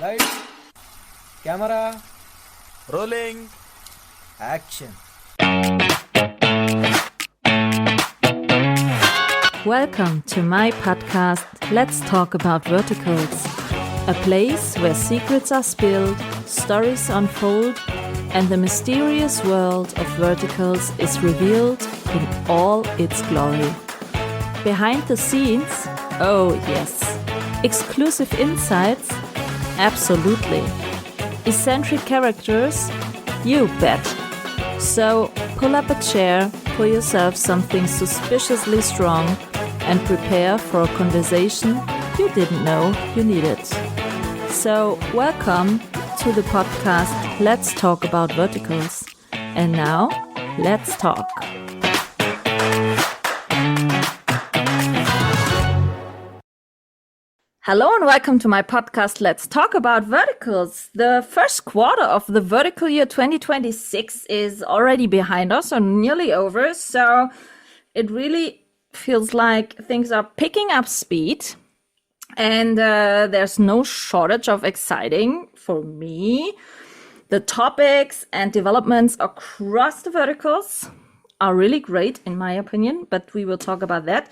Lights, camera, Rolling. action. Welcome to my podcast, Let's Talk About Verticals, a place where secrets are spilled, stories unfold, and the mysterious world of verticals is revealed in all its glory. Behind the scenes, oh yes. Exclusive insights, absolutely. Eccentric characters, you bet. So pull up a chair, pour yourself something suspiciously strong, and prepare for a conversation you didn't know you needed. So welcome to the podcast Let's Talk About Verticals. And now, let's talk. Hello and welcome to my podcast, Let's Talk About Verticals. The first quarter of the vertical year 2026 is already behind us or nearly over. So it really feels like things are picking up speed. And there's no shortage of exciting for me. The topics and developments across the verticals are really great in my opinion, but we will talk about that.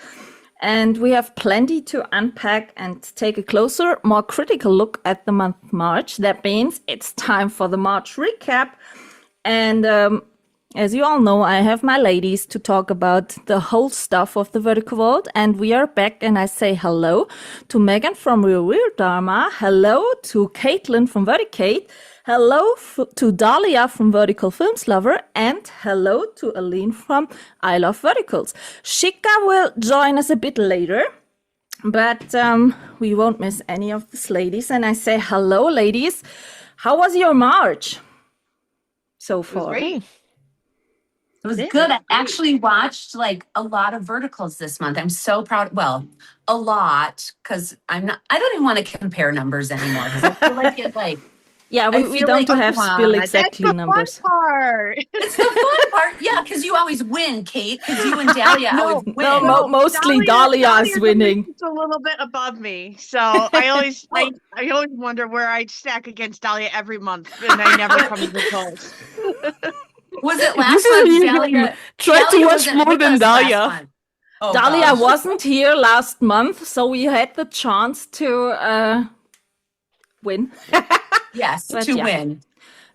And we have plenty to unpack and take a closer, more critical look at the month March. That means it's time for the March recap. And as you all know, I have my ladies to talk about the whole stuff of the vertical world. And we are back, and I say hello to Megan from Real Dharma. Hello to Caitlin from Verticate. Hello to Dahlia from Vertical Films Lover, and hello to Aline from I Love Verticals. Shika will join us a bit later, but we won't miss any of these ladies. And I say hello, ladies. How was your March so far? It was good. I actually watched like a lot of verticals this month. I'm so proud. Well, a lot, because I don't even want to compare numbers anymore because I feel like it like. Yeah, we don't have spill exactly numbers. It's the fun part. Yeah, because you always win, Kate, because you and Dahlia always win. No, mostly Dahlia is winning. It's a little bit above me. So I always wonder where I'd stack against Dahlia every month, and I never come to the close. Was it last month, Dahlia? Try to watch more than Dahlia. Oh, Dahlia wasn't here last month, so we had the chance to win. Yes, But to yeah. win.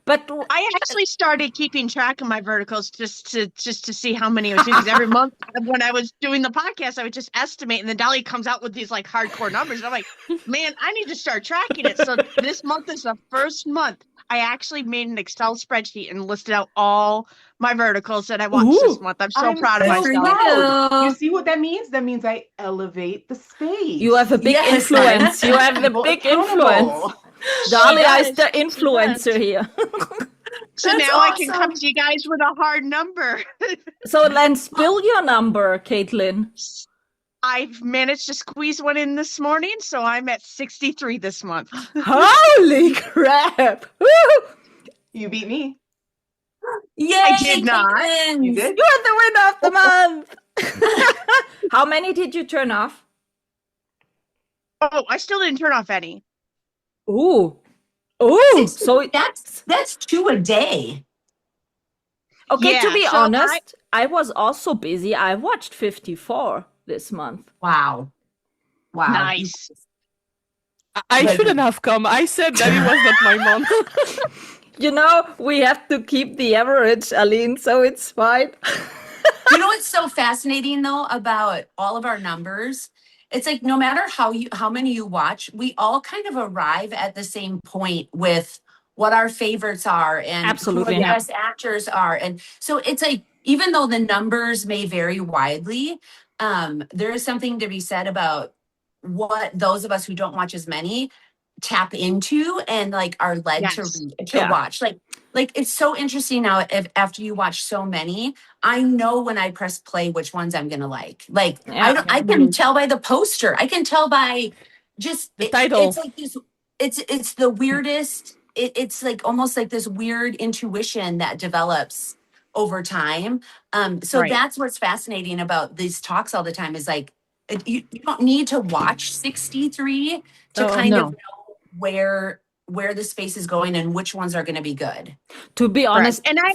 But I actually started keeping track of my verticals just to see how many I was doing. Because every month when I was doing the podcast, I would just estimate, and then Dahlia comes out with these like hardcore numbers. And I'm like, man, I need to start tracking it. So this month is the first month I actually made an Excel spreadsheet and listed out all my verticals that I watched this month. I'm so proud of myself. You see what that means? That means I elevate the space. you have a big influence. You have the big influence. Dahlia is the influencer here. So That's now I can awesome. come to you guys with a hard number. So then spill your number, Caitlin. I've managed to squeeze one in this morning, so I'm at 63 this month. Holy crap. Woo! You beat me. Yay, I did not. Caitlin. You did? You're the winner of the month. How many did you turn off? Oh, I still didn't turn off any. Ooh. So That's 2 a day. okay, to Yeah, be so honest, I was also busy. I watched 54 this month. Wow. Nice. I shouldn't have come. I said that it was not my month. You know, we have to keep the average, Aline, so it's fine. You know what's so fascinating though about all of our numbers? It's like no matter how many you watch, we all kind of arrive at the same point with what our favorites are and Absolutely, who the yeah. best actors are. And so it's like even though the numbers may vary widely, there is something to be said about what those of us who don't watch as many tap into and like are led Yes. to Yeah. watch. Like it's so interesting now after you watch so many, I know when I press play which ones I'm gonna like. Like Yeah. I can tell by the poster. I can tell by just The title. It's like this. It's the weirdest. It's like almost like this weird intuition that develops over time. So Right. that's what's fascinating about these talks all the time is like you don't need to watch 63 to kind of know where the space is going and which ones are going to be good. To be honest, And I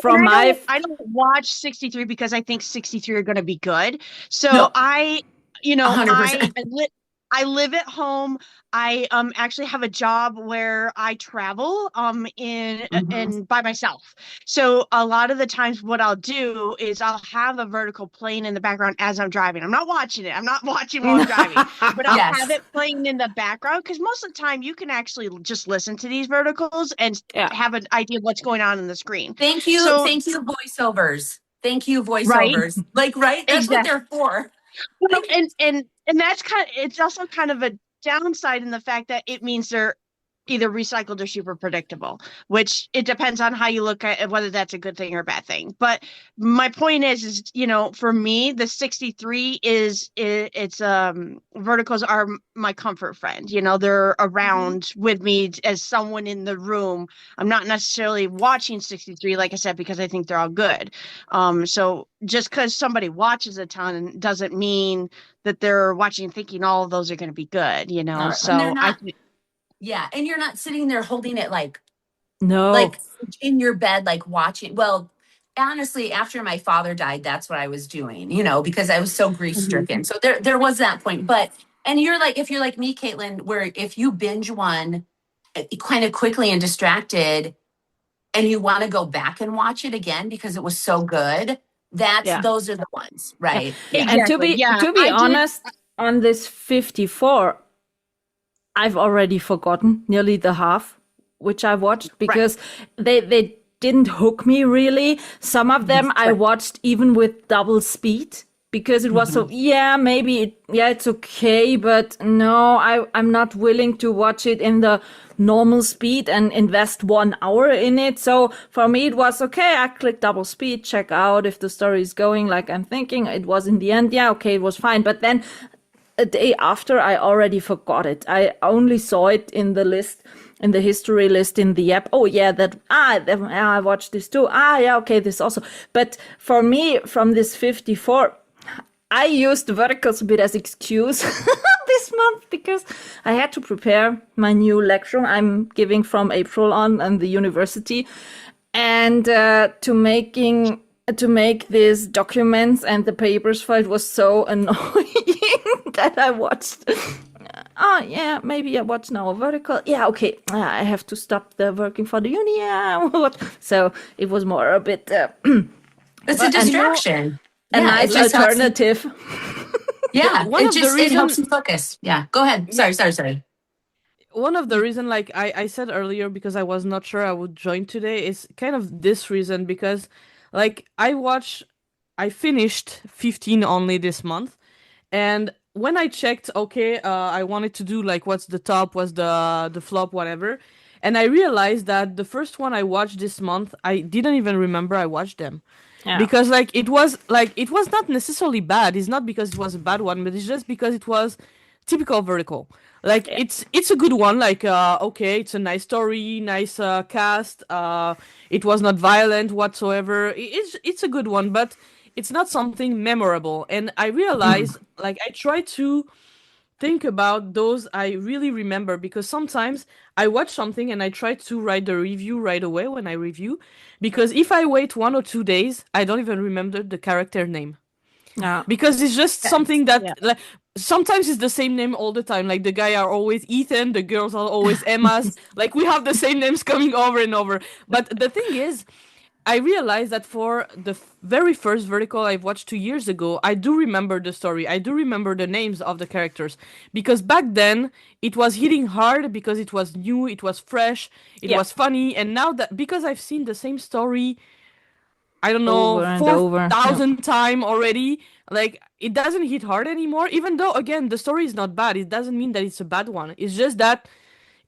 don't watch 63 because I think 63 are going to be good. So No. I 100%. I live at home. I actually have a job where I travel and by myself. So a lot of the times what I'll do is I'll have a vertical playing in the background as I'm driving. I'm not watching it. I'm not watching while I'm driving, but I'll Yes. have it playing in the background because most of the time you can actually just listen to these verticals and have an idea of what's going on in the screen. Thank you. So, Thank you, voiceovers. Thank you, voiceovers. Right? That's what they're for. Well, and that's it's also kind of a downside in the fact that it means they're either recycled or super predictable, which it depends on how you look at it, whether that's a good thing or a bad thing. But my point is for me, the 63 it's verticals are my comfort friend. They're around with me as someone in the room. I'm not necessarily watching 63, like I said, because I think they're all good. So just because somebody watches a ton doesn't mean that they're watching thinking all of those are going to be good, so yeah, and you're not sitting there holding it like in your bed, like watching. Well, honestly, after my father died, that's what I was doing, because I was so grief stricken. So there was that point. But and if you're like me, Caitlin, where if you binge one kind of quickly and distracted, and you want to go back and watch it again because it was so good, those are the ones, right? Yeah. And to be honest, on this 54. I've already forgotten nearly the half, which I watched because they didn't hook me really. Some of them I watched even with double speed because it was it's okay, but no, I'm not willing to watch it in the normal speed and invest 1 hour in it. So for me, it was okay. I click double speed, check out if the story is going like I'm thinking. It was in the end, it was fine. But then a day after, I already forgot it. I only saw it in the list, in the history list in the app. Oh yeah, I watched this too. Okay, this also. But for me, from this 54, I used the verticals a bit as excuse this month because I had to prepare my new lecture I'm giving from April on and the university, and to make these documents and the papers for it was so annoying that I watched. Maybe I watch now a vertical. Yeah, okay. I have to stop the working for the uni. Yeah, so it was more a bit. It's a distraction. A nice alternative. It helps you focus. Yeah, go ahead. Sorry. One of the reason, like I said earlier, because I was not sure I would join today, is kind of this reason because. Like I finished 15 only this month, and when I checked, I wanted to do like what's the top, what's the flop, whatever, and I realized that the first one I watched this month, I didn't even remember I watched them, because it was not necessarily bad. It's not because it was a bad one, but it's just because it was typical vertical. Like it's a good one. Like it's a nice story, nice cast. It was not violent whatsoever. It's a good one, but it's not something memorable. And I realized, like, I try to think about those I really remember, because sometimes I watch something and I try to write the review right away when I review, because if I wait 1 or 2 days, I don't even remember the character name. Because it's just something that like, sometimes it's the same name all the time. Like the guy are always Ethan, the girls are always Emma's. Like we have the same names coming over and over. But the thing is, I realized that for the very first vertical I've watched 2 years ago, I do remember the story. I do remember the names of the characters, because back then it was hitting hard because it was new, it was fresh, it was funny. And now that because I've seen the same story, I don't know, 4,000 times already, like it doesn't hit hard anymore. Even though, again, the story is not bad, it doesn't mean that it's a bad one. It's just that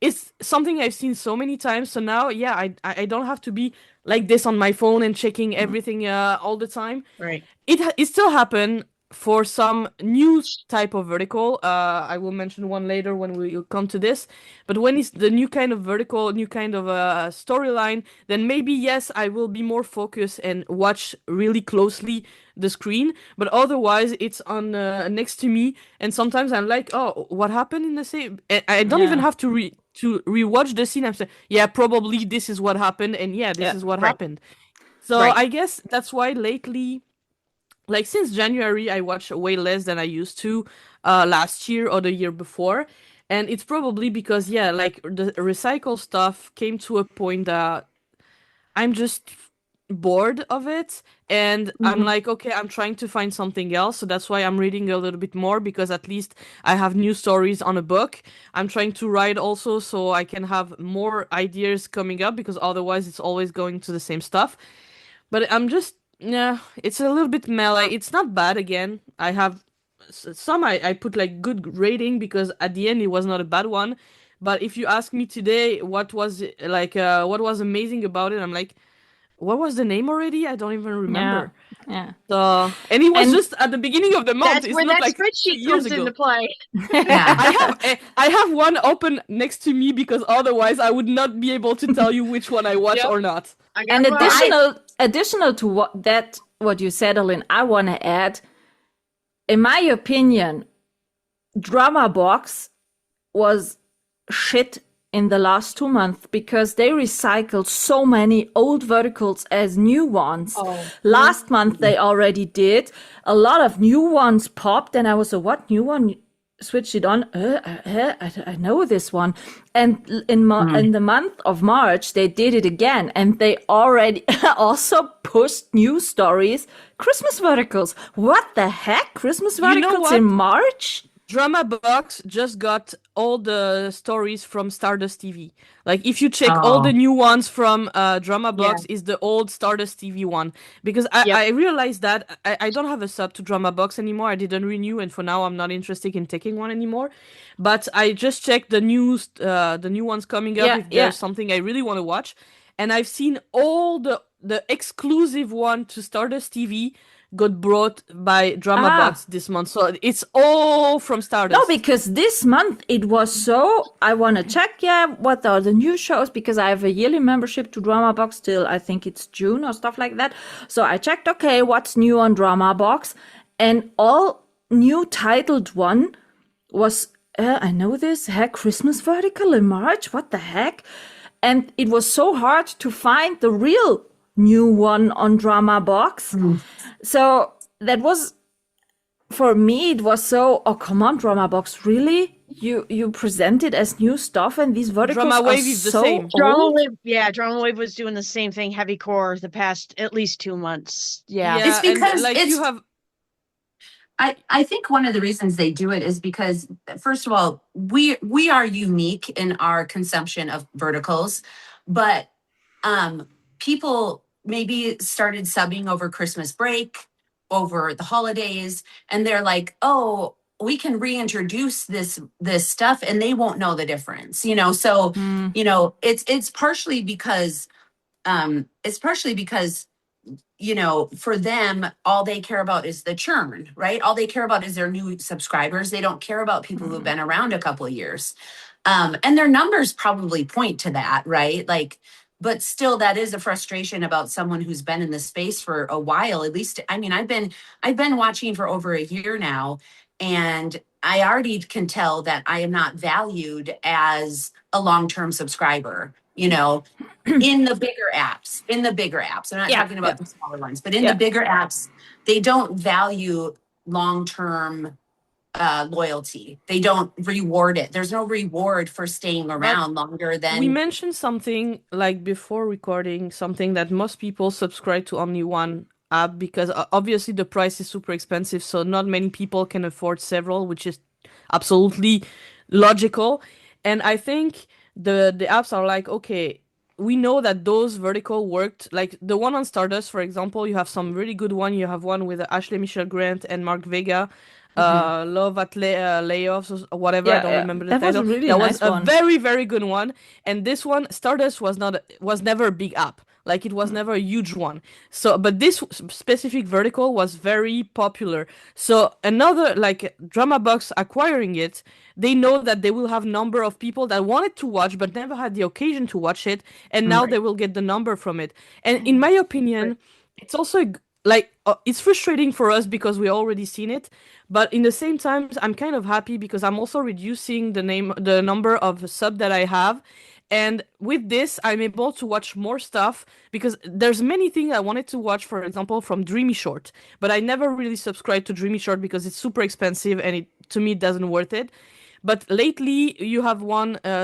it's something I've seen so many times. So now, I don't have to be like this on my phone and checking everything all the time. Right. It still happen for some new type of vertical. I will mention one later when we come to this. But when it's the new kind of vertical, new kind of storyline, then maybe, yes, I will be more focused and watch really closely the screen. But otherwise, it's on next to me. And sometimes I'm like, oh, what happened in the same? I don't even have to to rewatch the scene, I'm saying, yeah, probably this is what happened, and yeah, this Yeah, is what right. happened. So Right. I guess that's why lately, like since January, I watch way less than I used to last year or the year before. And it's probably because, yeah, like the recycle stuff came to a point that I'm just bored of it. And I'm like, okay, I'm trying to find something else. So that's why I'm reading a little bit more, because at least I have new stories on a book. I'm trying to write also so I can have more ideas coming up, because otherwise it's always going to the same stuff. But I'm just, yeah, it's a little bit melee. It's not bad again. I have some I put like good rating, because at the end it was not a bad one. But if you ask me today what was what was amazing about it, I'm like, what was the name already? I don't even yeah, remember. yeah. So, and it was And just at the beginning of the month. That's It's where not that like spreadsheet 2 years comes into ago. play. Yeah. I have one open next to me, because otherwise I would not be able to tell you which one I watch Yep. or not. I got And mine. additional to what you said, Aline, I want to add, in my opinion, Drama Box was shit in the last 2 months, because they recycled so many old verticals as new ones. Last month they already did. A lot of new ones popped, and I was like, what new one? Switched it on. I know this one. And in the month of March, they did it again, and they already also pushed new stories, Christmas verticals. What the heck? Christmas You know verticals what? in March? Drama Box just got all the stories from Stardust TV. Like if you check all the Oh. new ones from Drama Yeah. Box is the old Stardust TV one. Because Yep. I realized that I don't have a sub to Drama Box anymore. I didn't renew, and for now I'm not interested in taking one anymore. But I just checked the new ones coming up Yeah, if yeah. there's something I really want to watch. And I've seen all the exclusive one to Stardust TV got brought by Drama Box this month. So it's all from Stardust. No, because this month it was so. I want to check, what are the new shows, because I have a yearly membership to Drama Box till I think it's June or stuff like that. So I checked, okay, what's new on Drama Box, and all new titled one was. I know this. Heck, Christmas vertical in March. What the heck? And it was so hard to find the real new one on Drama Box. So that was, for me, it was so, oh, come on, Drama Box, really? You present it as new stuff, and these verticals Drama are Wave is the so same. Drama old? Wave, yeah, Drama Wave was doing the same thing, heavy core, the past at least 2 months. Yeah. It's because and like it's you have I think one of the reasons they do it is because, first of all, we are unique in our consumption of verticals, but people maybe started subbing over Christmas break, over the holidays, and they're like, oh, we can reintroduce this stuff, and they won't know the difference, you know. So it's partially because you know, for them, all they care about is the churn, right? All they care about is their new subscribers. They don't care about people who've been around a couple of years. And their numbers probably point to that, right? Like, but still, that is a frustration about someone who's been in the space for a while. At least, I mean, I've been watching for over a year now, and I already can tell that I am not valued as a long-term subscriber, you know, in the bigger apps. I'm not talking about the smaller ones, but in the bigger apps, they don't value long-term loyalty. They don't reward it. There's no reward for staying around longer than. we mentioned something like before recording, something that most people subscribe to only one app, because obviously the price is super expensive, so not many people can afford several, which is absolutely logical. And I think the apps are like, okay, we know that those vertical worked. Like the one on Stardust, for example, you have some really good one. You have one with Ashley Michelle Grant and Mark Vega, Love at Layoffs or whatever. I don't remember the That was title. a really That nice was a one. very, very good one. And this one, Stardust, was never a big app. Like it was never a huge one. So, but this specific vertical was very popular. So another, like Drama Box acquiring it, they know that they will have number of people that wanted to watch but never had the occasion to watch it, and now they will get the number from it. And in my opinion, it's also like it's frustrating for us because we already seen it, but in the same time I'm kind of happy because I'm also reducing the number of sub that I have, and with this I'm able to watch more stuff because there's many things I wanted to watch, for example from Dreamy Short, but I never really subscribed to Dreamy Short because it's super expensive and it to me it doesn't worth it. But lately, you have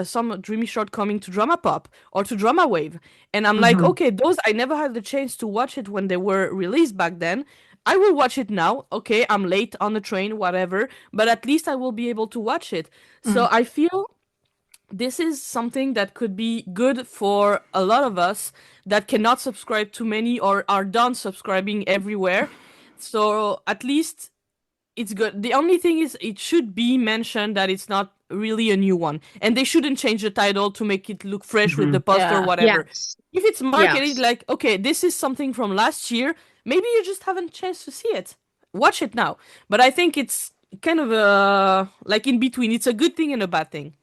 some Dreamy Short coming to Drama Pop or to Drama Wave, and I'm like, okay, those I never had the chance to watch it when they were released back then. I will watch it now. Okay, I'm late on the train, whatever, but at least I will be able to watch it. So I feel this is something that could be good for a lot of us that cannot subscribe to many or are done subscribing everywhere. So at least it's good. The only thing is it should be mentioned that it's not really a new one. And they shouldn't change the title to make it look fresh with the poster or Yeah. whatever. Yes. If it's marketed Yes. like, okay, this is something from last year, maybe you just haven't chance to see it. Watch it now. But I think it's kind of like in between. It's a good thing and a bad thing.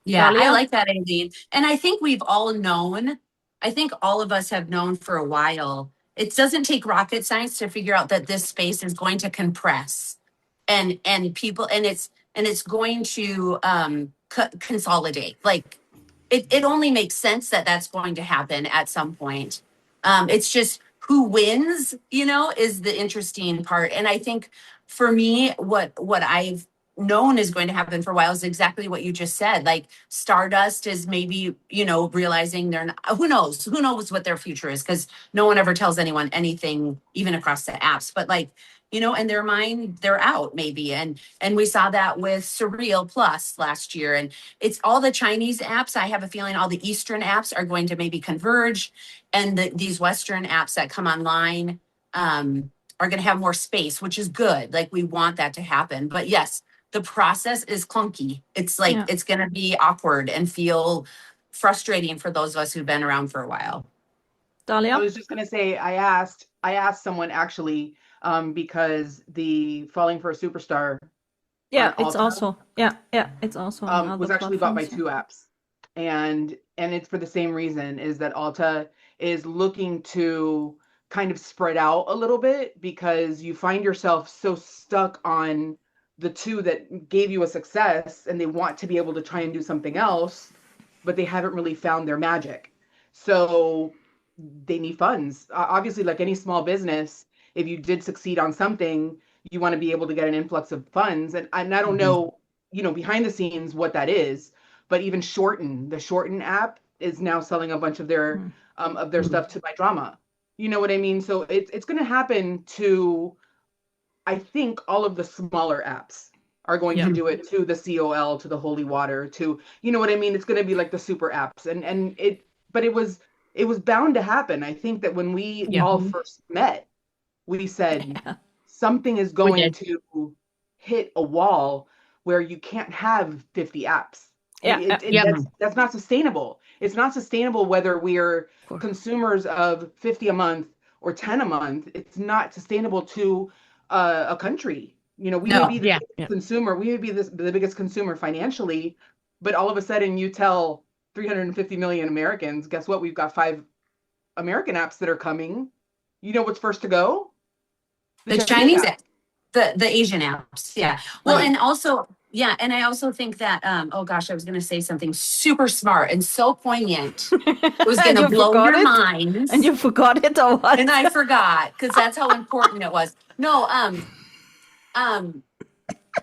Yeah, I Dahlia? like that, Aileen. And I think we've all known, I think all of us have known for a while. It doesn't take rocket science to figure out that this space is going to compress and people and it's going to consolidate. Like it only makes sense that that's going to happen at some point. It's just who wins, you know, is the interesting part. And I think for me, what I've known is going to happen for a while is exactly what you just said. Like Stardust is maybe, you know, realizing they're not, who knows what their future is, because no one ever tells anyone anything, even across the apps. But like, you know, in their mind, they're out maybe. And we saw that with Surreal Plus last year. And it's all the Chinese apps. I have a feeling all the Eastern apps are going to maybe converge, and these Western apps that come online are going to have more space, which is good. Like we want that to happen. But yes, the process is clunky. It's like Yeah. it's going to be awkward and feel frustrating for those of us who've been around for a while. I Dahlia? was just gonna say I asked someone actually because the Falling for a Superstar Yeah, on it's Alta also it's also on other was actually bought by platforms. two apps, and it's for the same reason, is that Alta is looking to kind of spread out a little bit because you find yourself so stuck on the two that gave you a success, and they want to be able to try and do something else, but they haven't really found their magic. So they need funds. Obviously, like any small business, if you did succeed on something, you want to be able to get an influx of funds. And I don't know, you know, behind the scenes what that is, but even the Shorten app is now selling a bunch of their stuff to my drama. You know what I mean? So it's going to happen to, I think, all of the smaller apps are going to do it, to the COL, to the Holy Water, to, you know what I mean? It's going to be like the super apps, and but it was bound to happen. I think that when we all first met, we said something is going to hit a wall where you can't have 50 apps. That's not sustainable. It's not sustainable whether we're consumers of 50 a month or 10 a month. It's not sustainable to a country. You know, we may be the biggest consumer, we may be the biggest consumer financially, but all of a sudden you tell 350 million Americans, guess what? We've got 5 American apps that are coming. You know what's first to go? The Chinese apps, the Asian apps. Yeah. Well, Right. and also, yeah. And I also think that, oh gosh, I was going to say something super smart and so poignant. It was going to blow your minds. And you forgot it or what? And I forgot, because that's how important it was. No,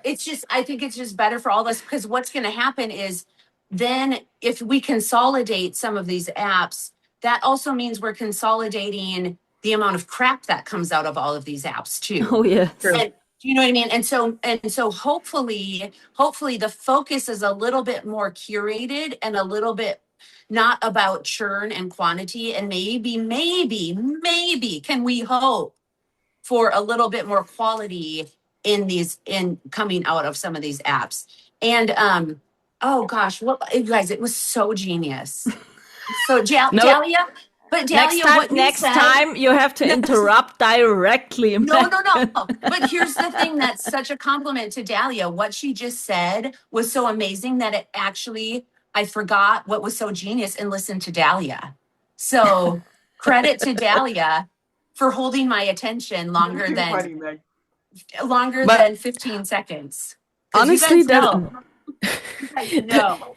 it's just, I think it's just better for all of us, because what's going to happen is then if we consolidate some of these apps, that also means we're consolidating the amount of crap that comes out of all of these apps too. Oh yes. And, you know what I mean? And so hopefully the focus is a little bit more curated and a little bit not about churn and quantity, and maybe can we hope for a little bit more quality in coming out of some of these apps. And oh gosh, what you guys, it was so genius. So Dahlia, but Dahlia, next time you have to interrupt directly. No. But here's the thing that's such a compliment to Dahlia. What she just said was so amazing that it actually, I forgot what was so genius and listened to Dahlia. So credit to Dahlia for holding my attention longer You're than funny, Meg. But 15 seconds. Because you honestly, guys know. You guys know.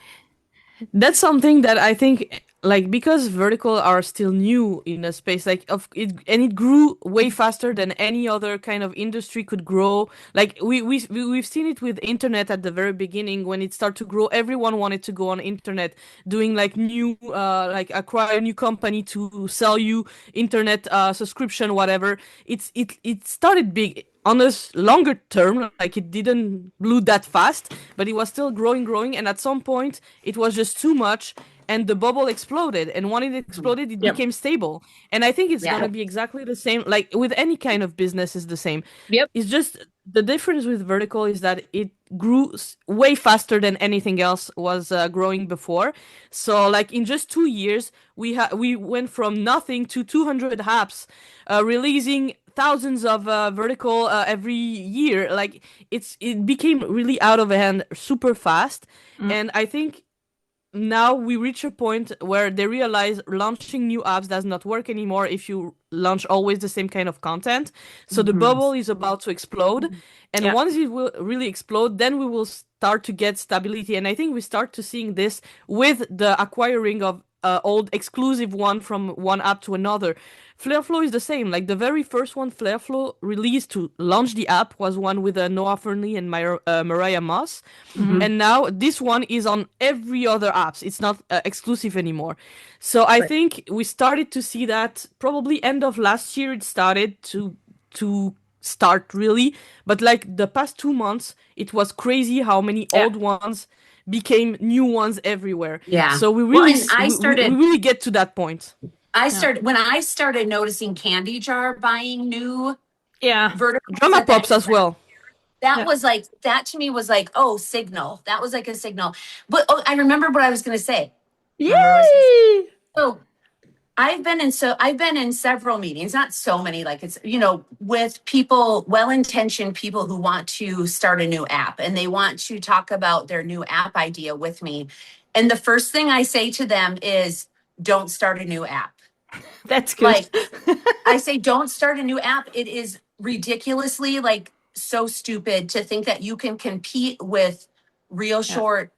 that's something that I think, like, because vertical are still new in a space, like, of it, and it grew way faster than any other kind of industry could grow. Like, we've seen it with internet at the very beginning. When it started to grow, everyone wanted to go on internet, doing like new like acquire a new company to sell you internet subscription, whatever. It started big on a longer term, like it didn't blew that fast, but it was still growing, and at some point it was just too much, and the bubble exploded, and when it exploded, it Yep. became stable. And I think it's Yeah. gonna be exactly the same, like with any kind of business is the same. Yep. It's just the difference with vertical is that it grew way faster than anything else was growing before. So like in just 2 years, we went from nothing to 200 apps, releasing thousands of vertical every year. Like it became really out of hand super fast. And I think now we reach a point where they realize launching new apps does not work anymore if you launch always the same kind of content. So the bubble is about to explode, and Yeah. once it will really explode, then we will start to get stability. And I think we start to seeing this with the acquiring of old exclusive one from one app to another. Flareflow is the same. Like the very first one Flareflow released to launch the app was one with Noah Fernley and Mariah Moss. And now this one is on every other apps. It's not exclusive anymore. So I think we started to see that probably end of last year it started to start really, but like the past 2 months it was crazy how many old ones became new ones everywhere. Yeah. So we Well, really and I started. we really get to that point. When I started noticing Candy Jar buying new Yeah. verticals. Drama at that pops as well. That was like, that to me was like, oh, signal. That was like a signal. But I remember what I was going to say. Remember what I was gonna say? Yay! So I've been in several meetings, not so many, like it's, with people, well-intentioned people who want to start a new app and they want to talk about their new app idea with me. And the first thing I say to them is, don't start a new app. That's good. Like, I say, don't start a new app. It is ridiculously like so stupid to think that you can compete with Real Short,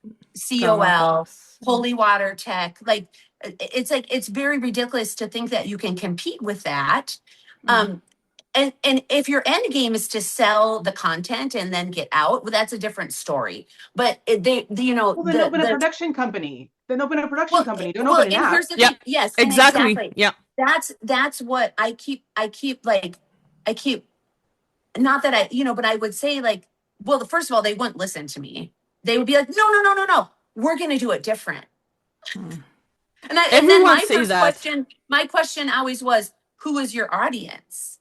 COL, Holy Water Tech. Like, it's very ridiculous to think that you can compete with that. And if your end game is to sell the content and then get out, well, that's a different story. But Well, then open a production company. Don't open an and app. here's the thing. Yes, and Exactly. exactly. Yeah. That's what I keep not that but I would say like, well, first of all, they wouldn't listen to me. They would be like, no, we're going to do it different. And then my says first that. my question always was, who is your audience?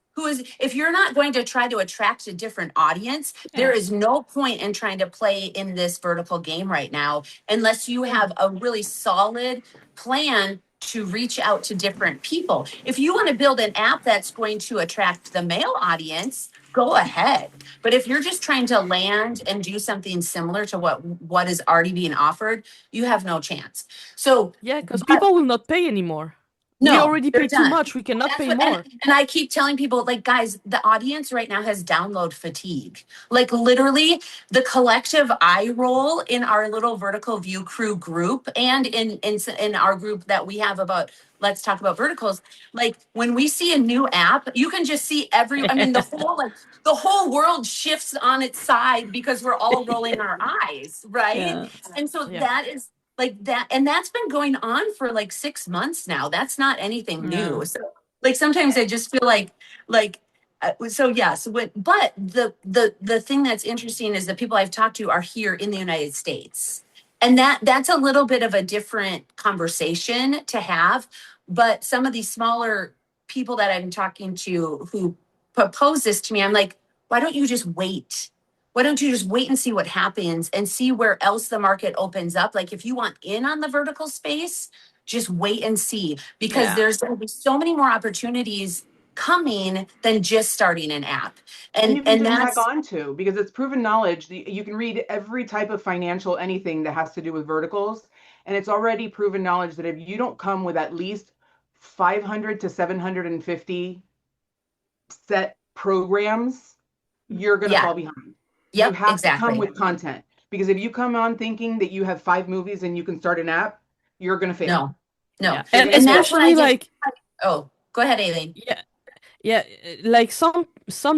If you're not going to try to attract a different audience, there is no point in trying to play in this vertical game right now, unless you have a really solid plan to reach out to different people. If you want to build an app that's going to attract the male audience, go ahead. But if you're just trying to land and do something similar to what is already being offered, you have no chance. So Yeah, because people will not pay anymore. no, we already they're pay too done. much. We cannot pay And more. I keep telling people, like, guys, the audience right now has download fatigue. Like, literally, the collective eye roll in our little Vertical View crew group and in our group that we have about Let's Talk About Verticals. Like, when we see a new app, you can just see the whole world shifts on its side because we're all rolling our eyes, right? Yeah. And so that is like that, and that's been going on for like 6 months now. That's not anything new. So like sometimes I just feel like so yes, but the thing that's interesting is the people I've talked to are here in the United States, and that's a little bit of a different conversation to have. But some of these smaller people that I'm talking to who propose this to me, I'm like, why don't you just wait? Why don't you just wait and see what happens and see where else the market opens up? Like, if you want in on the vertical space, just wait and see, because there's going to be so many more opportunities coming than just starting an app. And you can just that's hack on to, because it's proven knowledge. You can read every type of financial anything that has to do with verticals. And it's already proven knowledge that if you don't come with at least 500 to 750 set programs, you're going to Yeah. fall behind. Yep, You have to exactly. come with content, because if you come on thinking that you have 5 movies and you can start an app, you're going to fail. No. Yeah. You're And gonna fail. that's what I especially did. like Oh, go ahead, Aileen. yeah, like some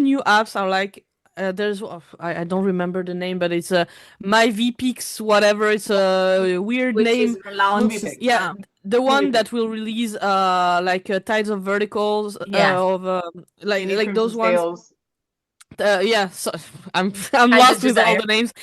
new apps are like there's I don't remember the name, but it's a My VPix whatever. It's a weird Which name. is allowed. Movie pick. Yeah, the Movie one pick. that will release like Tides of Verticals Yeah. of You like need Crimson those ones. Scales. Yeah, so I'm Tides of lost with all Desire. the names.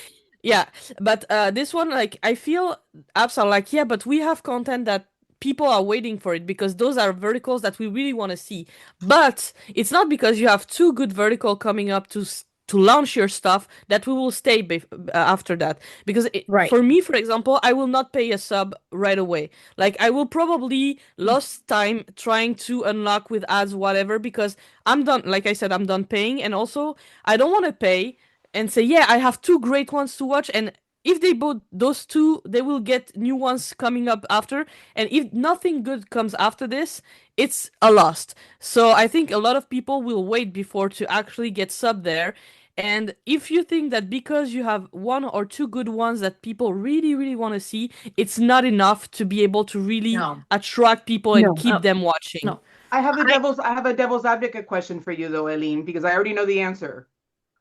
Yeah, but this one, like, I feel apps are like, yeah, but we have content that people are waiting for it because those are verticals that we really want to see. But it's not because you have two good vertical coming up to launch your stuff that we will stay after that. Because Right. for me, for example, I will not pay a sub right away. Like, I will probably lost time trying to unlock with ads, whatever, because I'm done. Like I said, I'm done paying, and also I don't want to pay and say, yeah, I have two great ones to watch, and if they bought those two, they will get new ones coming up after. And if nothing good comes after this, it's a loss. So I think a lot of people will wait before to actually get sub there. And if you think that because you have one or two good ones that people really, really want to see, it's not enough to be able to really No. attract people and No. keep them watching. No. I have a devil's advocate question for you though, Eileen, because I already know the answer.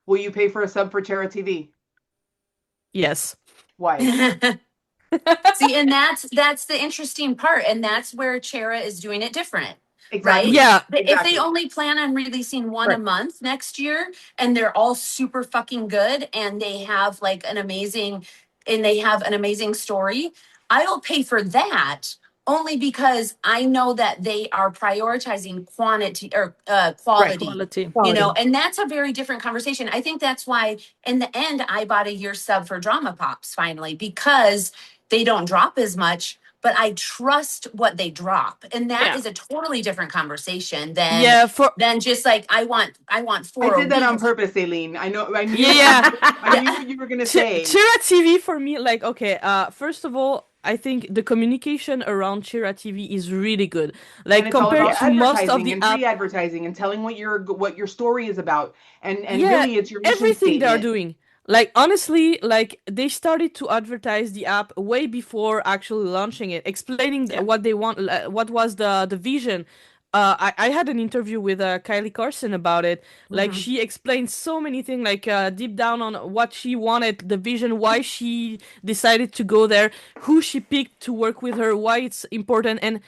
Will you pay for a sub for Chera TV? Yes. Why? See, and that's the interesting part, and that's where Chera is doing it different. Exactly. Right? Yeah. If Exactly. they only plan on releasing one a Right. month next year and they're all super fucking good and they have like an amazing story, I'll pay for that only because I know that they are prioritizing quantity or quality. Quality. You know, and that's a very different conversation. I think that's why in the end I bought a year sub for Drama Pops finally, because they don't drop as much, but I trust what they drop. And that is a totally different conversation than just like I want 4 I did that a on week. purpose, Aileen. I knew. Yeah. I knew what you were gonna say. Chira TV for me, like, okay, first of all, I think the communication around Chira TV is really good. Like, And it's all compared about to most of advertising the and apps. free advertising and telling what your story is about. And Yeah, really it's your mission everything they are statement. doing. Like, honestly, like, they started to advertise the app way before actually launching it, explaining what they want, what was the vision. I had an interview with Kylie Carson about it. Like, she explained so many things, like deep down on what she wanted, the vision, why she decided to go there, who she picked to work with her, why it's important, and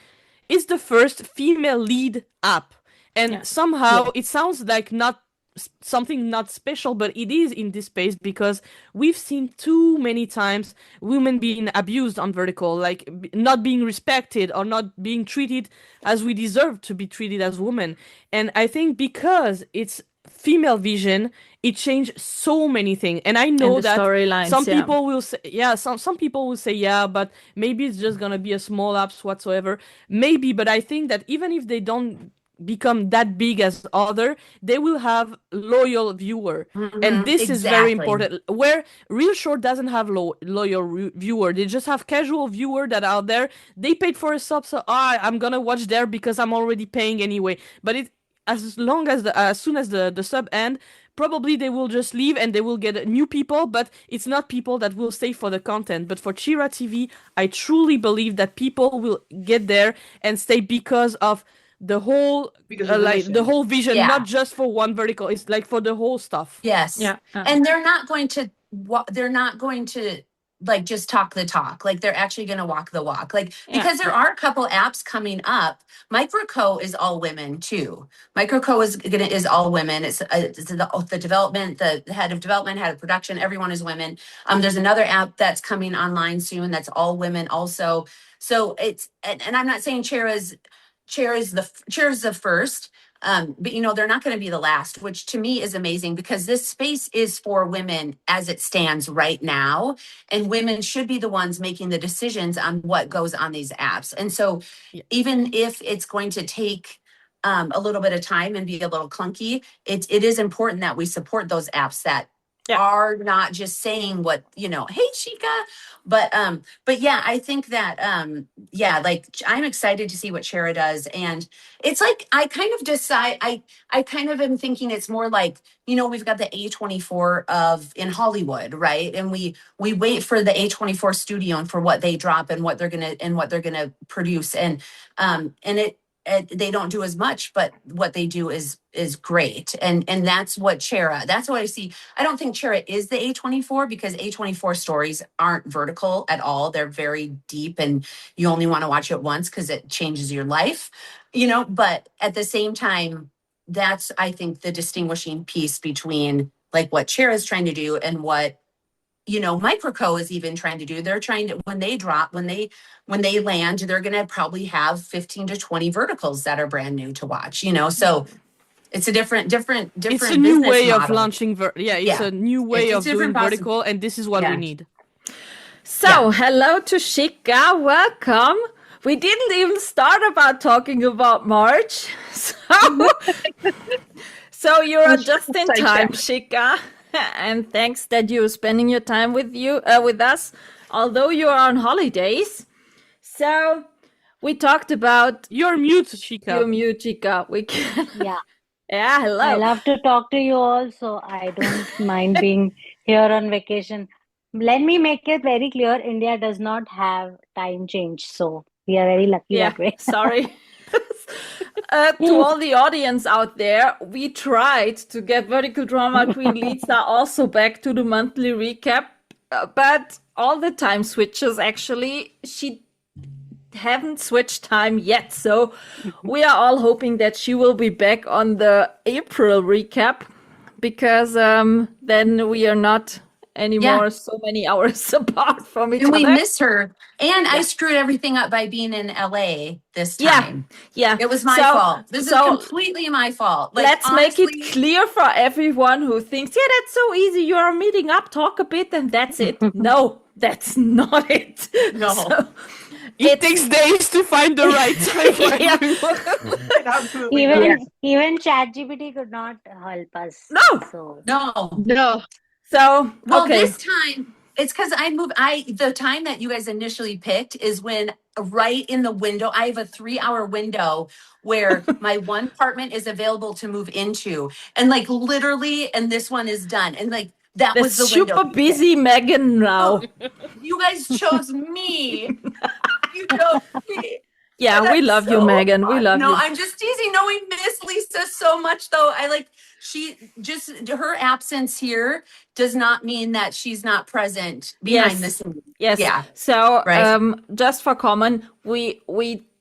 it's the first female lead app. And somehow it sounds like something not special, but it is in this space because we've seen too many times women being abused on vertical, like not being respected or not being treated as we deserve to be treated as women. And I think because it's female vision, it changed so many things. And I know the that storylines, some people will say, some people will say, yeah, but maybe it's just gonna be a small apps whatsoever. Maybe, but I think that even if they don't become that big as other, they will have loyal viewer, and this is very important, where Real Short doesn't have loyal viewer. They just have casual viewer that are there, they paid for a sub, so I'm gonna watch there because I'm already paying anyway. But it as long as as soon as the sub end, probably they will just leave and they will get new people, but it's not people that will stay for the content. But for Chira TV, I truly believe that people will get there and stay because of the whole the whole vision, not just for one vertical. It's like for the whole stuff. Yes. And they're not going to like just talk the talk. Like they're actually going to walk the walk. Like because there are a couple apps coming up. Microco is all women too. Microco is all women. It's the development, the head of development, head of production, everyone is women. There's another app that's coming online soon that's all women also. So it's and I'm not saying Chera's the first, but they're not going to be the last, which to me is amazing because this space is for women as it stands right now, and women should be the ones making the decisions on what goes on these apps. And so even if it's going to take a little bit of time and be a little clunky, it is important that we support those apps that Yeah. are not just saying what, hey Chica, but yeah, I think that yeah, like I'm excited to see what Shara does. And it's like I kind of decide I kind of am thinking it's more like, we've got the A24 of in Hollywood, right? And we wait for the A24 studio and for what they drop and what they're gonna produce. And they don't do as much, but what they do is great. And that's what that's what I see. I don't think Chera is the A24 because A24 stories aren't vertical at all. They're very deep and you only want to watch it once because it changes your life, but at the same time, that's, I think, the distinguishing piece between like what Chera is trying to do and what Microco is even trying to do. They're trying to, when they land, they're going to probably have 15 to 20 verticals that are brand new to watch, so it's a different It's a new way model. of launching. It's a new way of doing vertical, and this is what we need. So, hello to Chica, welcome. We didn't even start about talking about March, so you're just in time, Chica. And thanks that you're spending your time with us, although you are on holidays. So we talked about you're mute, Chica. You're mute, Chica. We can. Yeah, hello. I love to talk to you all, so I don't mind being here on vacation. Let me make it very clear: India does not have time change, so we are very lucky that way. Sorry. To all the audience out there, we tried to get Vertical Drama Queen Lisa also back to the monthly recap, but all the time switches, actually, she haven't switched time yet. So we are all hoping that she will be back on the April recap, because then we are not anymore so many hours apart from each other. We miss her. And I screwed everything up by being in LA this time. Yeah. It was my fault. This is completely my fault. Like, let's honestly, make it clear for everyone who thinks, that's so easy. You are meeting up, talk a bit, and that's it. No, that's not it. No. So, it takes days to find the right time for everyone. Even ChatGPT could not help us. No. So, this time, it's because the time that you guys initially picked is when right in the window, I have a 3-hour window where my one apartment is available to move into. And like literally, and this one is done. And like, that was the window. Super busy Megan now. You guys chose me. You chose me. Yeah, we love you, Megan. We love you. No, I'm just teasing. No, we miss Lisa so much, though. Her absence here does not mean that she's not present behind the scenes. Yes. Yeah. So, just for common, we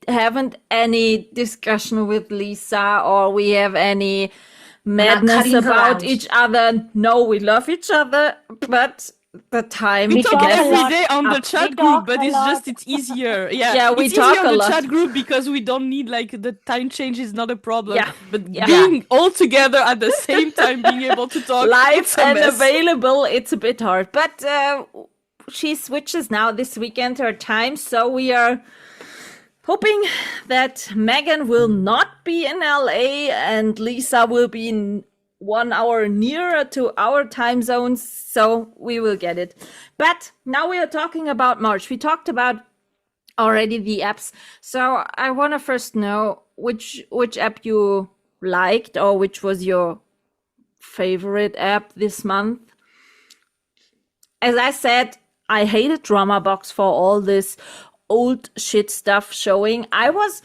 haven't any discussion with Lisa, or we have any madness about each other. No, we love each other, but the time we talk every day on the chat group, but it's easier. We it's talk easier on a the lot. Chat group because we don't need the time change is not a problem. But being all together at the same time, being able to talk live and available, it's a bit hard. But she switches now this weekend her time, so we are hoping that Megan will not be in LA and Lisa will be in 1 hour nearer to our time zones, so we will get it. But now we are talking about March. We talked about already the apps, so I want to first know which app you liked, or which was your favorite app this month. As I said, I hated Dramabox for all this old shit stuff showing. I was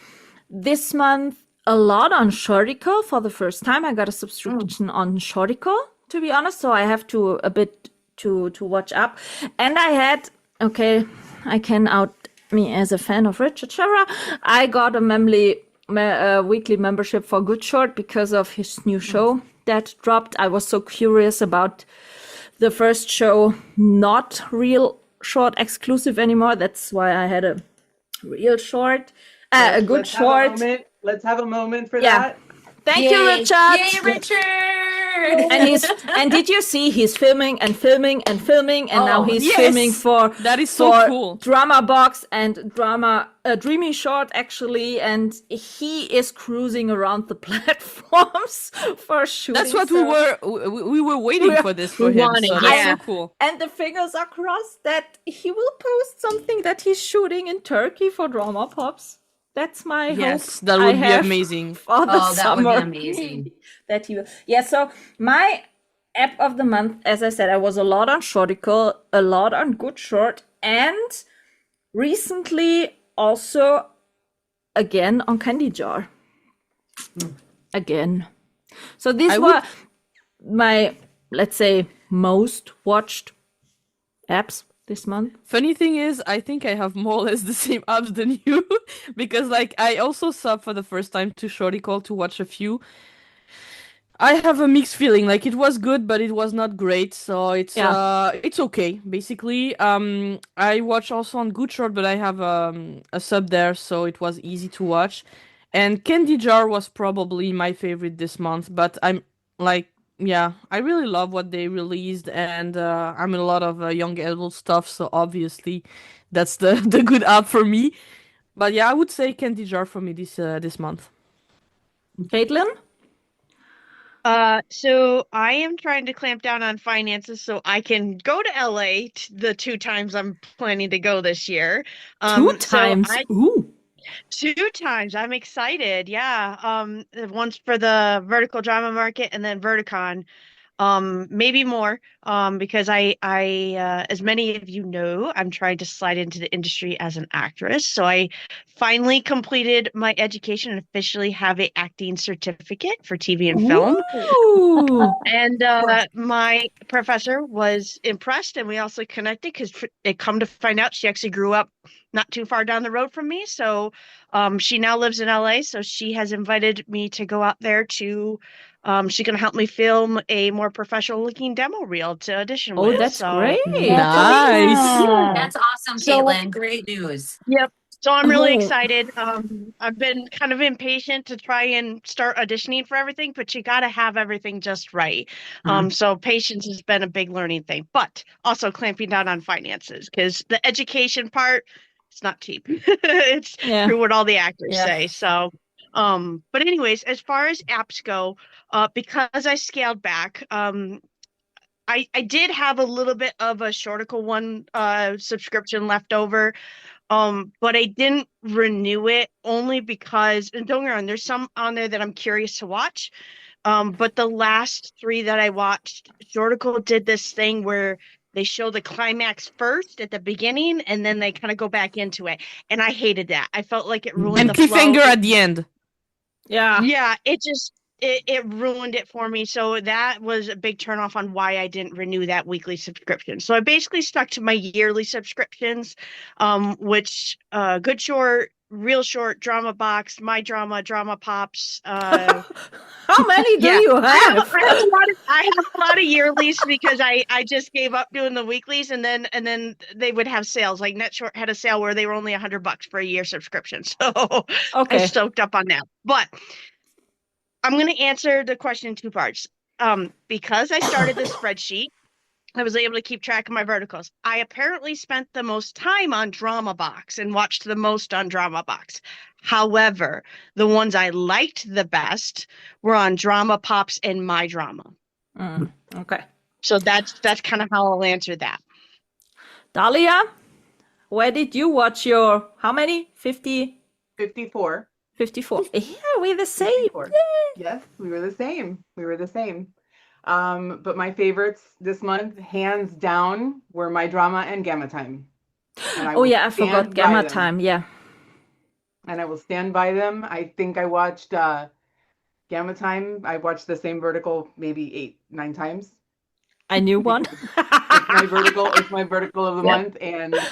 this month a lot on Shorticle for the first time. I got a subscription on Shorticle, to be honest, so I have to a bit to watch up. And I had, I can out me as a fan of Richard Shera. I got a weekly membership for Good Short because of his new show that dropped. I was so curious about the first show, not real short exclusive anymore. That's why I had a real short, a good short. Let's have a moment for that. Thank you, Richard. Yay, Richard. And did you see he's filming and filming and filming, and now Oh, he's yes! filming for That is so for cool. Drama Box and Drama Dreamy Short actually, and he is cruising around the platforms for shooting. That's what so- we were waiting for this for we him. wanted, So that's yeah. so cool. And the fingers are crossed that he will post something that he's shooting in Turkey for Drama Pops. That's my Yes, hope. that I would be have amazing. For the Oh, that would be summer. amazing. That he will. Yeah, so my app of the month, as I said, I was a lot on Shorticle, a lot on Good Short, and recently also again on Candy Jar. Again. So these I were my, let's say, most watched apps this month. Funny thing is, I think I have more or less the same apps than you, because like I also sub for the first time to Shorty Call to watch a few. I have a mixed feeling. Like it was good, but it was not great. So it's okay basically. I watch also on Good Short, but I have a sub there, so it was easy to watch. And Candy Jar was probably my favorite this month, but I'm like, yeah, I really love what they released, and I'm in a lot of young adult stuff, so obviously that's the the good app for me. But yeah, I would say Candy Jar for me this month. Caitlin? So I am trying to clamp down on finances so I can go to LA the 2 times I'm planning to go this year. Two times. Ooh. 2 times. I'm excited. Yeah. Once for the vertical drama market and then Verticon. Maybe more. Because as many of you know, I'm trying to slide into the industry as an actress. So I finally completed my education and officially have an acting certificate for TV and film. Ooh. And my professor was impressed, and we also connected because it come to find out she actually grew up not too far down the road from me. So she now lives in LA. So she has invited me to go out there to. She's going to help me film a more professional looking demo reel to audition with. Oh, that's So, great. Nice. Yeah. That's awesome, So- Caitlin. Great news. Yep. So I'm really Oh. excited. I've been kind of impatient to try and start auditioning for everything, but you got to have everything just right. So patience has been a big learning thing, but also clamping down on finances because the education part, it's not cheap. It's Yeah. true what all the actors Yeah. say. So, but anyways, as far as apps go, because I scaled back, I did have a little bit of a Shorticle one subscription left over. But I didn't renew it only because, and don't get me wrong, there's some on there that I'm curious to watch. But the last 3 that I watched, Shorticle did this thing where they show the climax first at the beginning and then they kind of go back into it. And I hated that. I felt like it ruined And the flow. cliffhanger at the end. Yeah. Yeah, it ruined it for me. So that was a big turnoff on why I didn't renew that weekly subscription. So I basically stuck to my yearly subscriptions, which Good Short, Real Short, Drama Box, My Drama, Drama Pops. How many do Yeah. you I have? have a lot of yearlies because I just gave up doing the weeklies, and then they would have sales. Like NetShort had a sale where they were only $100 for a year subscription. So I Okay. stoked up on that. But I'm going to answer the question in 2 parts. Because I started this spreadsheet, I was able to keep track of my verticals. I apparently spent the most time on Drama Box and watched the most on Drama Box. However, the ones I liked the best were on Drama Pops and My Drama. Okay. So that's kind of how I'll answer that. Dahlia, where did you watch your, how many? 50? 54. 54. Yeah, we're the same. 54. Yes, we were the same. But my favorites this month, hands down, were My Drama and Gamma Time. And Oh will yeah, I forgot stand by Gamma them. Time. Yeah. And I will stand by them. I think I watched Gamma Time. I watched the same vertical maybe 8, 9 times. I knew one. It's my vertical. It's my vertical of the Yep. month, and the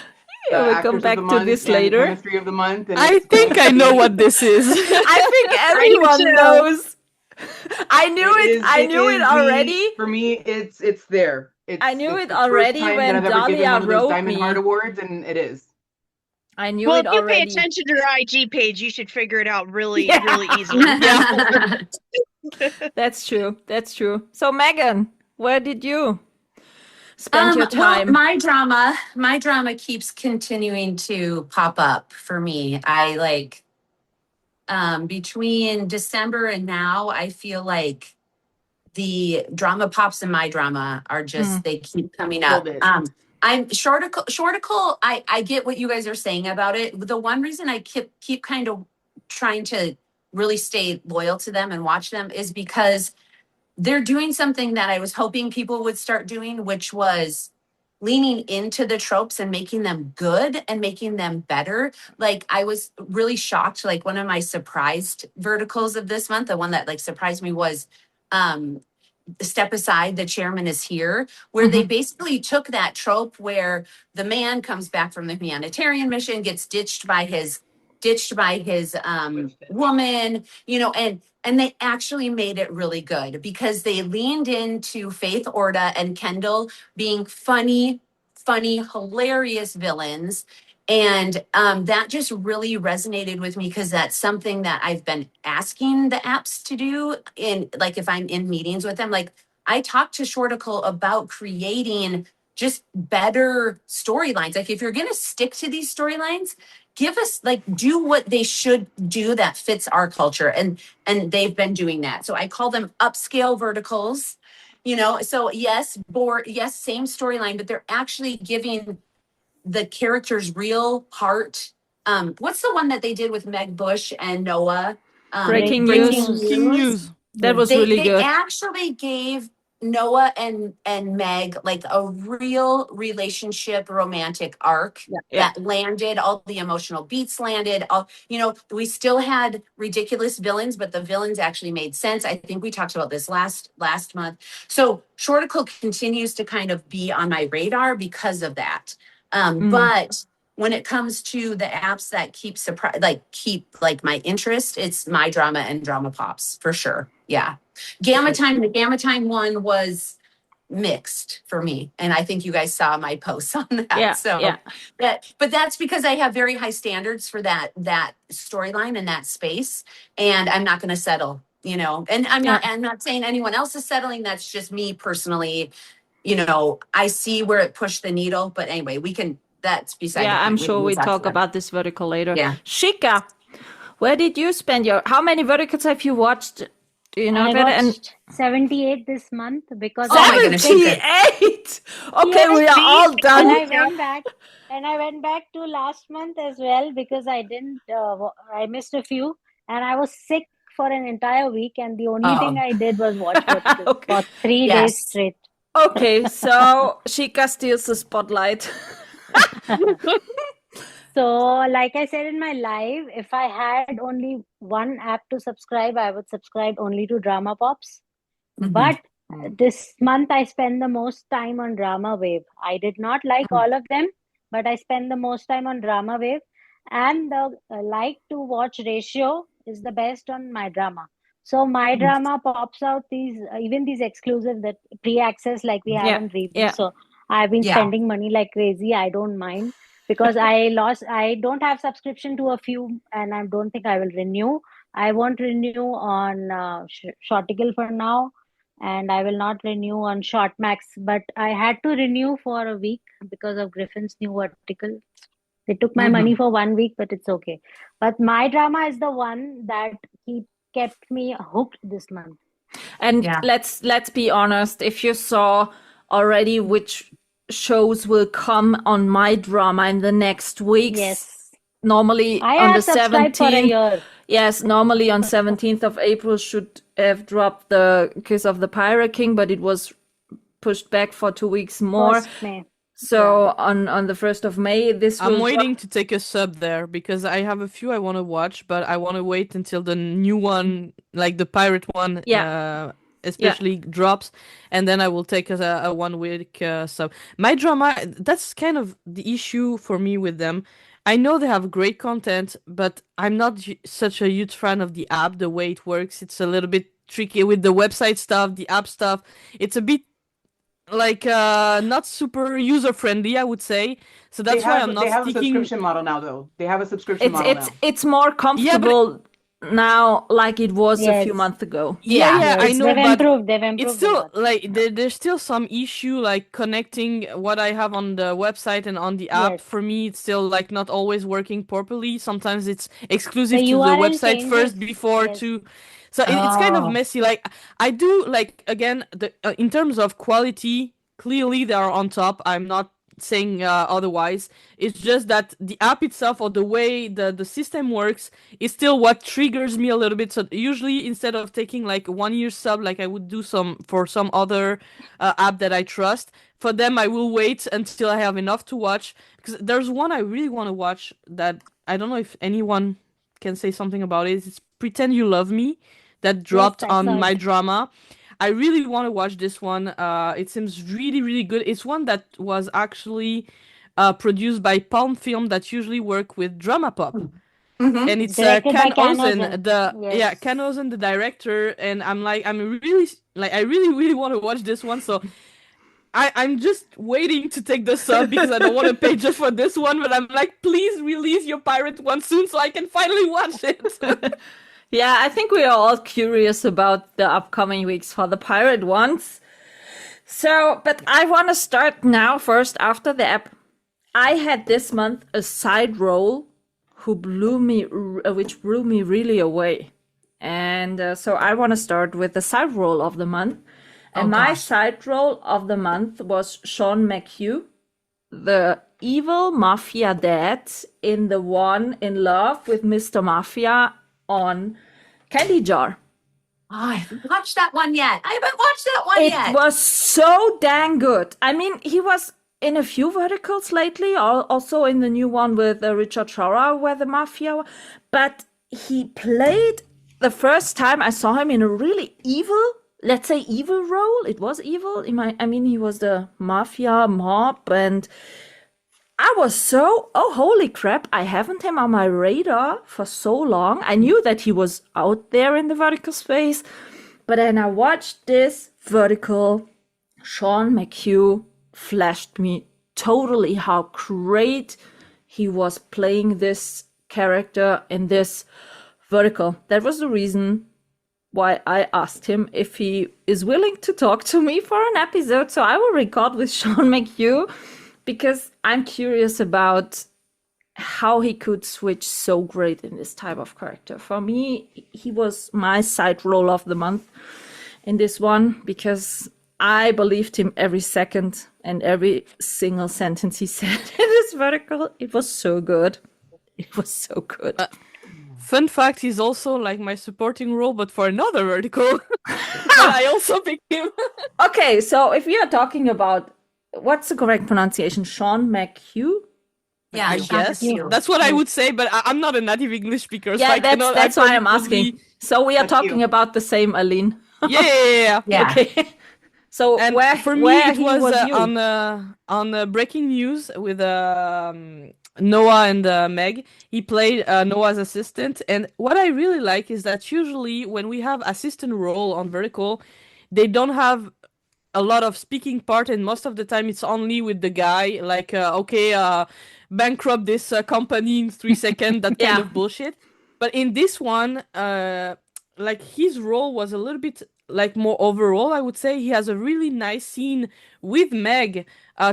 Yeah, we'll actors come of back the to month this and later. chemistry of the month. And I it's think I know what this is. I think everyone too. knows. I knew it. is- I knew is it the- already. For me, it's there. I knew it's it the first already time when that I've ever given Dahlia one of those wrote Diamond me. Heart Awards, and it is. I knew Well, it if you pay already. attention to your IG page, you should figure it out really Yeah. easily. That's true. That's true. So, Megan, where did you spend your Well, time? my drama keeps continuing to pop up for me. I like between December and now, I feel like the drama pops and my drama are just they keep coming up. Killed it. I'm shorticle. I get what you guys are saying about it. The one reason I keep kind of trying to really stay loyal to them and watch them is because they're doing something that I was hoping people would start doing, which was leaning into the tropes and making them good and making them better. Like I was really shocked. Like one of my surprised verticals of this month, the one that like surprised me was Step Aside, the chairman is here, where they basically took that trope where the man comes back from the humanitarian mission, gets ditched by his woman, you know, and they actually made it really good because they leaned into Faith Orta and Kendall being funny, hilarious villains. And that just really resonated with me because that's something that I've been asking the apps to do in like if I'm in meetings with them. Like I talked to Shorticle about creating just better storylines. Like if you're gonna stick to these storylines, give us like do what they should do that fits our culture. And they've been doing that. So I call them upscale verticals. You know, so yes, same storyline, but they're actually giving the character's real heart. What's the one that they did with Meg Bush and Noah? Breaking Breaking news. King news. That was They really good. actually gave Noah and Meg like a real relationship romantic arc that landed. All the emotional beats landed. All you know, we still had ridiculous villains, but the villains actually made sense. I think we talked about this last month. So Shorticle continues to kind of be on my radar because of that. But when it comes to the apps that keep my interest, it's My Drama and Drama Pops for sure. Yeah. The Gamma Time one was mixed for me. And I think you guys saw my posts on that. But that's because I have very high standards for that storyline and that space. And I'm not going to settle, you know, and I'm not saying anyone else is settling. That's just me personally. You know, I see where it pushed the needle, but anyway, that's beside the point. I'm sure we talk about this vertical later. Yeah. Shika, where did you spend how many verticals have you watched? Do you know that? I watched 78 this month because 78! Okay, we are all done. And I went back to last month as well because I didn't, I missed a few and I was sick for an entire week and the only thing I did was watch verticals for 3 days straight. Okay, so Shika steals the spotlight. So, like I said in my live, if I had only one app to subscribe, I would subscribe only to Drama Pops. But this month, I spend the most time on Drama Wave. I did not like all of them, but I spend the most time on Drama Wave. And the like to watch ratio is the best on My Drama. So My Drama pops out even these exclusive that pre-access like we have on Reboot. So I've been spending money like crazy. I don't mind because I don't have subscription to a few and I don't think I will renew. I won't renew on Shorticle for now and I will not renew on Shortmax. But I had to renew for a week because of Griffin's new article. They took my money for 1 week, but it's okay. But My Drama is the one that kept me hooked this month. And let's be honest, if you saw already which shows will come on My Drama in the next weeks, normally on the 17th. Yes, normally on 17th of April should have dropped the Kiss of the Pirate King, but it was pushed back for 2 weeks more. So on the 1st of May, I'm waiting to take a sub there because I have a few I want to watch, but I want to wait until the new one, like the pirate one, especially drops, and then I will take a 1 week sub. My Drama, that's kind of the issue for me with them. I know they have great content, but I'm not such a huge fan of the app, the way it works. It's a little bit tricky with the website stuff, the app stuff. It's a bit like not super user friendly, I would say. So that's why I'm not They have sticking. a subscription model now, though. They have a subscription model now. It's more comfortable now like it was a few Yes. months ago. Yeah. Yeah, I Yes, know, they've but improved. They've it's improved a still lot. like there's still some issue like connecting what I have on the website and on the app. Yes. For me, it's still like not always working properly. Sometimes it's The exclusive to the URL website first changes. before Yes. to, so it's kind of Oh. messy. Like I do like again in terms of quality, clearly they are on top. I'm not saying otherwise. It's just that the app itself or the way the system works is still what triggers me a little bit. So usually instead of taking like 1 year sub like I would do some for some other app that I trust, for them I will wait until I have enough to watch, because there's one I really want to watch that I don't know if anyone can say something about it. It's Pretend You Love Me that Yes, dropped I on saw my it. drama. I really want to watch this one. It seems really, really good. It's one that was actually produced by Palm Film that usually work with Drama Pop. Mm-hmm. And it's Directed by Ken Ken Ozen, Yes. Ken Ozen, the director. And I'm really like, I really, really want to watch this one. So I'm just waiting to take the sub because I don't want to pay just for this one. But I'm like, please release your pirate one soon so I can finally watch it. Yeah, I think we are all curious about the upcoming weeks for the pirate ones. So, but I want to start now first after the app. I had this month a side role which blew me really away. And so I want to start with the side role of the month. And my gosh. side role of the month was Sean McHugh, the evil mafia dad in the one in love with Mr. Mafia on Candy Jar. Oh, I haven't watched that one yet. I haven't watched that one It yet. was so dang good. I mean, he was in a few verticals lately, also in the new one with Richard Schauer, where the mafia, but he played the first time I saw him in a really evil, let's say evil role. It was evil. I mean, he was the mafia mob, and I was so, oh, holy crap, I haven't him on my radar for so long. I knew that he was out there in the vertical space, but then I watched this vertical. Sean McHugh flashed me totally how great he was playing this character in this vertical. That was the reason why I asked him if he is willing to talk to me for an episode. So I will record with Sean McHugh, because I'm curious about how he could switch so great in this type of character. For me, he was my side role of the month in this one, because I believed him every second and every single sentence he said in this vertical. It was so good. It was so good. Fun fact, he's also like my supporting role, but for another vertical. But I also picked him. Okay, so if we are talking about, what's the correct pronunciation? Sean McHugh? Yeah, I Sean guess McHugh. that's what I would say, but I'm not a native English speaker. So Yeah, I cannot, that's why I'm asking. So we are McHugh. talking about the same, Aline. Yeah. Yeah. Okay. So And where for me, where it he was, you? on breaking news with Noah and Meg. He played Noah's assistant, and what I really like is that usually when we have assistant role on vertical, they don't have a lot of speaking part, and most of the time it's only with the guy, like bankrupt this company in 3 seconds, that kind Yeah. of bullshit. But in this one, like his role was a little bit like more overall, I would say. He has a really nice scene with Meg,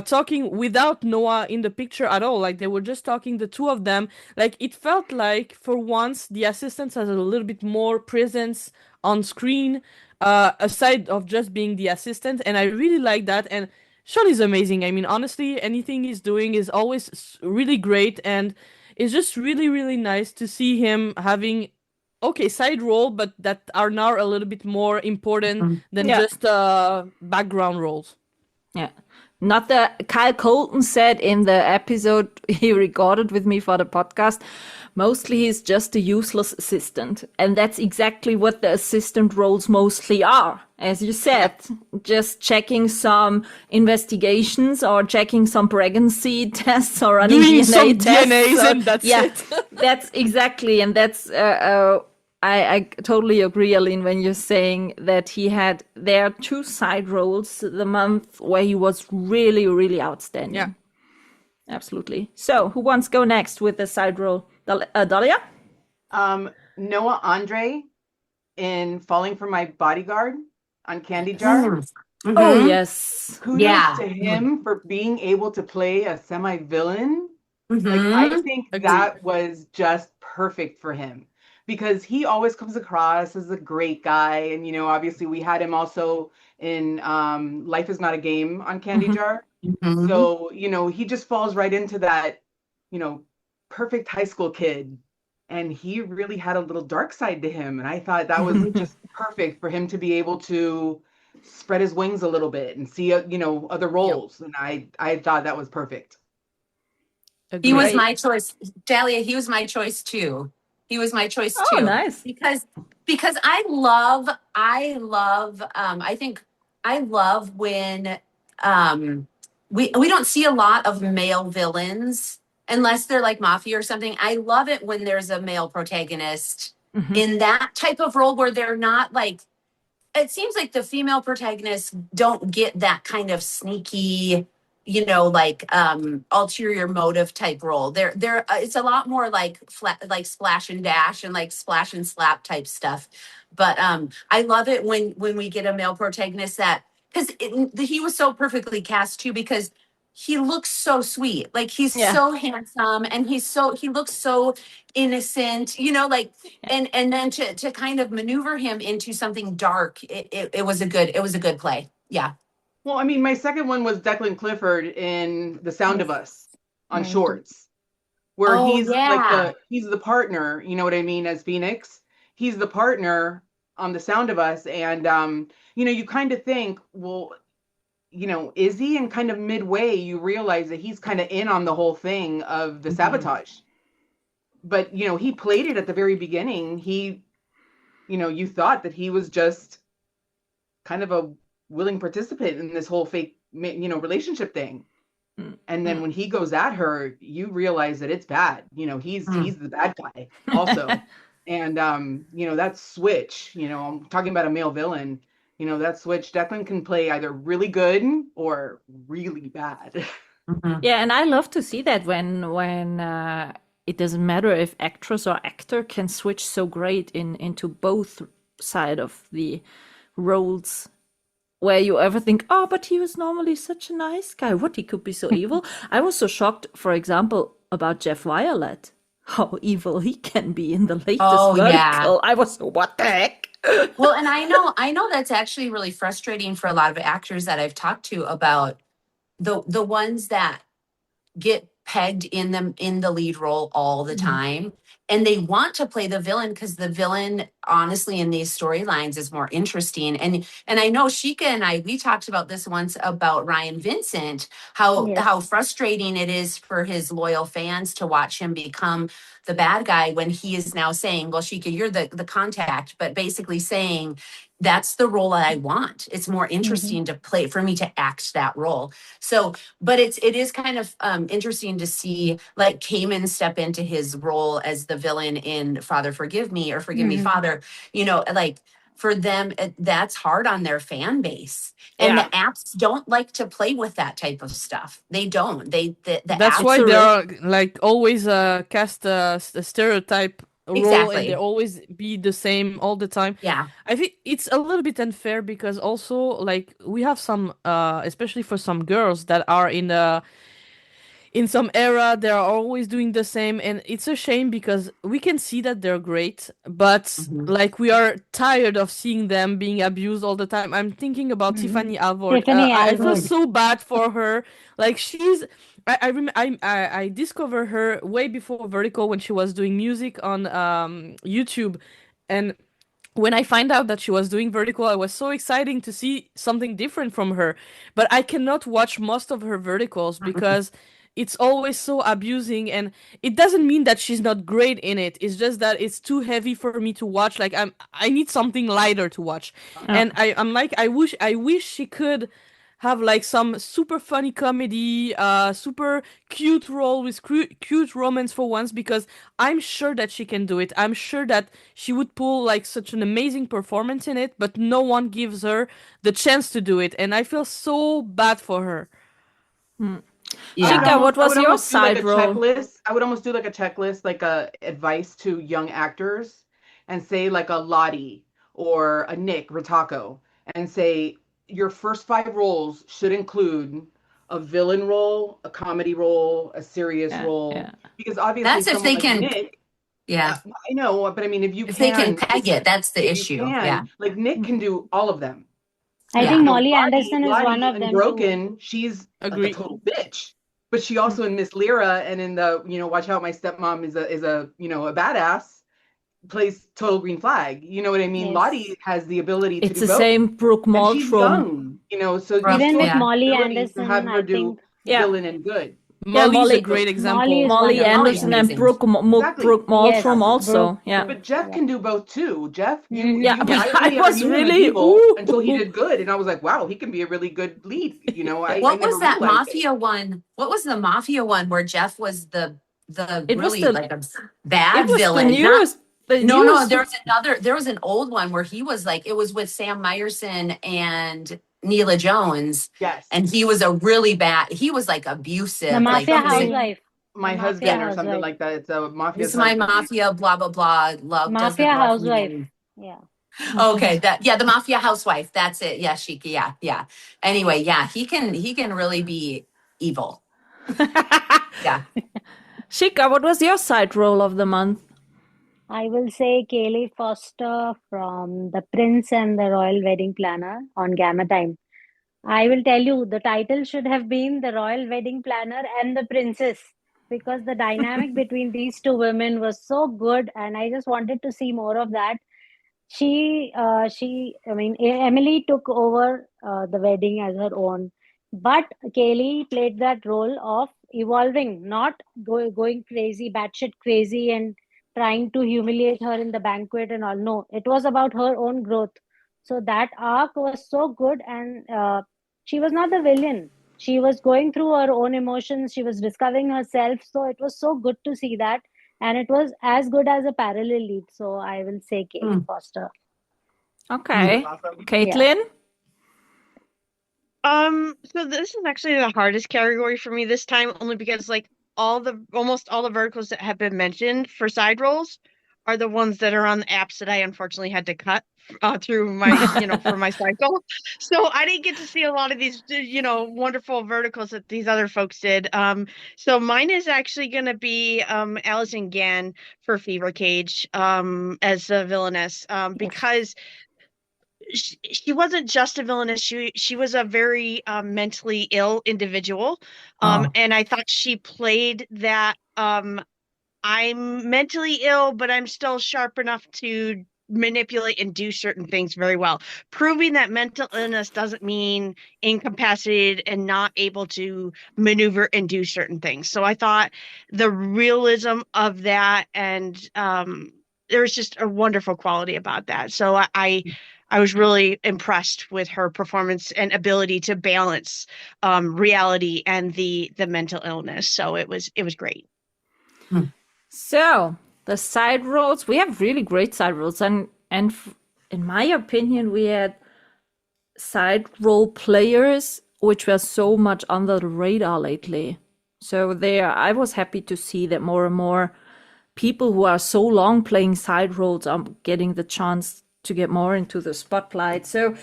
talking without Noah in the picture at all. Like they were just talking, the two of them. Like it felt like for once the assistant has a little bit more presence on screen, aside of just being the assistant, and I really like that. And Sean is amazing. I mean, honestly, anything he's doing is always really great, and it's just really, really nice to see him having side role, but that are now a little bit more important than Yeah. just background roles. Yeah. Not the Kyle Colton said in the episode he recorded with me for the podcast, mostly he's just a useless assistant. And that's exactly what the assistant roles mostly are. As you said, just checking some investigations or checking some pregnancy tests or running Doing DNA some tests. DNAs and that's it. That's exactly. And that's, I totally agree, Aline, when you're saying that there are two side roles the month where he was really, really outstanding. Yeah. Absolutely. So who wants to go next with the side role? Dahlia? Noah Andre in Falling for My Bodyguard on Candy Jar. Oh, Mm-hmm. yes. Kudos Yeah. to him for being able to play a semi-villain. Like, I Mm-hmm. think Agreed. that was just perfect for him because he always comes across as a great guy. And, obviously we had him also in Life is Not a Game on Candy Jar. Mm-hmm. So, he just falls right into that, you know, perfect high school kid. And he really had a little dark side to him. And I thought that was just perfect for him to be able to spread his wings a little bit and see, other Yep. roles. And I thought that was perfect. He was Agreed. Great. my choice. Dahlia, he was my choice too. He was my choice Oh, too. nice. Because I think I love when we don't see a lot of male villains unless they're like mafia or something. I love it when there's a male protagonist Mhm. in that type of role where they're not like, it seems like the female protagonists don't get that kind of sneaky, like ulterior motive type role. They're it's a lot more like flat, like splash and dash and like splash and slap type stuff. But I love it when we get a male protagonist that, because he was so perfectly cast too, because he looks so sweet, like he's Yeah. so handsome, and he looks so innocent, like, Yeah. and then to kind of maneuver him into something dark, it was a good play. Yeah. Well, I mean, my second one was Declan Clifford in The Sound Yes, of Us on mine too. Shorts, where Oh he's like yeah. he's the partner, you know what I mean, as Phoenix. He's the partner on The Sound of Us. And you kind of think, well, is he? And kind of midway, you realize that he's kind of in on the whole thing of the Mhm. sabotage. But, he played it at the very beginning. You thought that he was just kind of a willing participant in this whole fake, relationship thing. Mm. And then when he goes at her, you realize that it's bad. He's Mm. the bad guy also. And that switch, I'm talking about a male villain, that switch, Declan can play either really good or really bad. Mhm. Yeah, and I love to see that when it doesn't matter if actress or actor can switch so great into both side of the roles, where you ever think, oh, but he was normally such a nice guy. What, he could be so evil? I was so shocked, for example, about Jeff Violet, how evil he can be in the latest Oh yeah. Vertical. I was so, what the heck? Well, and I know that's actually really frustrating for a lot of actors that I've talked to about the ones that get pegged in the lead role all the Mhm. time, and they want to play the villain because the villain, honestly, in these storylines is more interesting. And I know Shika and we talked about this once about Ryan Vincent, Yes. how frustrating it is for his loyal fans to watch him become the bad guy when he is now saying, well, Shika, you're the contact, but basically saying that's the role that I want. It's more Hmm. interesting to play, for me to act that role. So, but it is kind of interesting to see like Cayman step into his role as the villain in Father Forgive Me, or Forgive Me Hmm. Father. Like, for them, that's hard on their fan base, and the Yeah, apps don't like to play with that type of stuff. They don't. The That's it's apps. why a there risk. are like always cast a stereotype role, and they Exactly. always be the same all the time. Yeah. I think it's a little bit unfair because also like we have some especially for some girls that are in some era they're always doing the same, and it's a shame because we can see that they're great, but Mhm. like we are tired of seeing them being abused all the time. I'm thinking about Hmm. Tiffany Alvord. Tiffany I feel Alvord. so bad for her. Like she's I discovered her way before Vertical when she was doing music on YouTube, and when I find out that she was doing Vertical, I was so exciting to see something different from her. But I cannot watch most of her Verticals because it's always so abusing, and it doesn't mean that she's not great in it. It's just that it's too heavy for me to watch. Like I need something lighter to watch. Yeah. And I'm like I wish she could have like some super funny comedy, super cute role with cute romance for once, because I'm sure that she can do it. I'm sure that she would pull like such an amazing performance in it, but no one gives her the chance to do it, and I feel so bad for her. Mm. Shika, what was your almost do like side a role? checklist. I would almost do like a checklist, like a advice to young actors, and say like a Lottie or a Nick Ritako, and say your first 5 roles should include a villain role, a comedy role, a serious role, because obviously That's if someone they like can, Nick, yeah. I know, but I mean, if you If they can can, peg it, that's the if you issue. can, Yeah. like Nick can do all of them. I But think you know, Molly Anderson is one Lottie of in them too. Broken, she's like a Agree. total bitch. But she also in Miss Lyra and in the, Watch Out, My Stepmom is a a badass, plays total green flag. You know what I mean? Yes. Lottie has the ability to It's do the both. same Brooke And she's Maltrum. young, so you Even still with have the Molly ability to Anderson, have her I do think Yeah. villain and good. Molly's Molly- a great example. Molly is Molly wonderful. Anderson Molly's and amazing. Exactly. Brooke Maltrum Yes, also. Brooke Yeah. too. But Jeff Yeah. can do both too. Jeff, Mhm. Yeah, but I only ever was knew him as really evil ooh. until he did good, and I was like, wow, he can be a really good lead. I What never was that realized it. mafia one? What was the mafia one where Jeff was the It was really the- like a bad It was villain? the newest. No, there was an old one where he was like, it was with Sam Meyerson and Neela Jones, Yes, and he was he was like abusive. The Mafia like, Housewife. my The husband Mafia or something Housewife. like that. It's a mafia. This is my mafia, blah blah blah. Love doesn't Mafia love Housewife. me. Yeah. Okay, the mafia housewife. That's it. Yeah, Shika. Yeah. Anyway, yeah, he can really be evil. Yeah. Shika, what was your side role of the month? I will say Kaylee Foster from The Prince and the Royal Wedding Planner on Gamma Time. I will tell you, the title should have been The Royal Wedding Planner and the Princess, because the dynamic between these two women was so good, and I just wanted to see more of that. Emily took over the wedding as her own, but Kaylee played that role of evolving, not going crazy, batshit crazy, and trying to humiliate her in the banquet and all. No, it was about her own growth. So that arc was so good, and she was not the villain. She was going through her own emotions. She was discovering herself. So it was so good to see that. And it was as good as a parallel lead. So I will say Kaylee Foster. Okay. Awesome. Caitlin? So this is actually the hardest category for me this time, only because like almost all the verticals that have been mentioned for side roles are the ones that are on the apps that I unfortunately had to cut through my, for my cycle. So I didn't get to see a lot of these, wonderful verticals that these other folks did. So mine is actually going to be Allison Gann for Fever Cage as a villainess, because she wasn't just a villainess. She was a very mentally ill individual, and I thought she played that. I'm mentally ill, but I'm still sharp enough to manipulate and do certain things very well. Proving that mental illness doesn't mean incapacitated and not able to maneuver and do certain things. So I thought the realism of that, and there was just a wonderful quality about that. So I was really impressed with her performance and ability to balance reality and the mental illness. So it was great. So, the side roles, we have really great side roles. And in my opinion, we had side role players which were so much under the radar lately. So I was happy to see that more and more people who are so long playing side roles are getting the chance to get more into the spotlight. So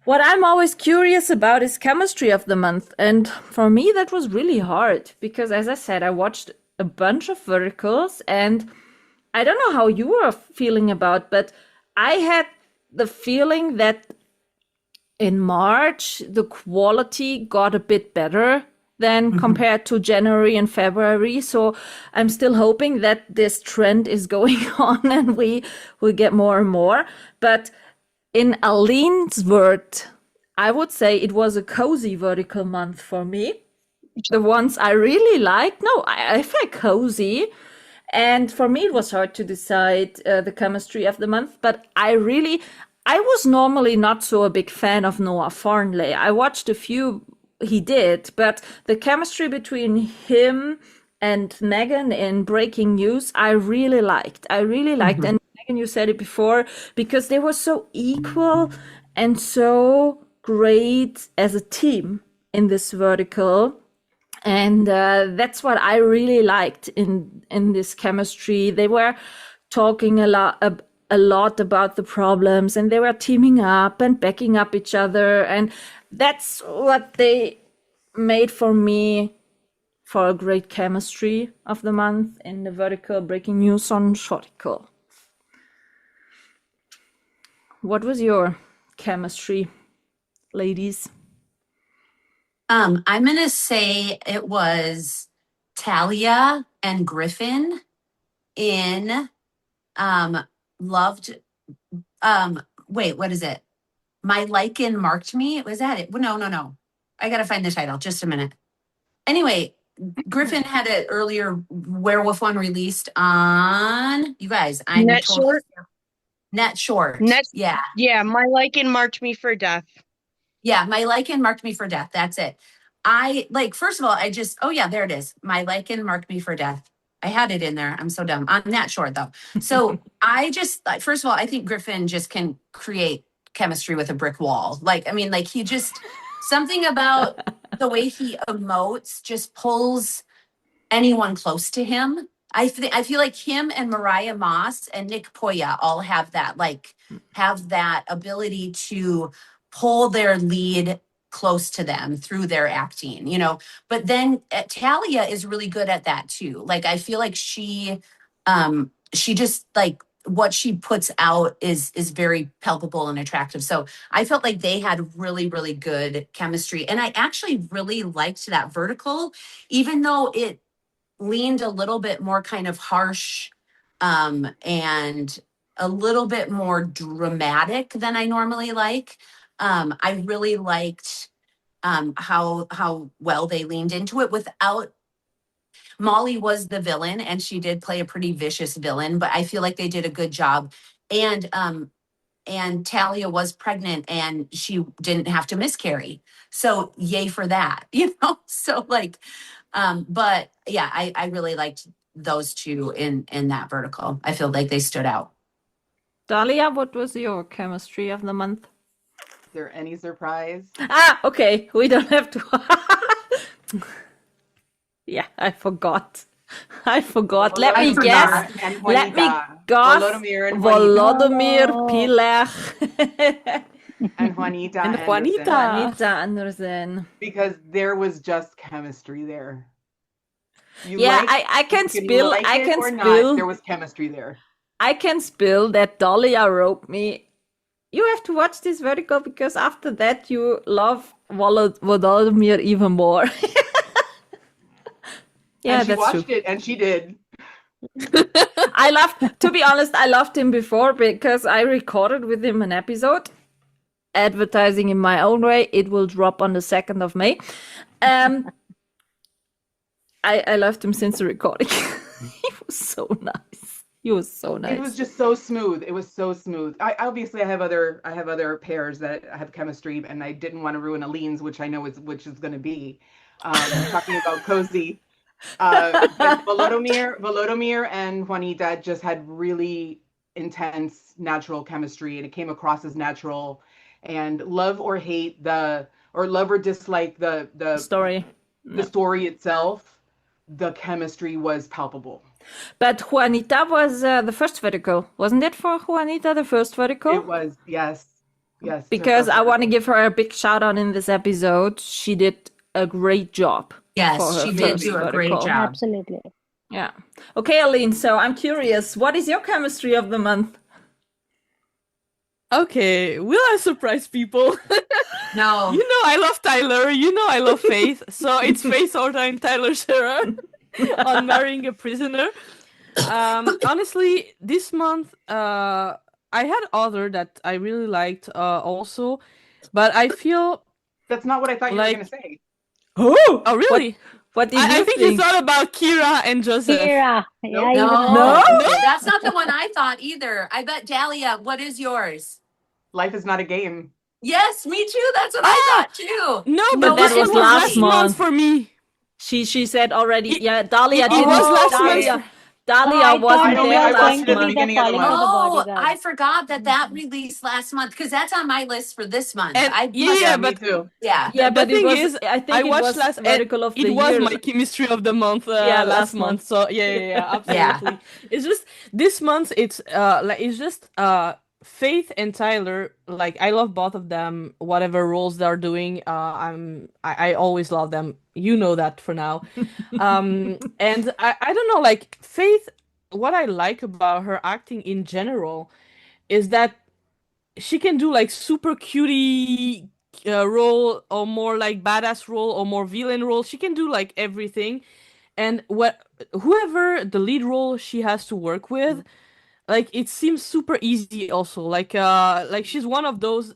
what I'm always curious about is chemistry of the month. And for me, that was really hard because, as I said, I watched a bunch of verticals, and I don't know how you were feeling about, but I had the feeling that in March, the quality got a bit better than compared to January and February. So I'm still hoping that this trend is going on and we get more and more. But in Aline's word, I would say it was a cozy vertical month for me. The ones I really liked, I felt cozy. And for me, it was hard to decide the chemistry of the month. But I was normally not so a big fan of Noah Farnley. I watched a few he did, but the chemistry between him and Megan in Breaking News, I really liked. And Megan, you said it before, because they were so equal and so great as a team in this vertical. And that's what I really liked in this chemistry. They were talking a lot about the problems, and they were teaming up and backing up each other, and that's what they made for me for a great chemistry of the month in the vertical breaking news on Shorticle. What was your chemistry, ladies? I'm gonna say it was Talia and Griffin in loved wait, what is it? My Lycan Marked Me. Was that it? No. I gotta find the title. Just a minute. Anyway, Griffin had an earlier werewolf one released on, you guys, I'm Net totally short. Net Short. Yeah. Yeah, My Lycan Marked Me for Death. Yeah, My Lycan Marked Me for Death. That's it. I like, first of all, oh yeah, there it is. My Lycan Marked Me for Death. I had it in there. I'm so dumb. On That Short though. So I just, first of all, I think Griffin just can create chemistry with a brick wall. Like, I mean, like he just, something about the way he emotes just pulls anyone close to him. I feel like him and Mariah Moss and Nick Poya all have that ability to pull their lead close to them through their acting, you know. But then Talia is really good at that too. Like I feel like she just like what she puts out is very palpable and attractive. So I felt like they had really, really good chemistry. And I actually really liked that vertical, even though it leaned a little bit more kind of harsh and a little bit more dramatic than I normally like. I really liked how well they leaned into it without. Molly was the villain, and she did play a pretty vicious villain, but I feel like they did a good job. And Talia was pregnant, and she didn't have to miscarry. So yay for that, you know? So like, but yeah, I really liked those two in that vertical. I feel like they stood out. Dahlia, what was your chemistry of the month? Is there any surprise? Okay, we don't have to. Yeah, I forgot. Let me guess. Volodymyr Pilar. And Juanita. And Juanita. Juanita Anderson. Because there was just chemistry there. I can spill. There was chemistry there. I can spill that Dahlia wrote me. You have to watch this vertical because after that you love Volodymyr even more. Yeah, and she that's watched true. it, and she did. To be honest, I loved him before because I recorded with him an episode, advertising in my own way. It will drop on the 2nd of May. I loved him since the recording. He was so nice. It was just so smooth. It was so smooth. I have other pairs that have chemistry, and I didn't want to ruin Aline's, which I know which is going to be. Talking about cozy. Volodymyr and Juanita just had really intense natural chemistry, and it came across as natural. And love or dislike the story, the story itself, the chemistry was palpable. But Juanita was the first vertical, wasn't it? For Juanita, the first vertical. It was, yes. Because I want to give her a big shout out in this episode. She did a great job. Yes, she did do a great job. Absolutely. Yeah. Okay, Aline, so I'm curious, what is your chemistry of the month? Okay, will I surprise people? No. You know I love Tyler, you know I love Faith, so it's Faith Orta and Tyler Scherer on Marrying a Prisoner. Honestly, this month, I had other that I really liked also, but I feel... That's not what I thought you were going to say. Oh, really? What did you think? I think you thought about Kira and Joseph. Kira. Nope. No, that's not the one I thought either. I bet Dahlia, what is yours? Life is not a game. Yes, me too. That's what I thought too. No, but that this was was last last month for me. She said already. Yeah, Dahlia it was last Dahlia. month. Dahlia I thought wasn't you there were I last watched going it at to the be month. the beginning of the falling for month. the Oh, bodyguard. I forgot that released last month because that's on my list for this month. And I yeah, must, Yeah, yeah, me but too. yeah. Yeah, the but it thing was, is, I I think it watched was last, and vertical of it the was year. my chemistry of the month Yeah, last month. So yeah, Yeah. absolutely. It's just this month. It's like it's just Faith and Tyler. Like I love both of them. Whatever roles they're doing, I always love them. You know that for now. And I don't know, like Faith. What I like about her acting in general is that she can do like super cutie role or more like badass role or more villain role. She can do like everything. And what whoever the lead role she has to work with, like it seems super easy also. Like she's one of those,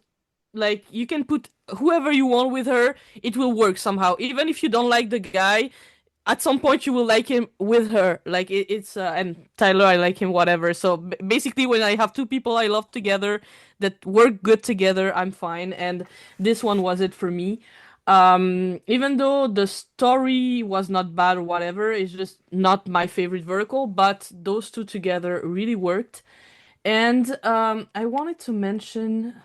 like you can put whoever you want with her, it will work somehow. Even if you don't like the guy, at some point you will like him with her. Like it's and Tyler, I like him whatever. So basically when I have two people I love together that work good together, I'm fine. And this one was it for me. Even though the story was not bad or whatever, it's just not my favorite vertical, but those two together really worked. And I wanted to mention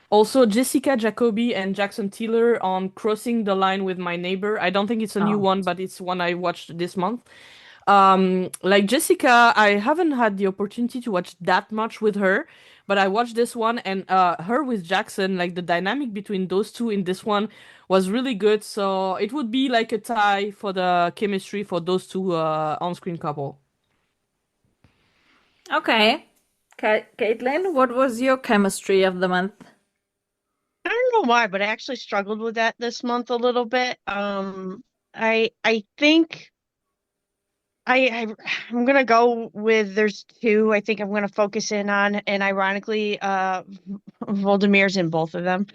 also Jessica Jacobi and Jackson Tiller on Crossing the Line with My Neighbor. I don't think it's a new Oh. one, but it's one I watched this month. Like Jessica, I haven't had the opportunity to watch that much with her, but I watched this one, and her with Jackson, like the dynamic between those two in this one was really good. So it would be like a tie for the chemistry for those two on-screen couple. Okay. Caitlin, what was your chemistry of the month? I don't know why, but I actually struggled with that this month a little bit. I think I'm gonna go with there's two I think I'm gonna focus in on, and ironically, Voldemir's in both of them.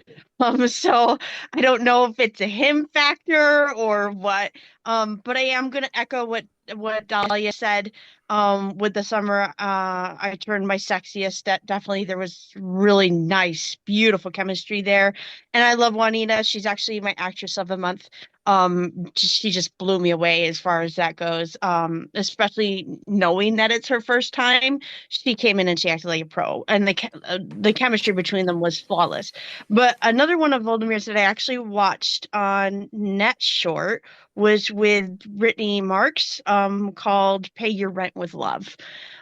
So I don't know if it's a him factor or what. But I am gonna echo what Dahlia said. With the summer, I turned my sexiest. That definitely there was really nice, beautiful chemistry there, and I love Juanita. She's actually my actress of the month. She just blew me away as far as that goes. Especially knowing that it's her first time, she came in and she acted like a pro, and the chemistry between them was flawless. But another one of Voldemir's that I actually watched on Net Short was with Brittany Marks, called "Pay Your Rent with Love."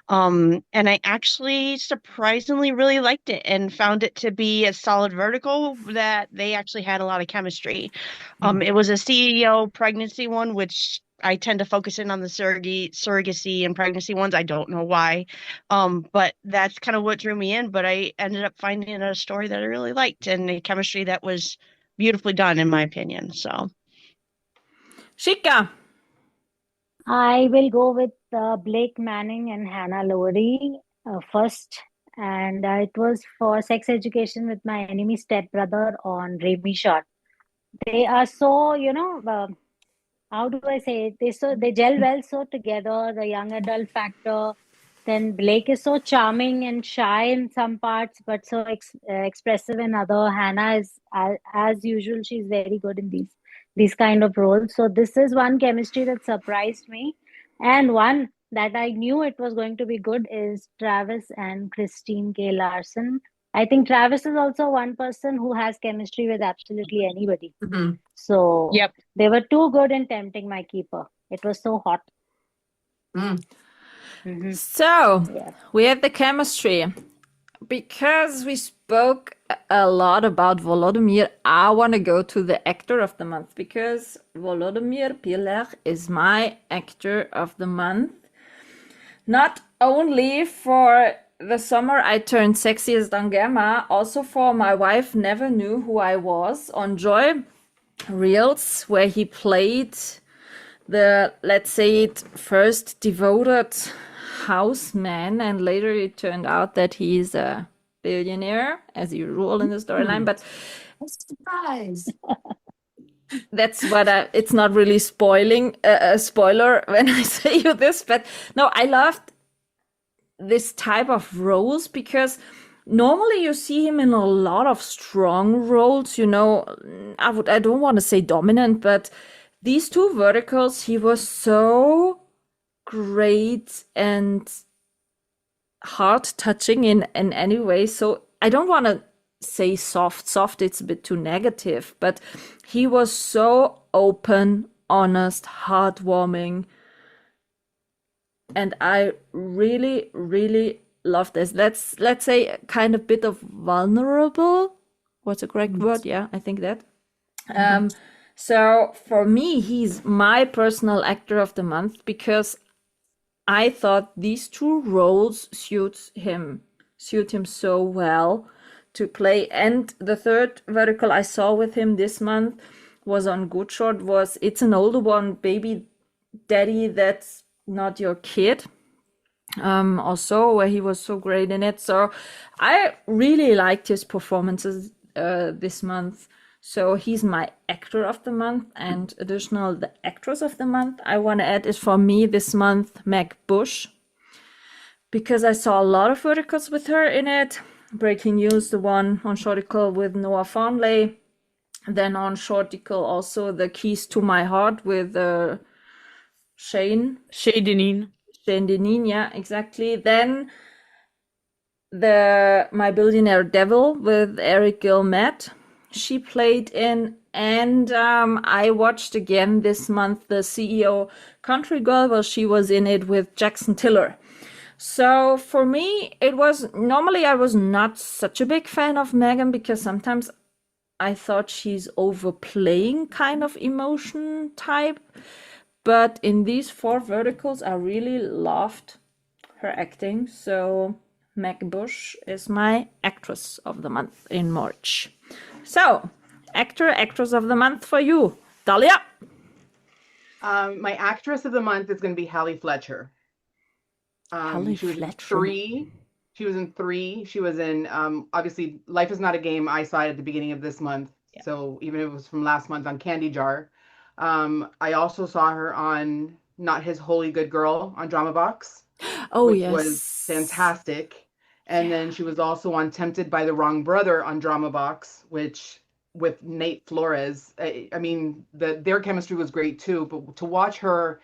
And I actually surprisingly really liked it and found it to be a solid vertical that they actually had a lot of chemistry. It was a CEO pregnancy one, which I tend to focus in on the surrogacy and pregnancy ones. I don't know why. But that's kind of what drew me in. But I ended up finding a story that I really liked and a chemistry that was beautifully done, in my opinion. So Shika. I will go with Blake Manning and Hannah Lowry first. And it was for sex education with my enemy stepbrother on Remy Shot. They are so, how do I say it? They gel well so together, the young adult factor. Then Blake is so charming and shy in some parts, but so expressive in other. Hannah is, as usual, she's very good in these kind of roles. So this is one chemistry that surprised me, and one that I knew it was going to be good is Travis and Christine K. Larson. I think Travis is also one person who has chemistry with absolutely anybody. Mhm. So yep. they were too good in tempting my keeper. It was so hot. Mm. So Yeah. we have the chemistry. Because we spoke a lot about Volodymyr, I want to go to the actor of the month because Volodymyr Pilar is my actor of the month. Not only for the summer I turned sexy as Dangema, also for My Wife Never Knew Who I Was on Joy Reels, where he played the, let's say it, first devoted houseman, and later it turned out that he's a billionaire, as usual in the storyline. But Surprise. that's what it's not really spoiling a spoiler when I say you this, but no, I loved this type of roles because normally you see him in a lot of strong roles, I don't want to say dominant, but these two verticals, he was so great and heart touching in any way. So I don't want to say soft, it's a bit too negative, but he was so open, honest, heartwarming. And I really, really love this. Let's say kind of bit of vulnerable. What's the correct word? Yeah, I think that. So for me, he's my personal actor of the month because I thought these two roles suit him so well to play. And the third vertical I saw with him this month was on Good Short, was It's an Older One, Baby Daddy That's Not Your Kid. Also, where he was so great in it. So I really liked his performances this month. So he's my actor of the month. And additional, the actress of the month I want to add is for me this month, Meg Bush, because I saw a lot of verticals with her in it. Breaking News, the one on Shorticle with Noah Farnley. Then on Shorticle also The Keys to My Heart with Shane Deneen. Yeah, exactly. Then the My Billionaire Devil with Eric Gilmet, she played in. And I watched again this month the CEO Country Girl, well, she was in it with Jackson Tiller. So for me, it was, normally I was not such a big fan of Megan because sometimes I thought she's overplaying kind of emotion type. But in these 4 verticals, I really loved her acting. So Meg Bush is my actress of the month in March. So, actress of the month for you, Dahlia. My actress of the month is going to be Hallie Fletcher. Hallie she was Fletcher. in 3. She was in 3. She was in, obviously, Life is Not a Game. I saw it at the beginning of this month. Yeah. So even if it was from last month on Candy Jar. I also saw her on Not His Holy Good Girl on Drama Box. Oh, which yes. was fantastic. And then she was also on Tempted by the Wrong Brother on Drama Box, which with Nate Flores. I mean, their chemistry was great too, but to watch her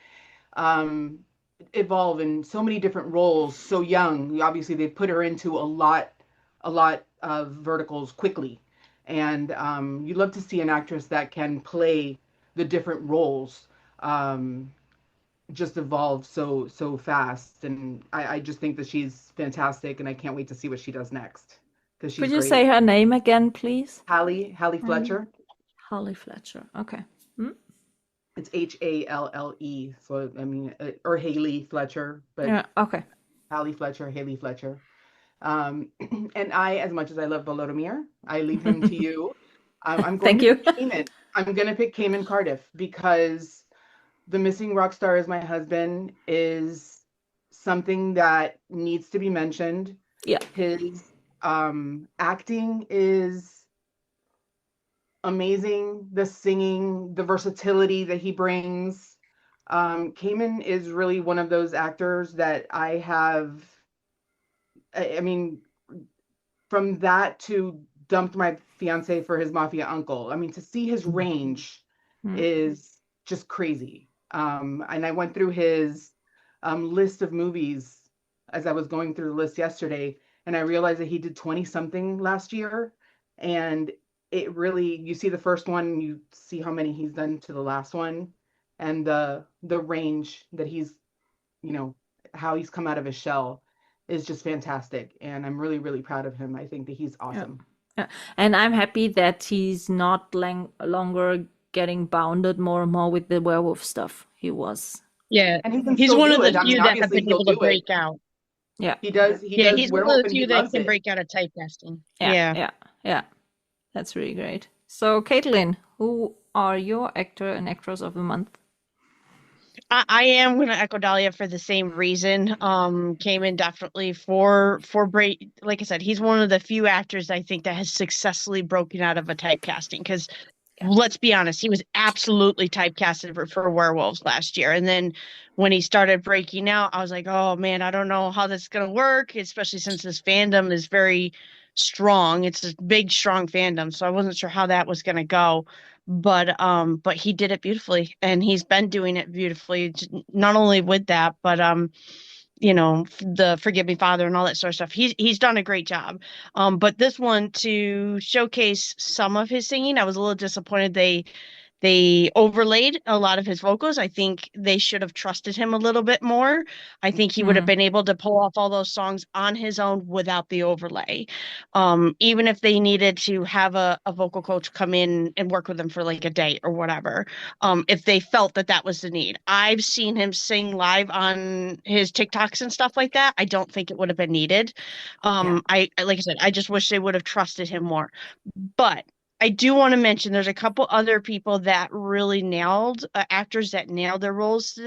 evolve in so many different roles so young, obviously they put her into a lot of verticals quickly. And you love to see an actress that can play the different roles just evolve so fast. And I just think that she's fantastic, and I can't wait to see what she does next. Because she's Could you great. say her name again, please? Hallie Fletcher. Hallie Fletcher. Okay. It's Halle. So I mean, or Haley Fletcher, but Yeah. Okay. Hallie Fletcher, Haley Fletcher. And I, as much as I love Volodymyr, I leave him to you. I'm going Thank to you. pick Cayman. I'm going to pick Cayman Cardiff because The Missing Rock Star Is My Husband is something that needs to be mentioned. Yeah. His acting is amazing. The singing, the versatility that he brings. Cayman is really one of those actors that I have, I mean, from that to dumped my fiance for his mafia uncle. I mean, to see his range is just crazy. And I went through his list of movies as I was going through the list yesterday, and I realized that he did 20 something last year. And it really, you see the first one, you see how many he's done to the last one, and the range that he's, how he's come out of his shell is just fantastic. And I'm really, really proud of him. I think that he's awesome. Yeah. And I'm happy that he's not longer getting bounded more and more with the werewolf stuff. He was. Yeah. And he's one of the I mean, few that have obviously been able to break out. Yeah. He does. Yeah, he's one of werewolf the and he few that loves can it. break out of typecasting. Yeah. That's really great. So, Caitlin, who are your actor and actress of the month? I am going to echo Dahlia for the same reason. Came in definitely for break. Like I said, he's one of the few actors I think that has successfully broken out of a typecasting. Because let's be honest, he was absolutely typecasted for werewolves last year. And then when he started breaking out, I was like, oh man, I don't know how that's going to work, especially since his fandom is very strong. It's a big, strong fandom, so I wasn't sure how that was going to go. But he did it beautifully, and he's been doing it beautifully. Not only with that, but the Forgive Me Father and all that sort of stuff. He's done a great job. But this one, to showcase some of his singing, I was a little disappointed they overlaid a lot of his vocals. I think they should have trusted him a little bit more. I think he would have been able to pull off all those songs on his own without the overlay. Even if they needed to have a vocal coach come in and work with him for like a day or whatever, if they felt that was the need. I've seen him sing live on his TikToks and stuff like that. I don't think it would have been needed. I like I said, I just wish they would have trusted him more. But I do want to mention there's a couple other people that really nailed actors that nailed their roles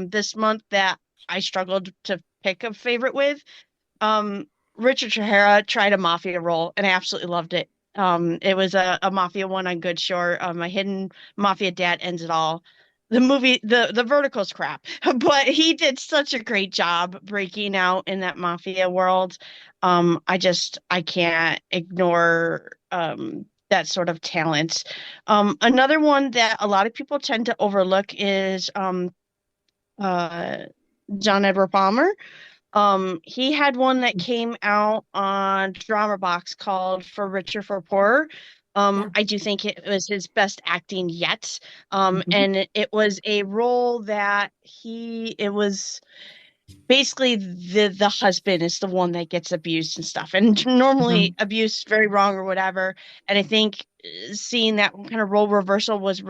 this month that I struggled to pick a favorite with. Richard Trahera tried a mafia role and I absolutely loved it. It was a mafia one on Good Shore. A hidden mafia dad ends it all. The movie, the vertical's crap, but he did such a great job breaking out in that mafia world. I can't ignore that sort of talent. Another one that a lot of people tend to overlook is John Edward Palmer. He had one that came out on Drama Box called For Richer for Poorer. I do think it was his best acting yet. And it was a role that it was basically the husband is the one that gets abused and stuff, and normally abused very wrong or whatever. And I think seeing that kind of role reversal was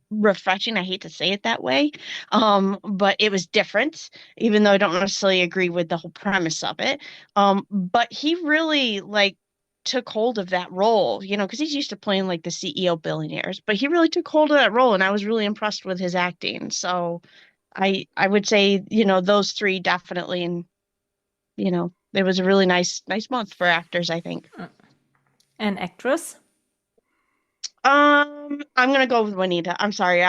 refreshing. I hate to say it that way, but it was different, even though I don't necessarily agree with the whole premise of it. But he really took hold of that role, because he's used to playing like the CEO billionaires, but he really took hold of that role, and I was really impressed with his acting. So I would say, those three definitely. And, it was a really nice month for actors, I think. And actress? I'm going to go with Juanita. I'm sorry.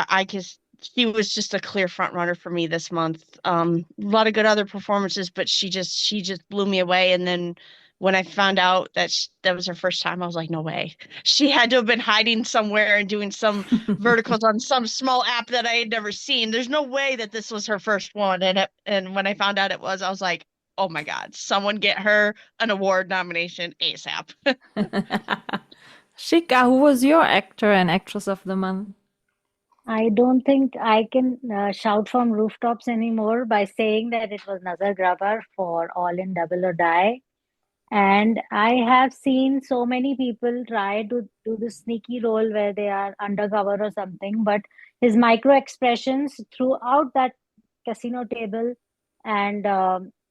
She was just a clear front runner for me this month. A lot of good other performances, but she just blew me away. And then when I found out that that was her first time, I was like, no way. She had to have been hiding somewhere and doing some verticals on some small app that I had never seen. There's no way that this was her first one. And when I found out it was, I was like, oh my God, someone get her an award nomination ASAP. Shika, who was your actor and actress of the month? I don't think I can shout from rooftops anymore by saying that it was Nazar Grabar for All in Double or Die. And I have seen so many people try to do the sneaky role where they are undercover or something, but his micro expressions throughout that casino table and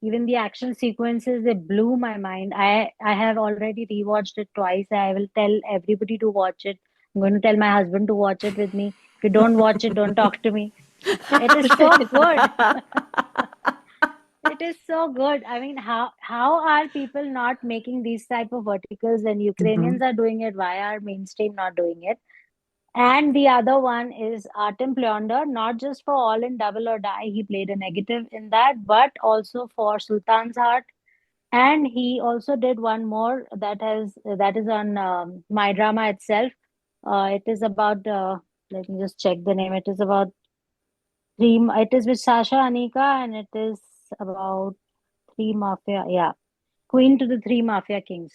even the action sequences, they blew my mind. I have already rewatched it twice. I will tell everybody to watch it. I'm going to tell my husband to watch it with me. If you don't watch it, don't talk to me. It is so good. It is so good. I mean, how are people not making these type of verticals, and Ukrainians are doing it? Why are mainstream not doing it? And the other one is Artem Plyonder, not just for All in Double or Die, he played a negative in that, but also for Sultan's Heart. And he also did one more that is on My Drama itself. It is about let me just check the name. It is about it is with Sasha Anika, and it is about three mafia. Yeah, Queen to the Three Mafia Kings.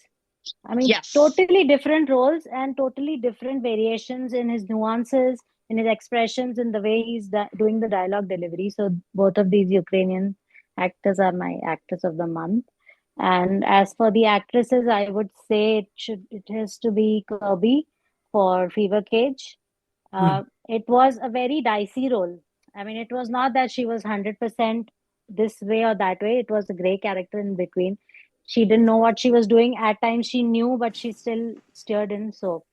I mean, Yes. totally different roles and totally different variations in his nuances, in his expressions, in the way he's doing the dialogue delivery. So both of these Ukrainian actors are my actors of the month. And as for the actresses, I would say it has to be Kirby for Fever Cage. It was a very dicey role. I mean, it was not that she was 100% this way or that way. It was a gray character in between. She didn't know what she was doing. At times she knew, but she still steered in. So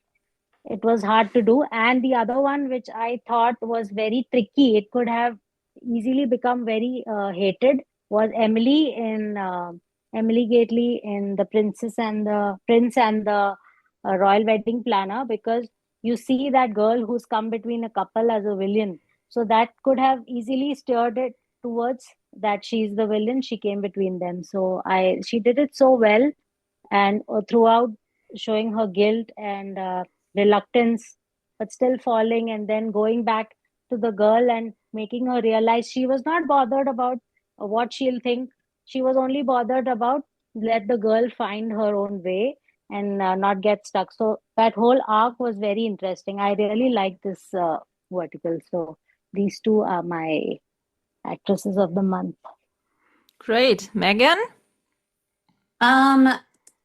it was hard to do. And the other one, which I thought was very tricky, it could have easily become very hated, was Emily Gately in The Princess and the Prince and the Royal Wedding Planner, because you see that girl who's come between a couple as a villain. So that could have easily steered it towards that she's the villain. She came between them. So she did it so well. and throughout showing her guilt and reluctance, but still falling, and then going back to the girl and making her realize she was not bothered about what she'll think. She was only bothered about let the girl find her own way and not get stuck. So that whole arc was very interesting. I really like this vertical. So these two are my actresses of the month. Great. Megan?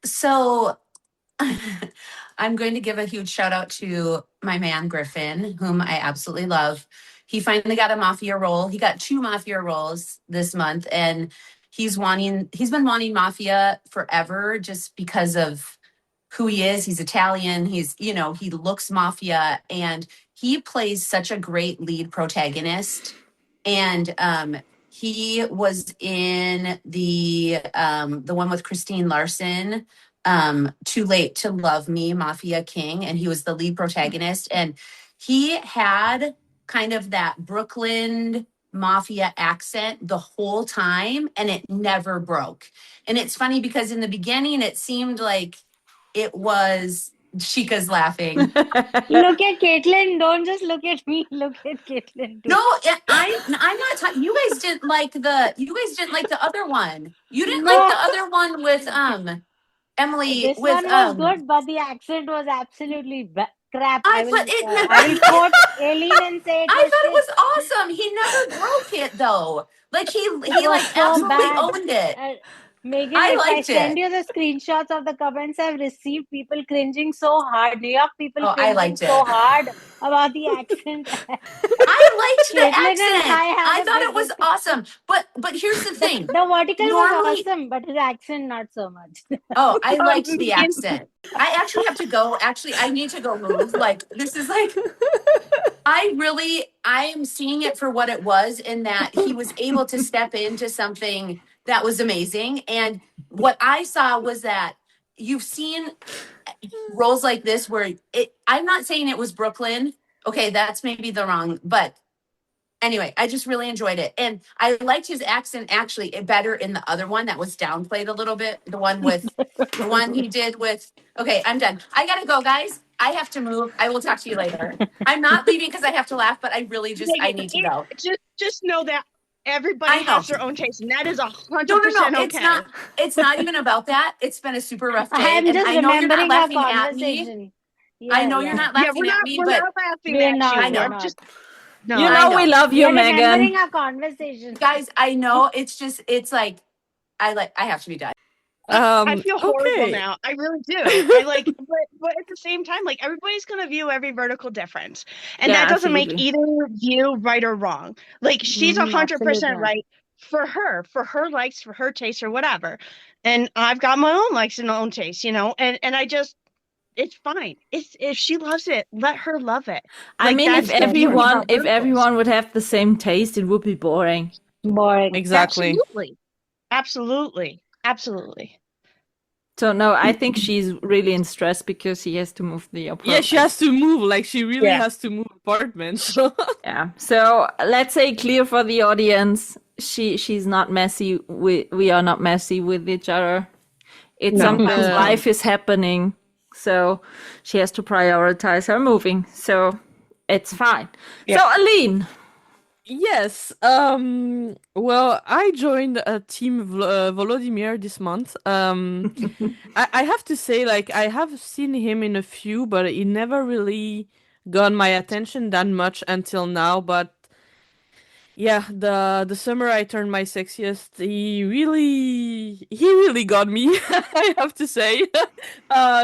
So I'm going to give a huge shout out to my man Griffin, whom I absolutely love. He finally got a mafia role. He got 2 mafia roles this month, and he's been wanting mafia forever just because of who he is. He's Italian. He looks mafia, and he plays such a great lead protagonist. And he was in the one with Christine Larson, Too Late to Love Me, Mafia King, and he was the lead protagonist. And he had kind of that Brooklyn mafia accent the whole time, and it never broke. And it's funny because in the beginning it seemed like it was Chica's laughing. Look at Caitlin. Don't just look at me. Look at Caitlin too. No, I'm not talking. You guys didn't like the other one. You didn't like the other one with Emily. This with one was good, but the accent was absolutely crap. I will quote Aileen and say I thought it was awesome. He never broke it though. Like he like so absolutely bad. owned it. Megan, I if I liked send it. you the screenshots of the comments I've received, people cringing so hard. New York people Oh, I cringing liked so it. hard about the accent. I liked the Caitlin and accent. I had I a thought big it was awesome. But here's the thing. The vertical Normally- was awesome, but his accent not so much. Oh, I liked the accent. I actually have to go. Actually, I need to go move. Like, this is like, I am seeing it for what it was, in that he was able to step into something that was amazing. And what I saw was that you've seen roles like this where I'm not saying it was Brooklyn. Okay, that's maybe the wrong, but anyway, I just really enjoyed it. And I liked his accent actually better in the other one that was downplayed a little bit. The one he did with, okay, I'm done. I gotta go, guys. I have to move. I will talk to you later. I'm not leaving because I have to laugh, but I really I need to go. Just know that everybody I know. has their own taste, and that is 100% No, okay. it's not even about that. It's been a super rough day. I'm And just I know you're not remembering our laughing at me. conversation. I know you're not laughing at me, we're but not laughing We're at not, you. I know. I'm just no. You I know know. we love you, We're remembering Megan. our conversation. guys, I know it's like I have to be done. I feel horrible Okay. now. I really do. I like, but at the same time, like everybody's gonna view every vertical different, and Yeah, that doesn't make absolutely. either view right or wrong. Like she's Mhm, 100% absolutely not. right for her likes, for her taste, or whatever, and I've got my own likes and own taste, and I just. It's fine. If she loves it, let her love it. I Like, mean, that's if the beauty about verticals. everyone would have the same taste, it would be boring. Boring. Exactly. Absolutely. So no, I think she's really in stress because he has to move the apartment. Yeah, she has to move. Like she really Yeah. has to move apartment. So Yeah. So let's say clear for the audience. She's not messy. We are not messy with each other. It's No. sometimes No. life is happening, so she has to prioritize her moving. So it's fine. Yeah. So Aline, yes. Well, I joined a team Volodymyr this month. I have to say, like, I have seen him in a few, but he never really got my attention that much until now. But yeah, the summer I turned my sexiest, he really got me. I have to say.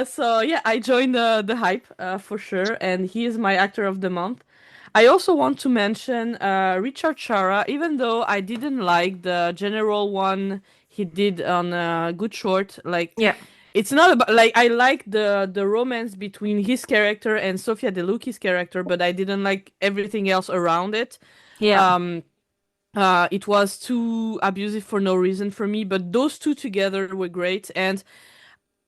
So yeah, I joined the hype for sure, and he is my actor of the month. I also want to mention Richard Chara, even though I didn't like the general one he did on Good Short. Like, yeah, it's not about, like, I like the romance between his character and Sofia De Lucchi's character, but I didn't like everything else around it. yeah, It was too abusive for no reason for me, but those two together were great. And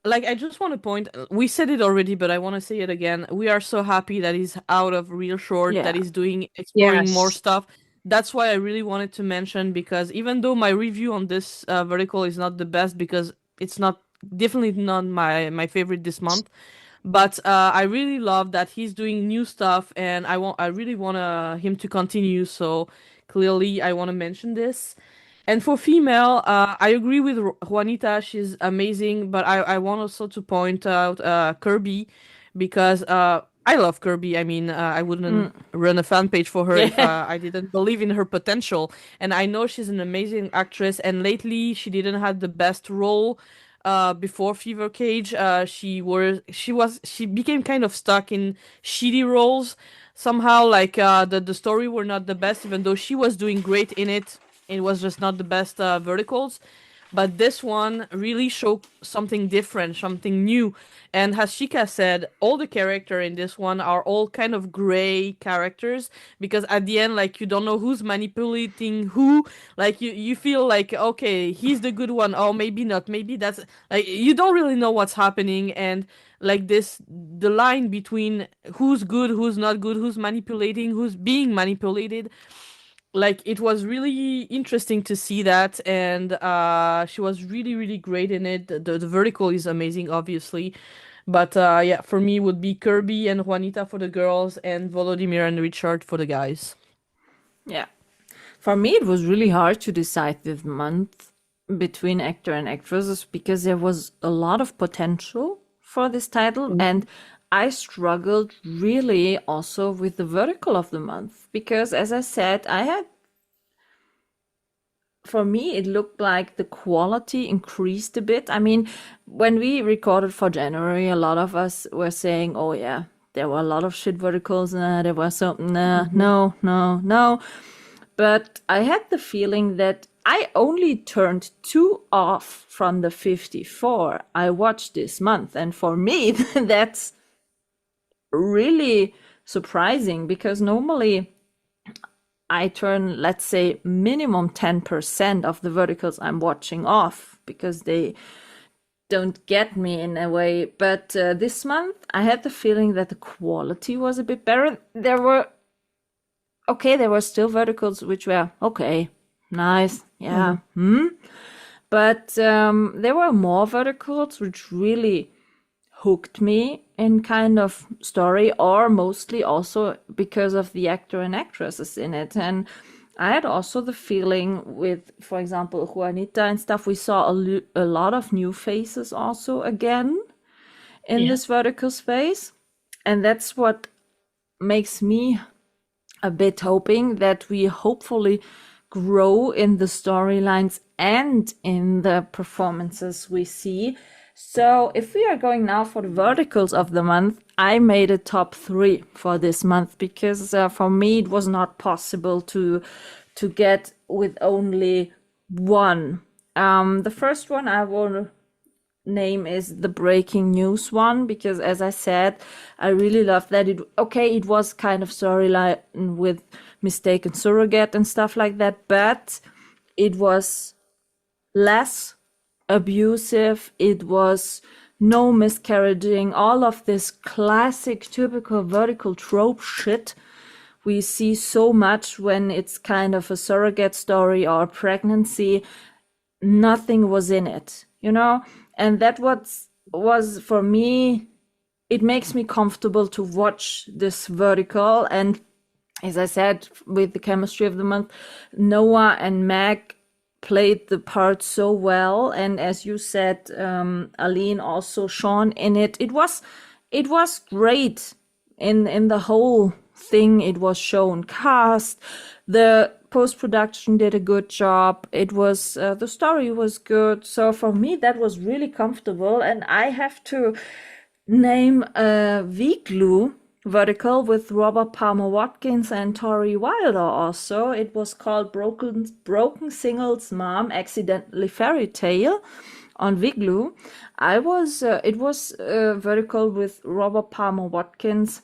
like, I just want to point, we said it already, but I want to say it again. We are so happy that he's out of Real Short, Yeah. that he's exploring more Yes. stuff. That's why I really wanted to mention, because even though my review on this vertical is not the best because it's not definitely not my favorite this month. But I really love that he's doing new stuff, and I really want him to continue. So clearly, I want to mention this. And for female, I agree with Juanita. She's amazing, but I want also to point out Kirby, because I love Kirby. I mean, I wouldn't run a fan page for her if I didn't believe in her potential. And I know she's an amazing actress. And lately, she didn't have the best role. Before Fever Cage, she became kind of stuck in shitty roles somehow. Like the story were not the best, even though she was doing great in it. It was just not the best verticals. But this one really showed something different, something new. And as Shika said, all the characters in this one are all kind of gray characters, because at the end, like, you don't know who's manipulating who. Like, you feel like, okay, he's the good one. Oh, maybe not. Maybe that's like, you don't really know what's happening. And like the line between who's good, who's not good, who's manipulating, who's being manipulated, like, it was really interesting to see that. And she was really, really great in it. The vertical is amazing, obviously. But yeah, for me would be Kirby and Juanita for the girls, and Volodymyr and Richard for the guys. Yeah. For me, it was really hard to decide this month between actor and actresses, because there was a lot of potential for this title. And I struggled really also with the vertical of the month, because, as I said, for me, it looked like the quality increased a bit. I mean, when we recorded for January, a lot of us were saying, oh yeah, there were a lot of shit verticals, there was something, no. But I had the feeling that I only turned 2 off from the 54 I watched this month. And for me, that's really surprising, because normally I turn, let's say, minimum 10% of the verticals I'm watching off, because they don't get me in a way. But this month, I had the feeling that the quality was a bit better. There were still verticals which were okay, nice, yeah, but there were more verticals which really hooked me in kind of story, or mostly also because of the actor and actresses in it. And I had also the feeling with, for example, Juanita and stuff, we saw a lot of new faces also again in this vertical space. And that's what makes me a bit hoping that we hopefully grow in the storylines and in the performances we see. So if we are going now for the verticals of the month, I made a top 3 for this month, because for me it was not possible to get with only one. The first one I will name is the breaking news one, because, as I said, I really loved that. It was kind of storyline with mistaken surrogate and stuff like that, but it was less abusive. It was no miscarriaging, all of this classic typical vertical trope shit we see so much when it's kind of a surrogate story or pregnancy. Nothing was in it, and that was for me, it makes me comfortable to watch this vertical. And as I said, with the chemistry of the month, Noah and Meg played the part so well. And as you said, Aline, also Sean in it. It was great in the whole thing. It was shown cast. The post-production did a good job. It was the story was good. So for me, that was really comfortable. And I have to name a V-Glue vertical with Robert Palmer Watkins and Tori Wilder also. It was called Broken Singles Mom Accidentally Fairy Tale on V-Glue. It was a vertical with Robert Palmer Watkins,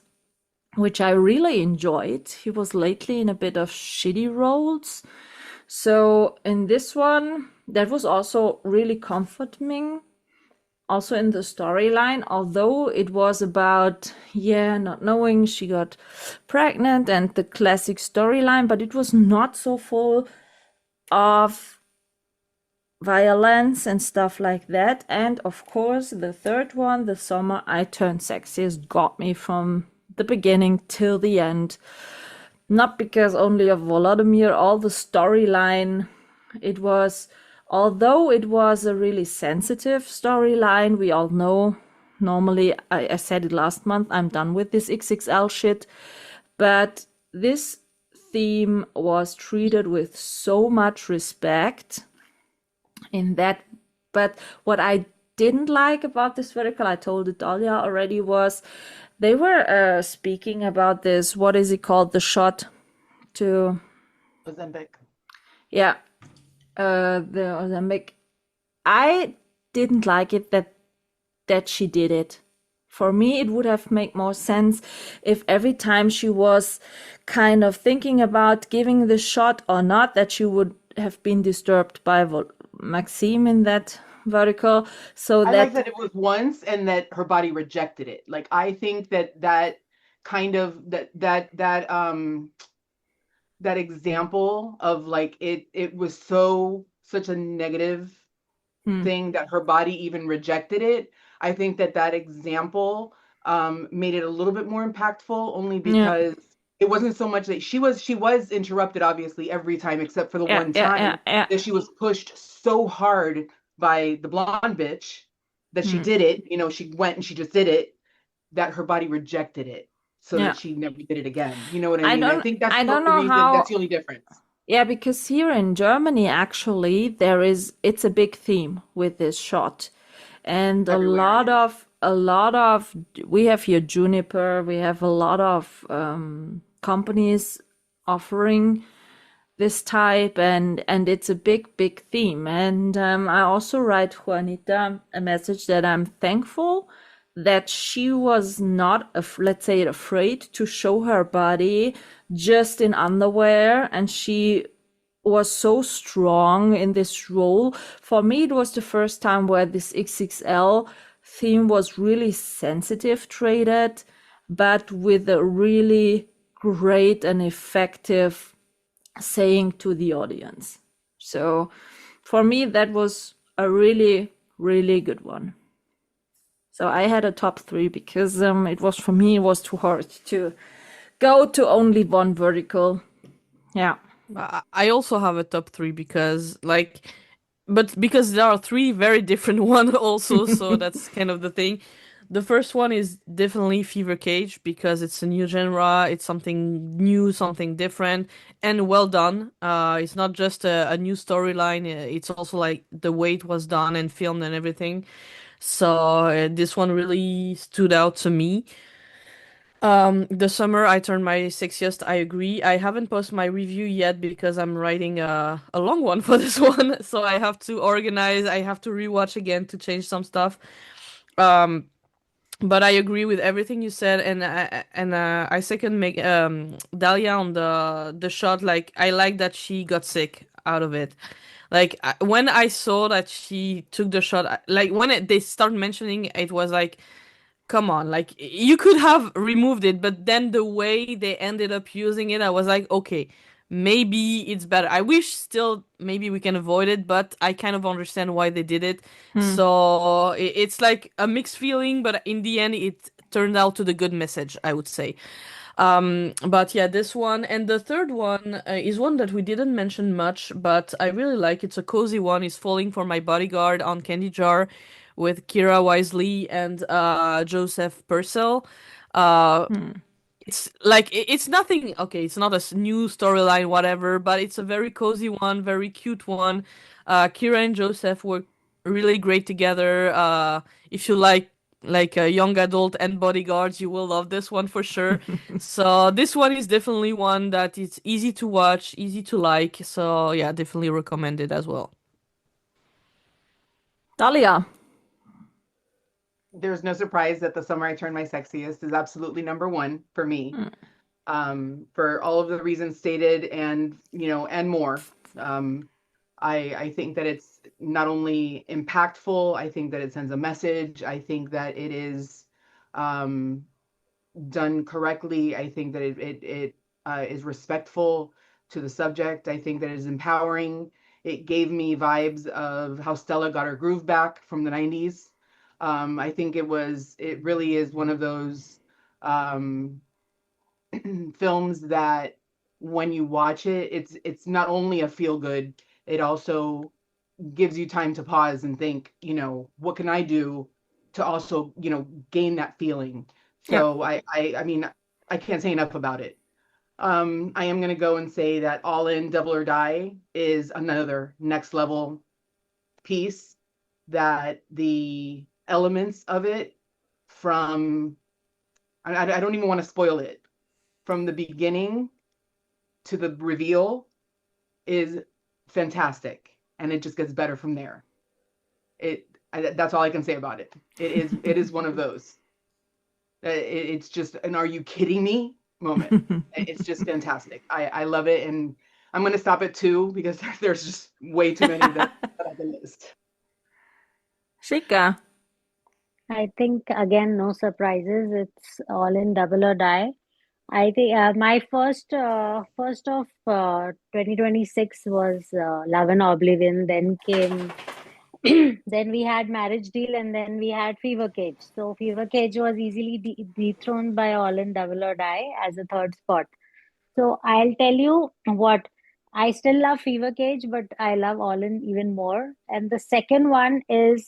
which I really enjoyed. He was lately in a bit of shitty roles. So in this one, that was also really comforting. Also in the storyline, although it was about, not knowing she got pregnant and the classic storyline, but it was not so full of violence and stuff like that. And of course, the third one, The Summer I Turned Sexiest, got me from the beginning till the end. Not because only of Volodymyr, all the storyline. It was, although it was a really sensitive storyline, we all know. Normally, I said it last month, I'm done with this XXL shit. But this theme was treated with so much respect in that. But what I didn't like about this vertical, I told it Dahlia already, was they were speaking about this, what is it called, the shot to, Ozempic. yeah, the Ozempic. I didn't like it that she did it. For me, it would have made more sense if every time she was kind of thinking about giving the shot or not, that she would have been disturbed by Maxime in that vertical. So I that like that it was once and that her body rejected it. Like I think that kind of that example of like it was such a negative thing that her body even rejected it. I think that example made it a little bit more impactful, only because it wasn't so much that she was interrupted obviously every time except for the one time that she was pushed so hard by the blonde bitch that she did it. You know, she went and she just did it, that her body rejected it so that she never did it again. You know what I mean? I think that's the reason, that's the only difference. Yeah, because here in Germany, actually, it's a big theme with this shot. And Everywhere. a lot of, we have here Juniper, we have a lot of companies offering this type, and it's a big theme. And I also write Juanita a message that I'm thankful that she was not, let's say, afraid to show her body just in underwear, and she was so strong in this role. For me, it was the first time where this XXL theme was really sensitive traded, but with a really great and effective saying to the audience. So for me, that was a really, really good one. So I had a top 3 because it was, for me, it was too hard to go to only one vertical. Yeah. I also have a top 3 because but because there are 3 very different ones also, so that's kind of the thing. The first one is definitely Fever Cage because it's a new genre, it's something new, something different, and well done. It's not just a new storyline, it's also like the way it was done and filmed and everything. So this one really stood out to me. The Summer I Turned My Sexiest, I agree. I haven't posted my review yet because I'm writing a long one for this one, so I have to organize, I have to rewatch again to change some stuff. But I agree with everything you said, and I second make Dahlia on the shot. Like I like that she got sick out of it. Like when I saw that she took the shot, like when they start mentioning it was like, come on, like you could have removed it, but then the way they ended up using it, I was like, okay, maybe it's better. I wish still maybe we can avoid it, but I kind of understand why they did it. So it's like a mixed feeling, but in the end, it turned out to the good message, I would say. But yeah, this one and the third one is one that we didn't mention much, but I really like. It's a cozy one. It's Falling for My Bodyguard on Candy Jar with Kira Wisely and Joseph Purcell. It's like it's nothing. Okay, it's not a new storyline, whatever, but it's a very cozy one, very cute one. Kira and Joseph work really great together. If you like a young adult and bodyguards, you will love this one for sure. So this one is definitely one that it's easy to watch, easy to like. So yeah, definitely recommend it as well. Dahlia. There's no surprise that The Summer I Turned My Sexiest is absolutely number 1 for me. For all of the reasons stated and and more. I think that it's not only impactful, I think that it sends a message. I think that it is done correctly. I think that it is respectful to the subject. I think that it is empowering. It gave me vibes of how Stella got her groove back from the 90s. I think it really is one of those films that when you watch it, it's not only a feel good, it also gives you time to pause and think, what can I do to also, gain that feeling. So I mean, I can't say enough about it. I am gonna go and say that All In, Double or Die is another next level piece, that the elements of it from I don't even want to spoil it, from the beginning to the reveal is fantastic, and it just gets better from there. That's all I can say about it. It is one of those. It's just an "are you kidding me" moment. It's just fantastic. I love it, and I'm gonna stop at 2 because there's just way too many that I can list. Shika. I think again, no surprises. It's All In, Double or Die. I think my first of 2026 was Love and Oblivion. Then came then we had Marriage Deal, and then we had Fever Cage. So Fever Cage was easily dethroned by All In, Double or Die as a third spot. So I'll tell you what, I still love Fever Cage, but I love All In even more. And the second one is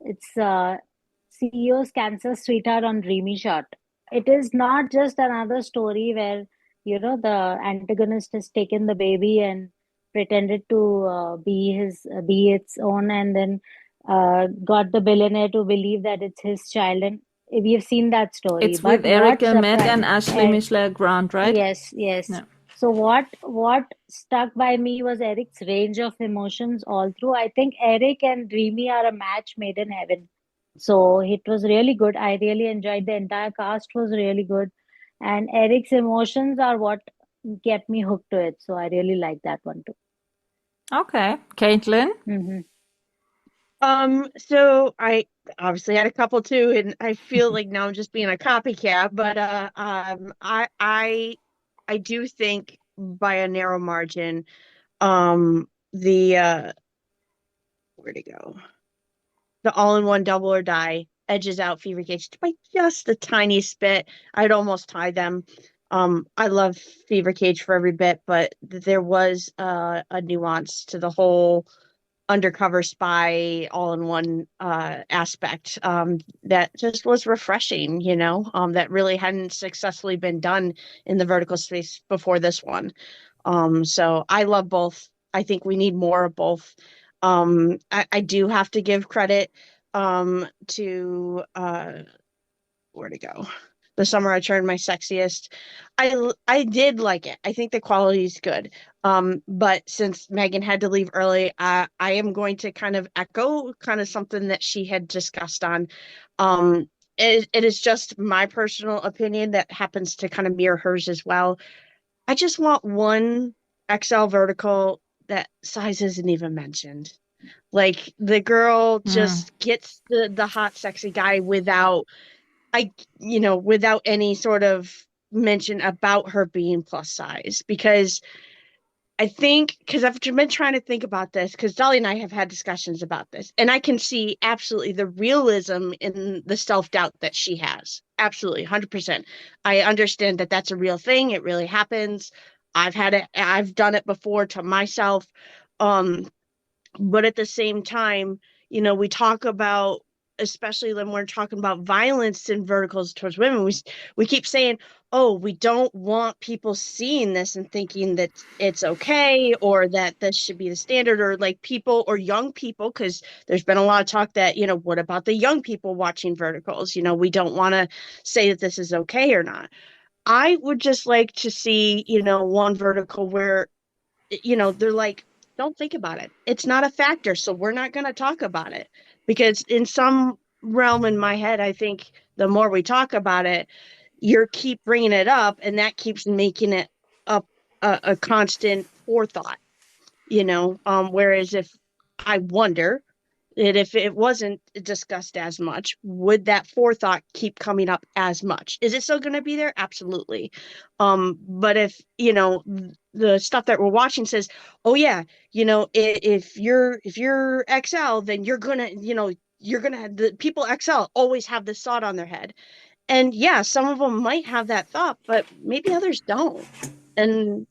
it's CEO's Cancer Sweetheart on Dreamy Shot. It is not just another story where, the antagonist has taken the baby and pretended to be its own, and then got the billionaire to believe that it's his child. And we have seen that story. It's But with Erica what Med and surprised? Ashley Michelle Grant, right? Yes, yes. Yeah. So what stuck by me was Eric's range of emotions all through. I think Eric and Dreamy are a match made in heaven. So it was really good. I really enjoyed, the entire cast was really good. And Eric's emotions are what kept me hooked to it. So I really like that one too. Okay. Caitlin? Hmm. So I obviously had a couple too, and I feel like now I'm just being a copycat, but I do think by a narrow margin, the where'd it go? The All-in-One Double or Die edges out Fever Cage by just the tiniest bit. I'd almost tie them. I love Fever Cage for every bit, but there was a nuance to the whole undercover spy all-in-one aspect that just was refreshing, that really hadn't successfully been done in the vertical space before this one. So I love both. I think we need more of both. I do have to give credit to where to go. The Summer I Turned My Sexiest. I did like it. I think the quality is good. But since Megan had to leave early, I am going to kind of echo kind of something that she had discussed on. It is just my personal opinion that happens to kind of mirror hers as well. I just want one XL vertical that size isn't even mentioned. Like the girl just gets the hot, sexy guy without without any sort of mention about her being plus size. Because I've been trying to think about this, because Dolly and I have had discussions about this, and I can see absolutely the realism in the self-doubt that she has. Absolutely, 100%. I understand that that's a real thing. It really happens. I've done it before to myself. But at the same time, we talk about, especially when we're talking about violence in verticals towards women, we keep saying, oh, we don't want people seeing this and thinking that it's okay, or that this should be the standard, or like people or young people, because there's been a lot of talk that, what about the young people watching verticals? We don't want to say that this is okay or not. I would just like to see, one vertical where, they're like, don't think about it. It's not a factor, so we're not going to talk about it. Because in some realm in my head, I think the more we talk about it, you keep bringing it up, and that keeps making it a constant forethought, whereas if I wonder, And if it wasn't discussed as much, would that forethought keep coming up as much? Is it still going to be there? Absolutely. But if, the stuff that we're watching says, oh yeah, if you're XL, then the people XL always have this thought on their head. And yeah, some of them might have that thought, but maybe others don't. And,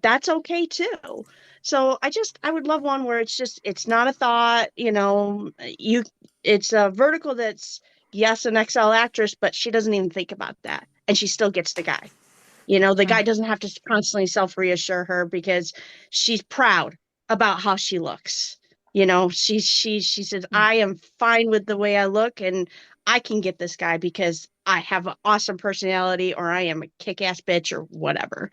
that's okay too. So I would love one where it's not a thought, it's a vertical that's, yes, an XL actress, but she doesn't even think about that. And she still gets the guy. The guy doesn't have to constantly self-reassure her because she's proud about how she looks. She says, I am fine with the way I look and I can get this guy because I have an awesome personality or I am a kick-ass bitch or whatever.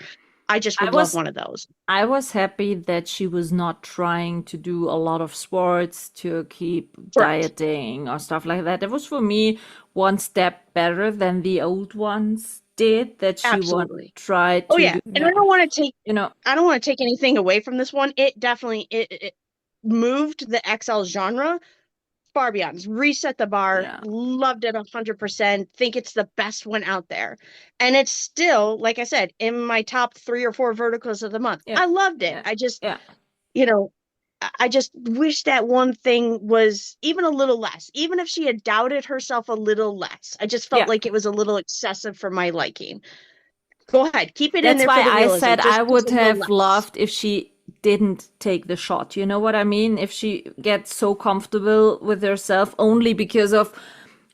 I just would love one of those. I was happy that she was not trying to do a lot of sports to keep dieting or stuff like that. It was for me one step better than the old ones did, that she tried to and I don't want to take I don't want to take anything away from this one. It definitely it moved the XL genre far beyond, reset the bar, loved it 100%, think it's the best one out there. And it's still, like I said, in my top 3 or 4 verticals of the month. I loved it. I just I just wish that one thing was even a little less, even if she had doubted herself a little less. I just felt like it was a little excessive for my liking. Go ahead, keep it in there. That's why I said I would have loved if she didn't take the shot. You know what I mean? If she gets so comfortable with herself only because of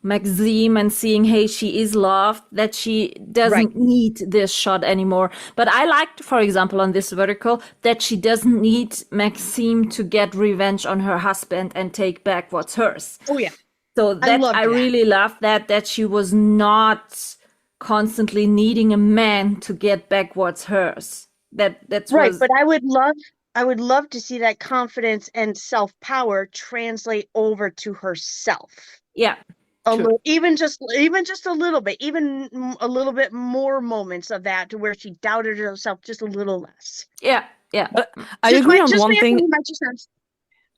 Maxime and seeing, hey, she is loved, that she doesn't need this shot anymore. But I liked, for example, on this vertical, that she doesn't need Maxime to get revenge on her husband and take back what's hers. Oh yeah. So that I really loved that she was not constantly needing a man to get back what's hers. That's right. But I would love to see that confidence and self-power translate over to herself. Yeah. Even just a little bit, even a little bit more moments of that to where she doubted herself just a little less. Yeah. But I agree on one thing.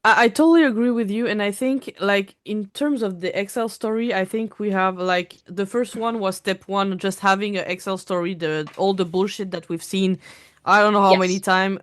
I totally agree with you, and I think, like, in terms of the XL story, I think we have, like, the first one was step 1, just having a XL story, all the bullshit that we've seen, I don't know how many times.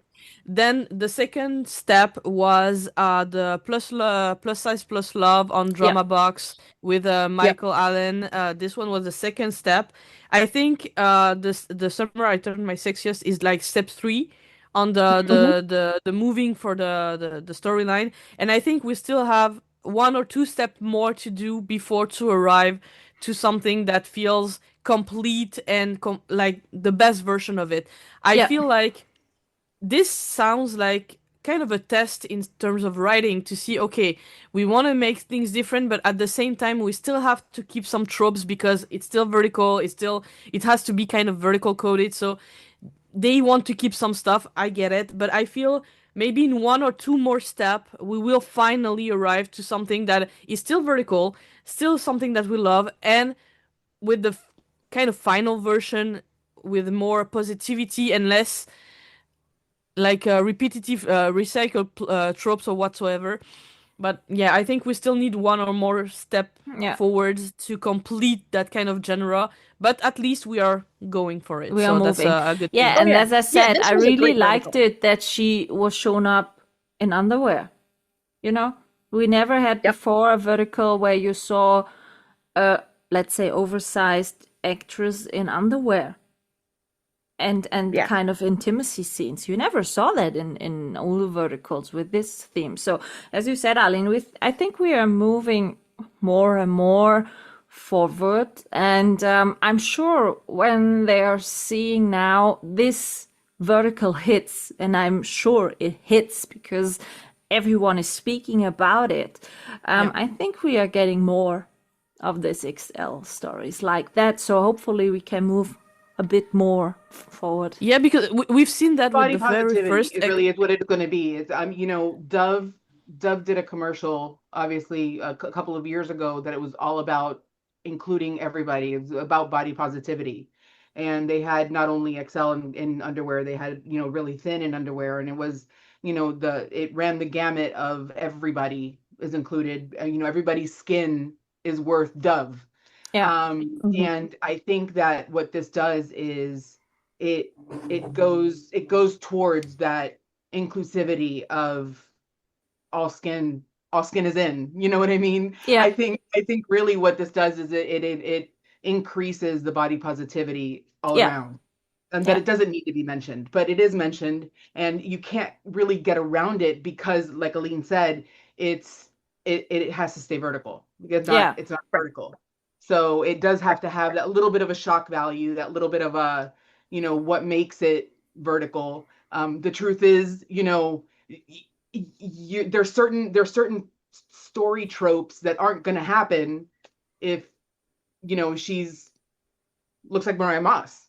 Then the second step was the plus size plus love on Drama Box with Michael Allen. This one was the second step. I think the summer I turned my sexiest is like step 3 on the moving for the storyline, and I think we still have 1 or 2 steps more to do before to arrive to something that feels complete and like the best version of it. I feel like this sounds like kind of a test in terms of writing to see, okay, we want to make things different, but at the same time we still have to keep some tropes because it's still vertical, it has to be kind of vertical coded, so they want to keep some stuff. I get it, but I feel maybe in 1 or 2 more steps we will finally arrive to something that is still vertical, still something that we love, and with the kind of final version with more positivity and less like repetitive recycled tropes or whatsoever. But yeah, I think we still need 1 or more step forwards to complete that kind of genre, but at least we are going for it. We are moving. That's a good thing. And as I said, I really liked it that she was shown up in underwear. We never had before a vertical where you saw a, let's say, oversized actress in underwear. And kind of intimacy scenes. You never saw that in all the verticals with this theme. So as you said, Aline, I think we are moving more and more forward. And I'm sure when they are seeing now this vertical hits, and I'm sure it hits because everyone is speaking about it. I think we are getting more of this XL stories like that. So hopefully we can move a bit more forward. Yeah, because we've seen that body with the very first. It really is what it's going to be. It's Dove did a commercial, obviously a couple of years ago, that it was all about including everybody. It was about body positivity, and they had not only XL in underwear, they had really thin in underwear, and it was it ran the gamut of everybody is included. Everybody's skin is worth Dove. Yeah. And I think that what this does is it goes towards that inclusivity of all skin is in. You know what I mean? Yeah. I think really what this does is it increases the body positivity all Yeah. around. And that it doesn't need to be mentioned, but it is mentioned, and you can't really get around it because, like Aline said, it has to stay vertical. It's not vertical. So it does have to have that little bit of a shock value, that little bit of a, what makes it vertical. The truth is, there's certain story tropes that aren't going to happen if, she's looks like Mariah Moss.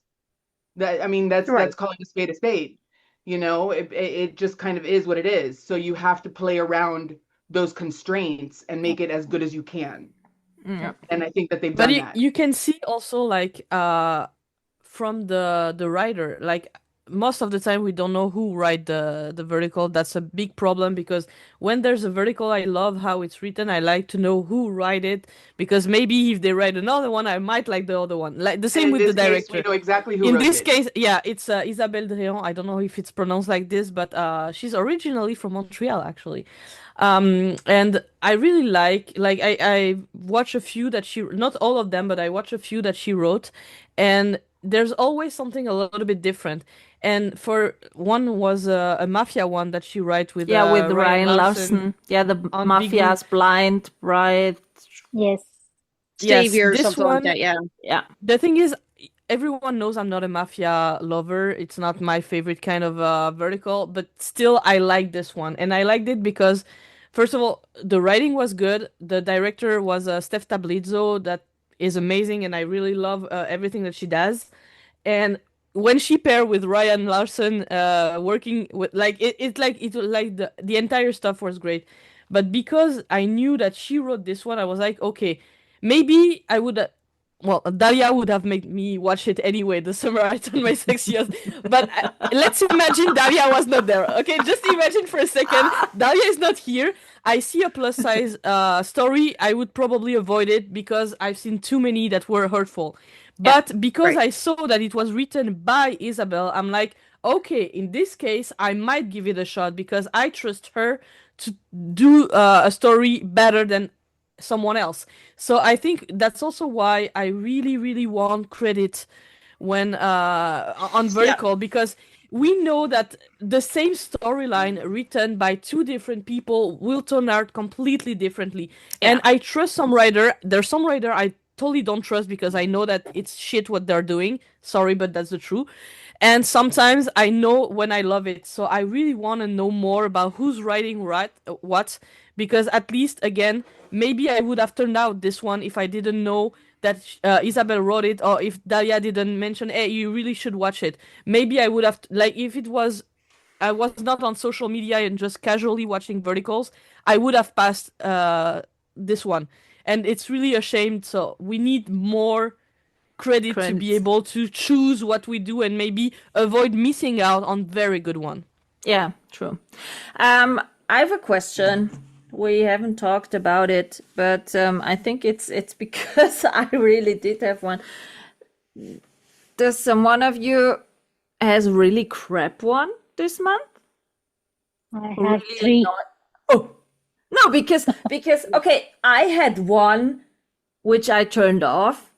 That's calling a spade a spade. It just kind of is what it is. So you have to play around those constraints and make it as good as you can. And I think that they've done that. You can see also like from the writer, like most of the time we don't know who write the vertical. That's a big problem because when there's a vertical, I love how it's written. I like to know who write it because maybe if they write another one, I might like the other one. Like the same with the director. We know exactly who in wrote this it. case, yeah, it's Isabelle Dréon. I don't know if it's pronounced like this, but she's originally from Montreal, actually. And I really like I watch a few that she, not all of them, but I watch a few that she wrote, and there's always something a little bit different. And for one was a mafia one that she write with with Ryan Larson. Yeah, the on mafia's blind, right? Yes. Savior or this something one, like that. Yeah. Yeah. The thing is, everyone knows I'm not a mafia lover. It's not my favorite kind of vertical, but still I like this one. And I liked it because, first of all, the writing was good. The director was Steph Tablizzo, that is amazing, and I really love everything that she does. And when she paired with Ryan Larson, working with the entire stuff was great. But because I knew that she wrote this one, I was like, okay, maybe I would. Well, Dalia would have made me watch it anyway the summer I turned my 6 years. But let's imagine Dalia was not there. Okay, just imagine for a second. Dalia is not here. I see a plus size story. I would probably avoid it because I've seen too many that were hurtful. But because I saw that it was written by Isabel, I'm like, okay, in this case, I might give it a shot because I trust her to do a story better than someone else. So I think that's also why I really, really want credit when on vertical, because we know that the same storyline written by two different people will turn out completely differently. And I trust some writer. There's some writer I totally don't trust because I know that it's shit what they're doing. Sorry, but that's the truth. And sometimes I know when I love it. So I really want to know more about who's writing what, because at least, again, maybe I would have turned out this one if I didn't know that Isabel wrote it, or if Dalia didn't mention, hey, you really should watch it. Maybe I would have, if it was, I was not on social media and just casually watching verticals, I would have passed this one. And it's really a shame. So we need more credit to be able to choose what we do and maybe avoid missing out on very good one. Yeah, true. I have a question. We haven't talked about it, but I think it's because I really did have one. Does one of you has really crap one this month? I have three. Oh, no, because okay, I had one which I turned off.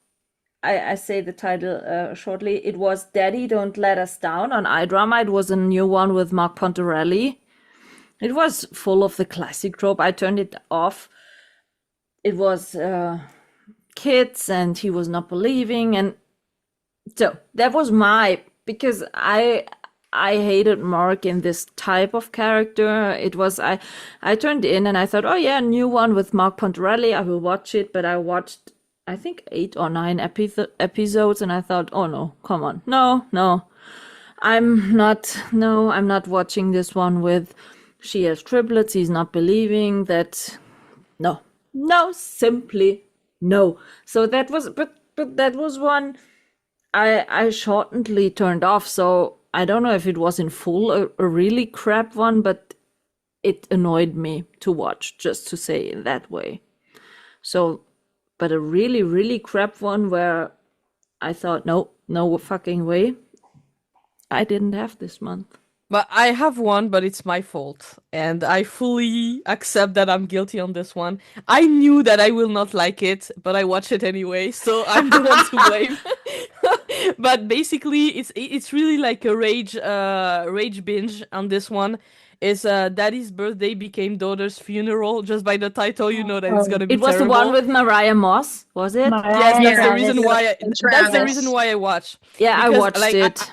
I say the title shortly. It was Daddy Don't Let Us Down on iDrama. It was a new one with Mark Pontarelli. It was full of the classic trope. I turned it off. It was kids and he was not believing, and so that was because I hated Mark in this type of character. It was I turned in and I thought, oh yeah, new one with Mark Pontarelli. I will watch it, but I watched I think 8 or 9 episodes, and I thought, oh no, come on, no, I'm not watching this one with she has triplets. He's not believing that. No, simply no. So that was, but that was one I shortly turned off. So I don't know if it was in full a really crap one, but it annoyed me to watch, just to say in that way. So, but a really, really crap one where I thought, no fucking way, I didn't have this month. But I have one, but it's my fault. And I fully accept that I'm guilty on this one. I knew that I will not like it, but I watch it anyway, so I'm the one to blame. But basically, it's really like a rage binge on this one. Is Daddy's birthday became daughter's funeral. Just by the title, you know that it's gonna be It was terrible. the one with Mariah Moss, was it? Yes, Mariah that's the Travis. reason why. And That's the Travis. reason why I watch. Yeah, I Because, watched like, it.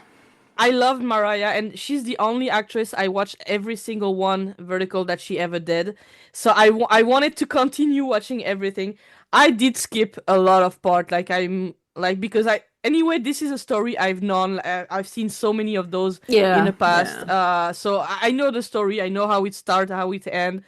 I loved Mariah, and she's the only actress I watched every single one vertical that she ever did. So I wanted to continue watching everything. I did skip a lot of part, like I'm like because anyway, this is a story I've known. I've seen so many of those in the past. So I know the story. I know how it starts, how it ends.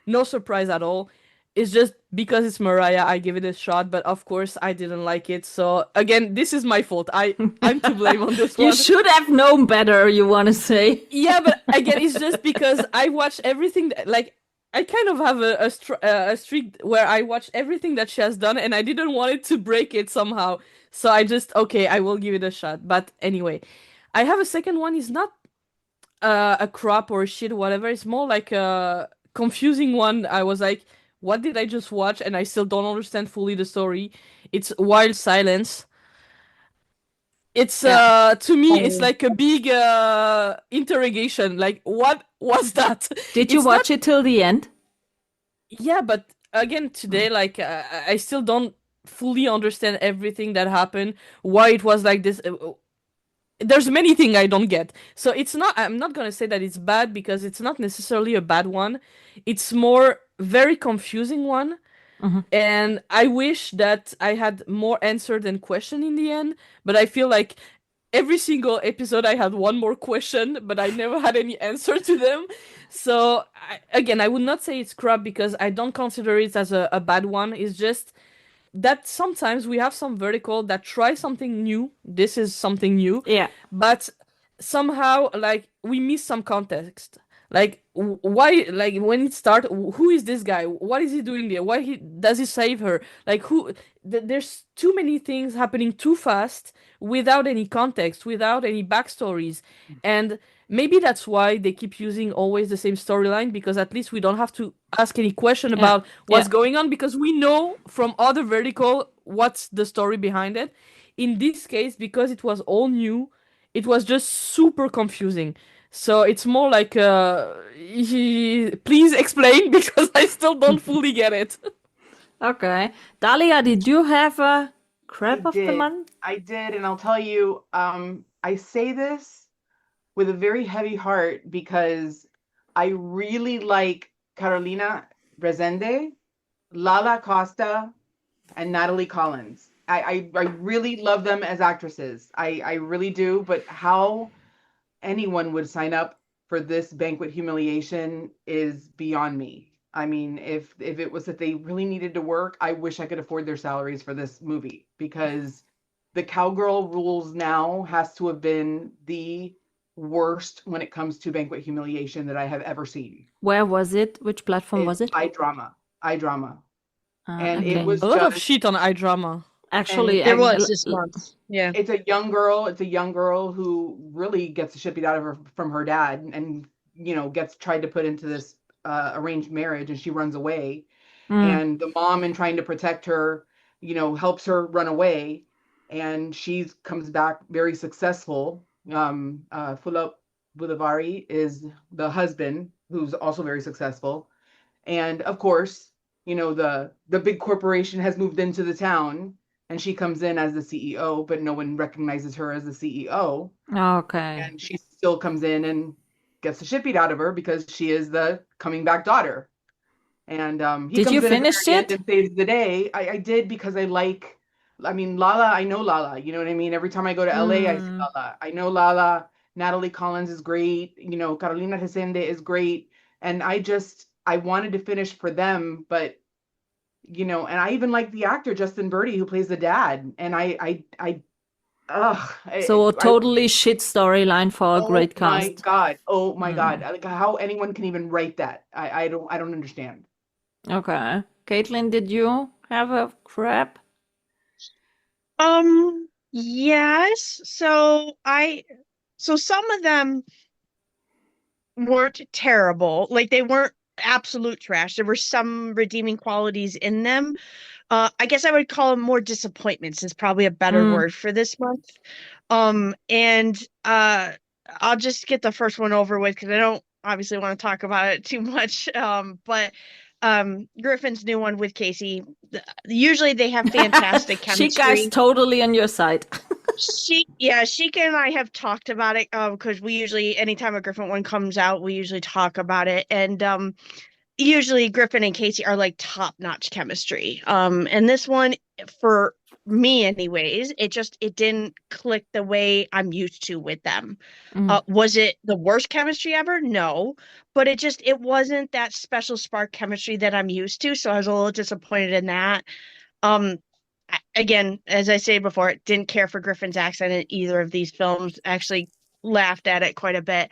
No surprise at all. It's just because it's Mariah, I give it a shot, but of course I didn't like it. So again, this is my fault. I'm to blame on this one. You should have known better, you want to say. Yeah, but again, it's just because I watch everything. Like I kind of have a streak where I watch everything that she has done, and I didn't want it to break it somehow. So I just I will give it a shot. But anyway, I have a second one. It's not a crop or a shit, whatever. It's more like a confusing one. I was like, what did I just watch? And I still don't understand fully the story. It's Wild Silence. It's to me it's like a big interrogation. Like, what was that? Did you It's watch it till the end? Yeah, but again today, like I still don't fully understand everything that happened. Why it was like this. There's many things I don't get. So it's not. I'm not gonna say that it's bad because it's not necessarily a bad one. It's more very confusing one. And I wish that I had more answer than question in the end, but I feel like every single episode I had one more question, but I never had any answer to them. So again, I would not say it's crap because I don't consider it as a bad one. It's just that sometimes we have some vertical that try something new. This is something new. Yeah. But somehow, like, we miss some context. Like, why, like, when it start, who is this guy? What is he doing there? Why does he save her? Like, there's too many things happening too fast without any context, without any backstories. And maybe that's why they keep using always the same storyline, because at least we don't have to ask any question about what's going on, because we know from other vertical what's the story behind it. In this case, because it was all new, it was just super confusing. So it's more like, please explain, because I still don't fully get it. Okay. Dahlia, did you have a crap I of the did. month? I did, and I'll tell you, I say this with a very heavy heart because I really like Carolina Rezende, Lala Costa, and Natalie Collins. I really love them as actresses. I really do, but how anyone would sign up for this banquet humiliation is beyond me. I mean, if it was that they really needed to work, I wish I could afford their salaries for this movie, because the Cowgirl Rules Now has to have been the worst when it comes to banquet humiliation that I have ever seen. Where was it? Which platform was it? iDrama. And okay. it was A lot of just, shit on iDrama. Actually, There was this month. Yeah. it's a young girl who really gets the shit beat out of her from her dad, and gets tried to put into this arranged marriage, and she runs away. And the mom, in trying to protect her, helps her run away, and she comes back very successful. Fulop Boulevari is the husband, who's also very successful. And of course, the big corporation has moved into the town, and she comes in as the CEO, but no one recognizes her as the CEO. Okay. And she still comes in and gets the shit beat out of her because she is the coming back daughter. And he Did comes you in at the finish very end it? and saves the day. I did, because I mean, Lala, I know Lala, you know what I mean? Every time I go to LA, I see Lala. I know Lala. Natalie Collins is great. Carolina Resende is great. And I wanted to finish for them, but and I even like the actor Justin Birdie, who plays the dad. And I So a totally shit storyline for a great cast. Oh my God. Like how anyone can even write that. I don't understand. Okay. Caitlin, did you have a crap? Yes. So some of them weren't terrible. Like they weren't absolute trash. There were some redeeming qualities in them. I guess I would call them more disappointments is probably a better word for this month. And I'll just get the first one over with because I don't obviously want to talk about it too much. But Griffin's new one with Casey. Usually they have fantastic chemistry. Sheikah's totally on your side. Sheikah and I have talked about it because we usually, anytime a Griffin one comes out, we usually talk about it. And usually Griffin and Casey are like top-notch chemistry. And this one, for me anyways, it didn't click the way I'm used to with them. Was it the worst chemistry ever? No, but it wasn't that special spark chemistry that I'm used to. So I was a little disappointed in that. Again, as I say before, didn't care for Griffin's accent in either of these films. Actually laughed at it quite a bit.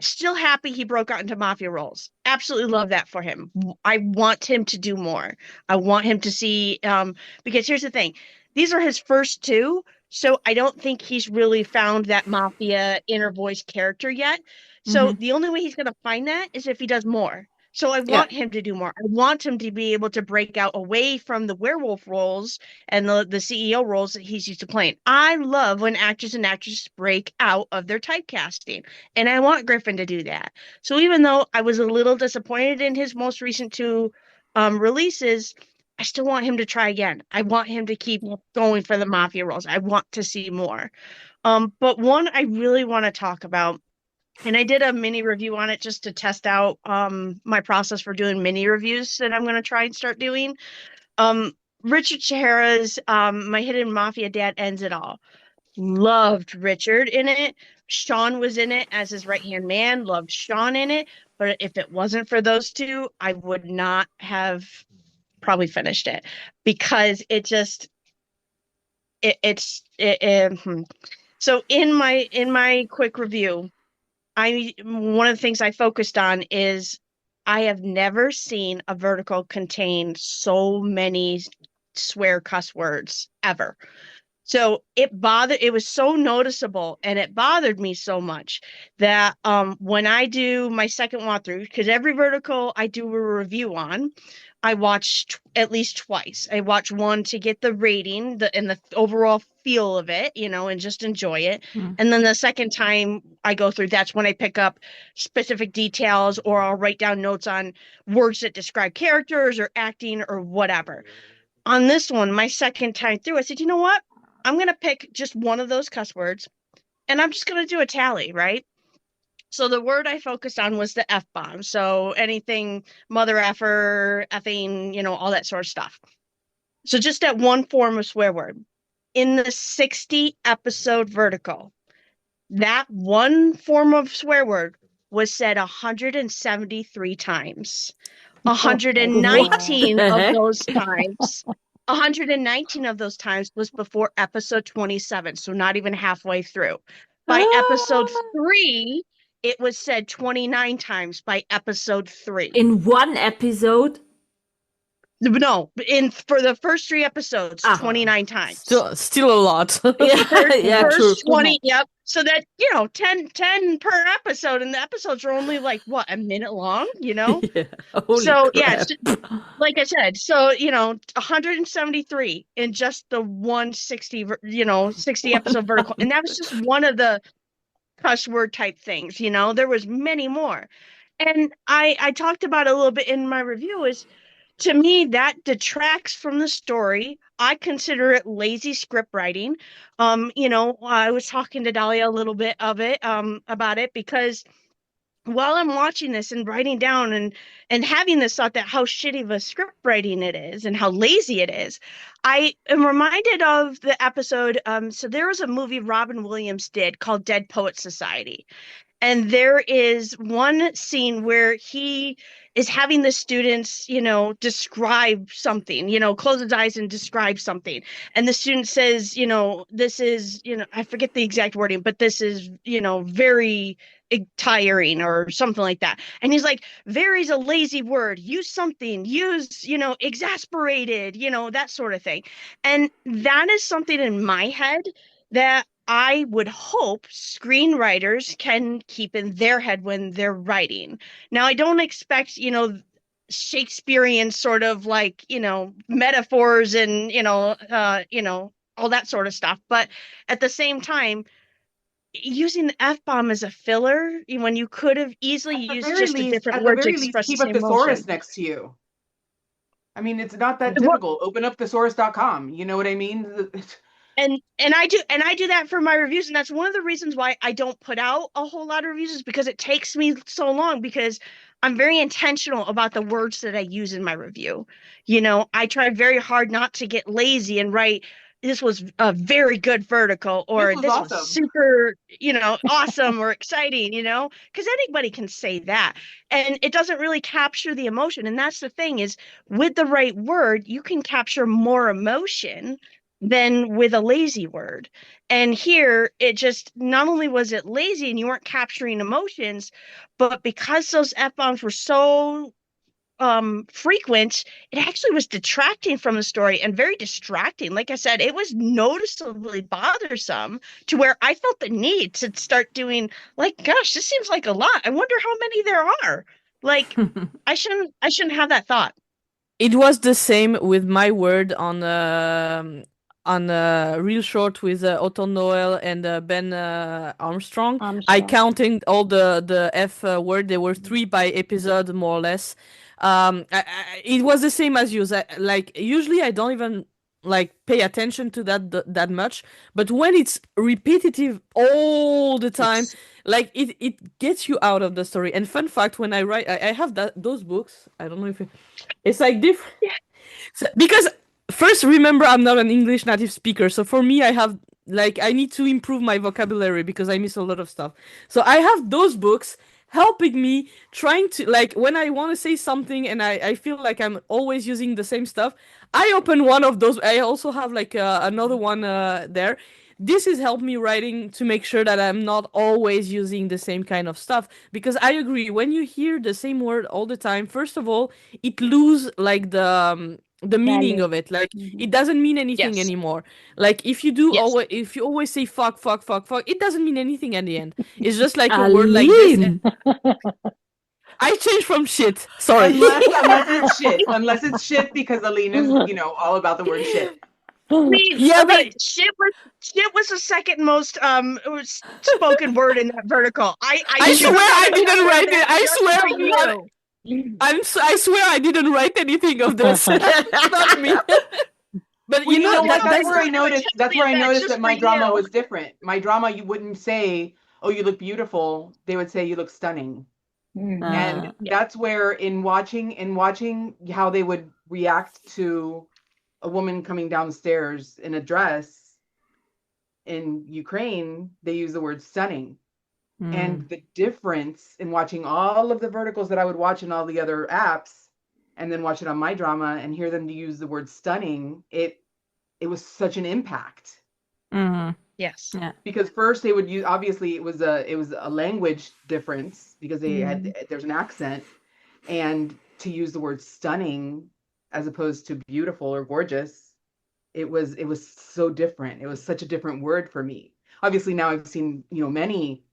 Still happy he broke out into mafia roles. Absolutely love that for him. I want him to do more. I want him to see, because here's the thing. These are his first two, so I don't think he's really found that mafia inner voice character yet. So the only way he's going to find that is if he does more. So I want him to do more. I want him to be able to break out away from the werewolf roles and the CEO roles that he's used to playing. I love when actors and actresses break out of their typecasting, and I want Griffin to do that. So even though I was a little disappointed in his most recent two releases, I still want him to try again. I want him to keep going for the mafia roles. I want to see more. But one I really want to talk about, and I did a mini review on it just to test out my process for doing mini reviews that I'm going to try and start doing. Richard Chihara's My Hidden Mafia Dad Ends It All. Loved Richard in it. Sean was in it as his right-hand man. Loved Sean in it. But if it wasn't for those two, I would not have probably finished it because So in my quick review, one of the things I focused on is I have never seen a vertical contain so many swear cuss words ever. So it was so noticeable and it bothered me so much that when I do my second walkthrough, because every vertical I do a review on, I watch at least twice. I watch one to get the rating and the overall feel of it, and just enjoy it. And then the second time I go through, that's when I pick up specific details or I'll write down notes on words that describe characters or acting or whatever. On this one, my second time through, I said, you know what? I'm going to pick just one of those cuss words and I'm just going to do a tally, right? So the word I focused on was the F-bomb. So anything mother effer, effing, all that sort of stuff. So just that one form of swear word. In the 60 episode vertical, that one form of swear word was said 173 times. 119 of those times. 119 of those times was before episode 27, so not even halfway through. By episode 3, it was said 29 times by episode 3. In one episode? No, for the first 3 episodes, 29 times. Still a lot. First 20, yep. So that, 10 per episode, and the episodes are only like, what, a minute long, So, yeah, like I said, so, 173 in just the 160, 60 episode vertical. And that was just one of the cuss word type things, there was many more. And I talked about it a little bit in my review is, to me, that detracts from the story. I consider it lazy script writing. I was talking to Dahlia a little bit about it because while I'm watching this and writing down and having this thought that how shitty of a script writing it is and how lazy it is, I am reminded of the episode. So there was a movie Robin Williams did called Dead Poets Society. And there is one scene where he is having the students, describe something, close his eyes and describe something. And the student says, this is, I forget the exact wording, but this is, very tiring or something like that. And he's like, very is a lazy word. Use something, use, exasperated, that sort of thing. And that is something in my head that I would hope screenwriters can keep in their head when they're writing. Now, I don't expect, Shakespearean sort of like, metaphors and, all that sort of stuff. But at the same time, using the F-bomb as a filler when you could have easily used just a different word to express the keep a same thesaurus emotion. next to you. I mean, it's not that Well, difficult. Open up thesaurus.com. You know what I mean? and I do that for my reviews, and that's one of the reasons why I don't put out a whole lot of reviews, is because it takes me so long, because I'm very intentional about the words that I use in my review. I try very hard not to get lazy and write, this was a very good vertical, This or was this was awesome. super, awesome or exciting, because anybody can say that. And it doesn't really capture the emotion. And that's the thing, is with the right word, you can capture more emotion than with a lazy word. And here, it just, not only was it lazy and you weren't capturing emotions, but because those F-bombs were so frequent, it actually was detracting from the story and very distracting. Like I said, it was noticeably bothersome, to where I felt the need to start doing, like, gosh, this seems like a lot. I wonder how many there are. Like, I shouldn't have that thought. It was the same with my word on Real Short with Otto Noel and Ben Armstrong. I Armstrong. counting all the F word. There were 3 by episode, more or less. It was the same as you. Like, usually I don't even like pay attention to that much, but when it's repetitive all the time, like it gets you out of the story. And fun fact, when I write, I have those books. I don't know if it's like different. So, because first, remember, I'm not an English native speaker, so for me, I need to improve my vocabulary because I miss a lot of stuff. So I have those books helping me, trying to, like, when I want to say something and I feel like I'm always using the same stuff, I open one of those. I also have like another one there. This has helped me writing to make sure that I'm not always using the same kind of stuff, because I agree, when you hear the same word all the time, first of all, it lose like the meaning Value. of it. Like, Mhm. it doesn't mean anything Yes. anymore. Like, if you always say fuck, it doesn't mean anything at the end. It's just like a word like this. Aline. I changed from shit. Sorry. Unless it's shit. Unless it's shit, because Aline is, all about the word shit. Yeah, but Shit was the second most spoken word in that vertical. I should swear have I didn't write it. I just swear for I'm not. you. I swear I didn't write anything of this. It's not me. But Well, you know what? No, That's I where I would noticed. That's where I that noticed just that for my drama you. was different. My drama, you wouldn't say, "Oh, you look beautiful." They would say, "You look stunning." Mhm. And that's where, in watching how they would react to a woman coming downstairs in a dress in Ukraine, they use the word stunning. And the difference in watching all of the verticals that I would watch in all the other apps, and then watch it on my drama and hear them to use the word stunning, it was such an impact. Yes. Yeah. Because first they would use, obviously it was a language difference, because there's an accent, and to use the word stunning as opposed to beautiful or gorgeous, it was so different. It was such a different word for me. Obviously now I've seen, many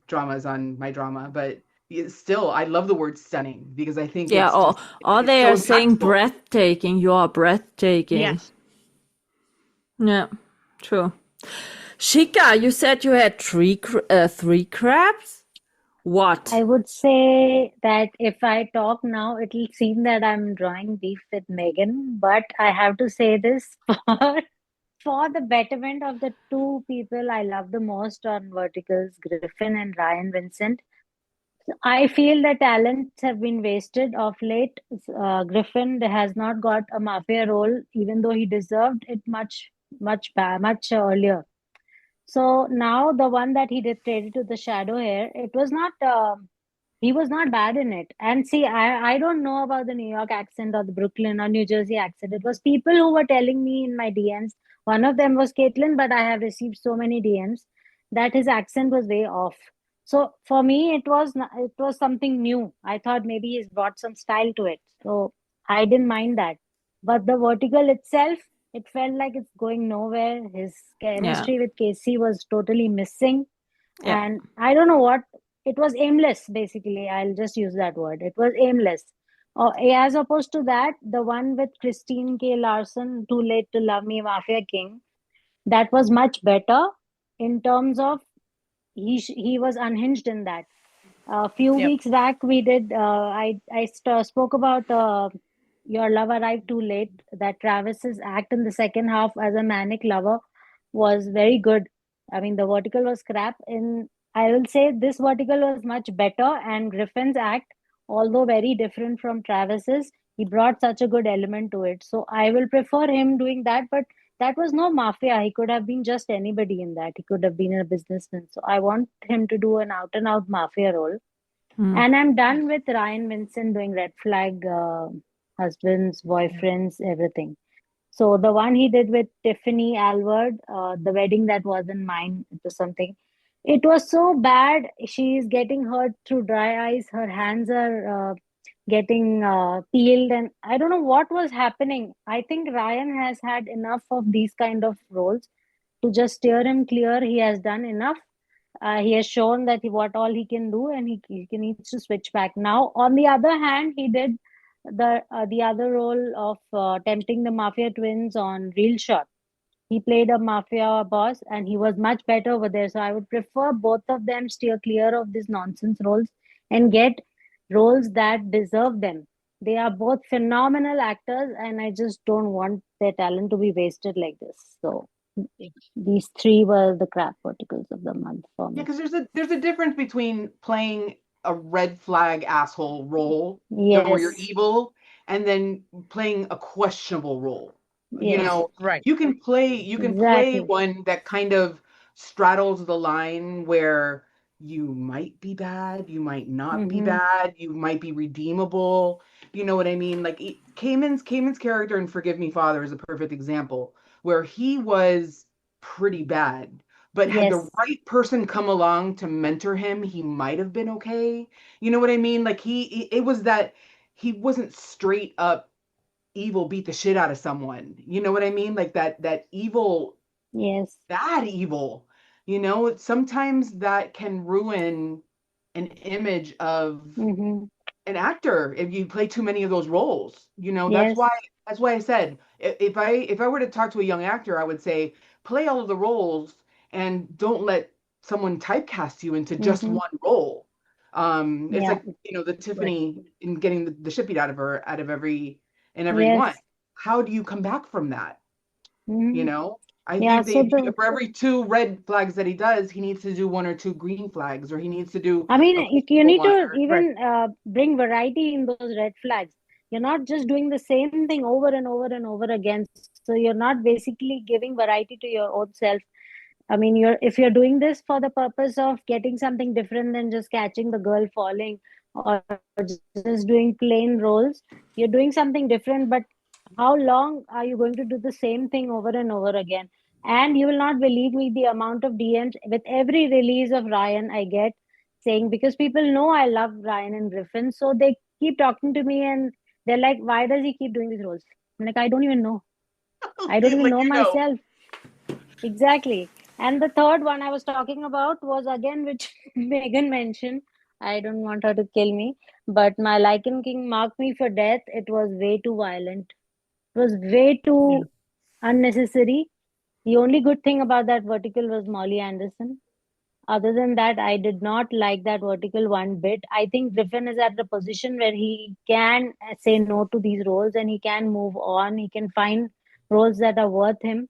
dramas on my drama, but still I love the word stunning, because I think Yeah, it's just, or it's they so are saying impactful. breathtaking. You are breathtaking. Yes. Yeah, true. Shika, you said you had three crabs? What? I would say that if I talk now, it'll seem that I'm drawing beef with Megan, but I have to say this for the betterment of the two people I love the most on Verticals, Griffin and Ryan Vincent. I feel the talents have been wasted of late. Griffin has not got a mafia role, even though he deserved it much earlier. So now the one that he did traded to the Shadow Hair, it was not. He was not bad in it. And see, I don't know about the New York accent or the Brooklyn or New Jersey accent. It was people who were telling me in my DMs. One of them was Caitlin, but I have received so many DMs that his accent was way off. So for me, it was something new. I thought maybe he's brought some style to it. So I didn't mind that. But the vertical itself, it felt like it's going nowhere. His chemistry with Casey was totally missing. Yeah. And I don't know what, it was aimless, basically. I'll just use that word. It was aimless. As opposed to that, the one with Christine K. Larson, Too Late to Love Me, Mafia King, that was much better in terms of he was unhinged in that. A few Yep. weeks back, we did. Spoke about Your Love Arrived Too Late. That Travis's act in the second half as a manic lover was very good. I mean, the vertical was crap. I will say this vertical was much better, and Griffin's act, although very different from Travis's, he brought such a good element to it. So I will prefer him doing that. But that was no mafia. He could have been just anybody in that. He could have been a businessman. So I want him to do an out and out mafia role. Hmm. And I'm done with Ryan Vincent doing red flag husbands, boyfriends, everything. So the one he did with Tiffany Alward, the wedding that wasn't mine, it was something. It was so bad. She's getting hurt through dry ice. Her hands are getting peeled, and I don't know what was happening. I think Ryan has had enough of these kind of roles to just steer him clear. He has done enough. He has shown that what all he can do, and he needs to switch back. Now, on the other hand, he did the other role of tempting the mafia twins on Real Shot. He played a mafia boss, and he was much better over there. So I would prefer both of them steer clear of these nonsense roles and get roles that deserve them. They are both phenomenal actors, and I just don't want their talent to be wasted like this. So these three were the crap verticals of the month for Yeah, me. because there's a difference between playing a red flag asshole role, where you're Yes, evil, and then playing a questionable role. You yes, know, Right. you can play exactly. one that kind of straddles the line where you might be bad, you might not be Mm-hmm. bad, you might be redeemable. You know what I mean? Like Cayman's character in Forgive Me Father is a perfect example where he was pretty bad, but had the Yes. right person come along to mentor him, he might have been okay. You know what I mean? Like it was that he wasn't straight up evil, beat the shit out of someone. You know what I mean? Like that evil, Yes. bad evil. You know, sometimes that can ruin an image of Mm-hmm. an actor if you play too many of those roles. You know, Yes. that's why I said if I were to talk to a young actor, I would say play all of the roles and don't let someone typecast you into just Mm-hmm. one role. It's Yeah. like, the Right. Tiffany in getting the shit beat out of her out of every one. Yes. How do you come back from that? You Mm-hmm. know, I Yeah. think So that for every two red flags that he does, he needs to do one or two green flags, or he needs to do I mean, a you questionable need one. to Or Right. even bring variety in those red flags. You're not just doing the same thing over and over and over again. So you're not basically giving variety to your own self. I mean, if you're doing this for the purpose of getting something different than just catching the girl falling or just doing plain roles, you're doing something different. But how long are you going to do the same thing over and over again? And you will not believe me, the amount of DMs with every release of Ryan I get saying, because people know I love Ryan and Griffin, so they keep talking to me and they're like, why does he keep doing these roles? I'm like, I don't even know. I don't even like know myself. Exactly. And the third one I was talking about was again, which Megan mentioned. I don't want her to kill me, but my Lycan King marked me for death. It was way too violent. It was way Yeah. too unnecessary. The only good thing about that vertical was Molly Anderson. Other than that, I did not like that vertical one bit. I think Griffin is at the position where he can say no to these roles and he can move on. He can find roles that are worth him.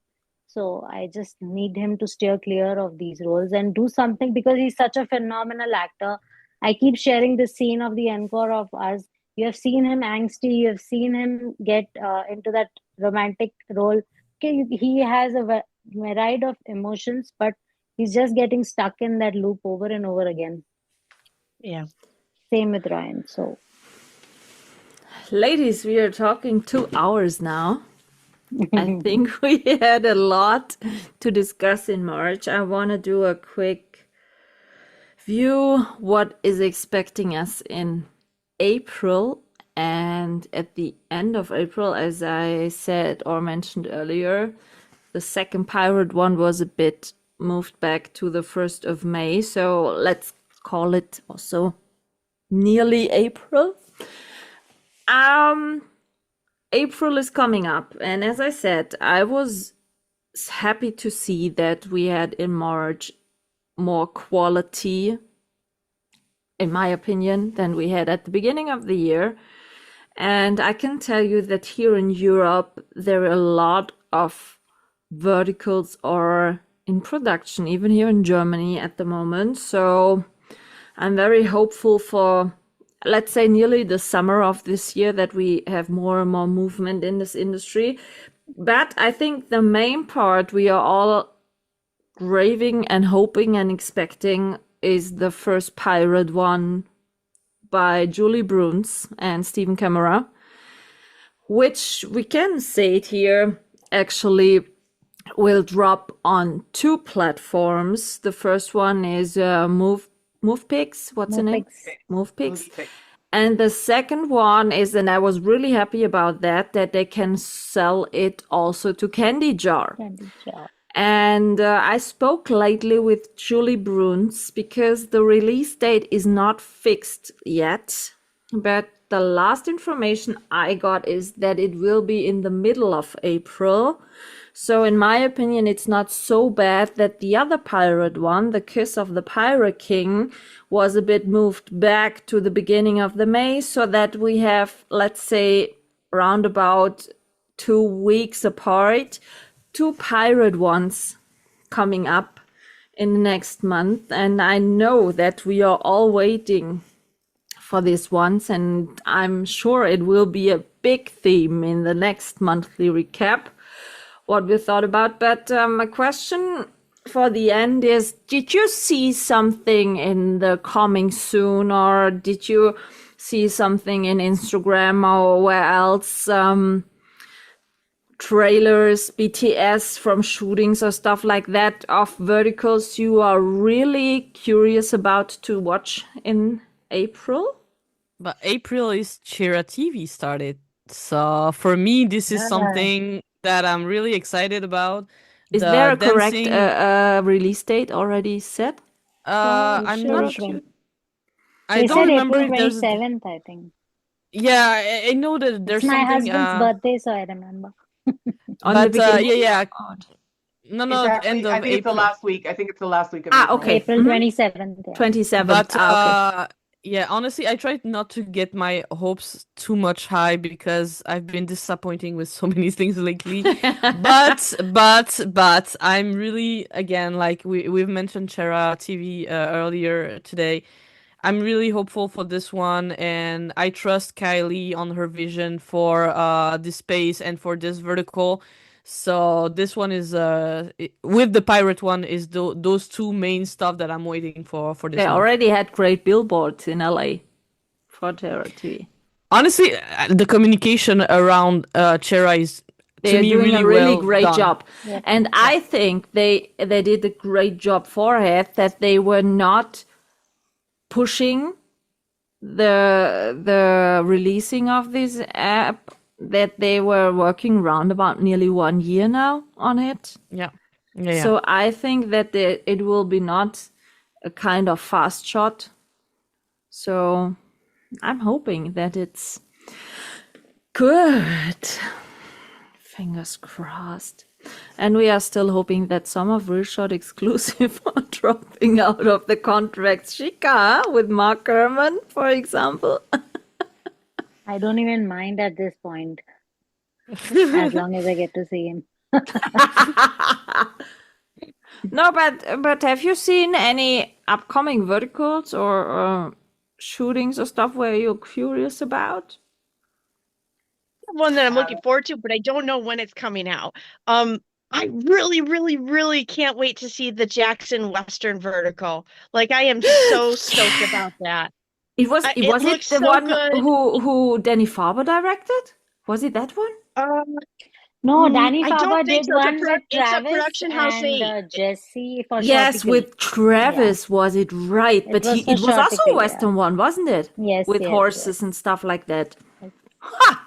So I just need him to steer clear of these roles and do something because he's such a phenomenal actor. I keep sharing the scene of the encore of Us. You have seen him angsty, you have seen him get into that romantic role. Okay, he has a variety of emotions, but he's just getting stuck in that loop over and over again. Yeah. same with Ryan. So Ladies, we are talking 2 hours now. I think we had a lot to discuss in March. I want to do a quick view what is expecting us in April. And at the end of April, as I said or mentioned earlier, the second pirate one was a bit moved back to the 1st of May. So let's call it also nearly April. April is coming up, and as I said, I was happy to see that we had in March more quality, in my opinion, than we had at the beginning of the year. And I can tell you that here in Europe, there are a lot of verticals are in production, even here in Germany at the moment. So I'm very hopeful for, let's say, nearly the summer of this year that we have more and more movement in this industry. But I think the main part we are all craving and hoping and expecting is the first pirate one by Julie Bruns and Stephen Camera, which we can say it here actually will drop on 2 platforms. The first one is MovePix. What's the name? MovePix. And the second one is, and I was really happy about that they can sell it also to Candy Jar. Candy Jar. And I spoke lately with Julie Bruns because the release date is not fixed yet. But the last information I got is that it will be in the middle of April. So in my opinion, it's not so bad that the other pirate one, The Kiss of the Pirate King, was a bit moved back to the beginning of the May, so that we have, let's say, round about 2 weeks apart, 2 pirate ones coming up in the next month. And I know that we are all waiting for these ones, and I'm sure it will be a big theme in the next monthly recap, what we thought about. But my question for the end is, did you see something in the coming soon, or did you see something in Instagram or where else, trailers, BTS from shootings or stuff like that of verticals you are really curious about to watch in April? But April is Chira TV started. So for me, this is something that I'm really excited about. Is there a correct release date already set? I'm not sure. I They don't said remember April if there's 27th, I think. Yeah, I know that there's It's my something. husband's birthday, so I remember. On the But beginning? yeah. No, It's actually, end of I think it's the April. last week. I think it's the last week of Ah, April. okay. April 27th. Yeah. 27th. But okay. yeah, honestly, I tried not to get my hopes too much high because I've been disappointing with so many things lately. but I'm really, again, like we've mentioned Chera TV earlier today. I'm really hopeful for this one, and I trust Kylie on her vision for this space and for this vertical. So this one is with the pirate one is those 2 main stuff that I'm waiting for this They month. already had great billboards in LA for Terra TV. Honestly, the communication around Chera is They're doing really a really well great done. job. Yeah. And I think they did a great job for it, that they were not pushing the releasing of this app, that they were working round about nearly 1 year now on it. Yeah. So I think that it will be not a kind of fast shot. So I'm hoping that it's good. Fingers crossed. And we are still hoping that some of Real Shot exclusive are dropping out of the contracts. Chica with Mark Herman, for example. I don't even mind at this point, as long as I get to see him. No, but have you seen any upcoming verticals or shootings or stuff where you're curious about? One that I'm looking forward to, but I don't know when it's coming out. I really, really, really can't wait to see the Jackson Western vertical. Like, I am so stoked about that. It was It was it looks the so one good. who Danny Farber directed? Was it that one? No, Danny I don't Farber think did so. one with It's a Travis production house and 8. Jesse for Yes, Shorticle. with Travis, was it right? It But was for it was also a Shorticle, yeah. Western one, wasn't it? Yes, With yes, horses yes. and stuff like that. Yes. Ha!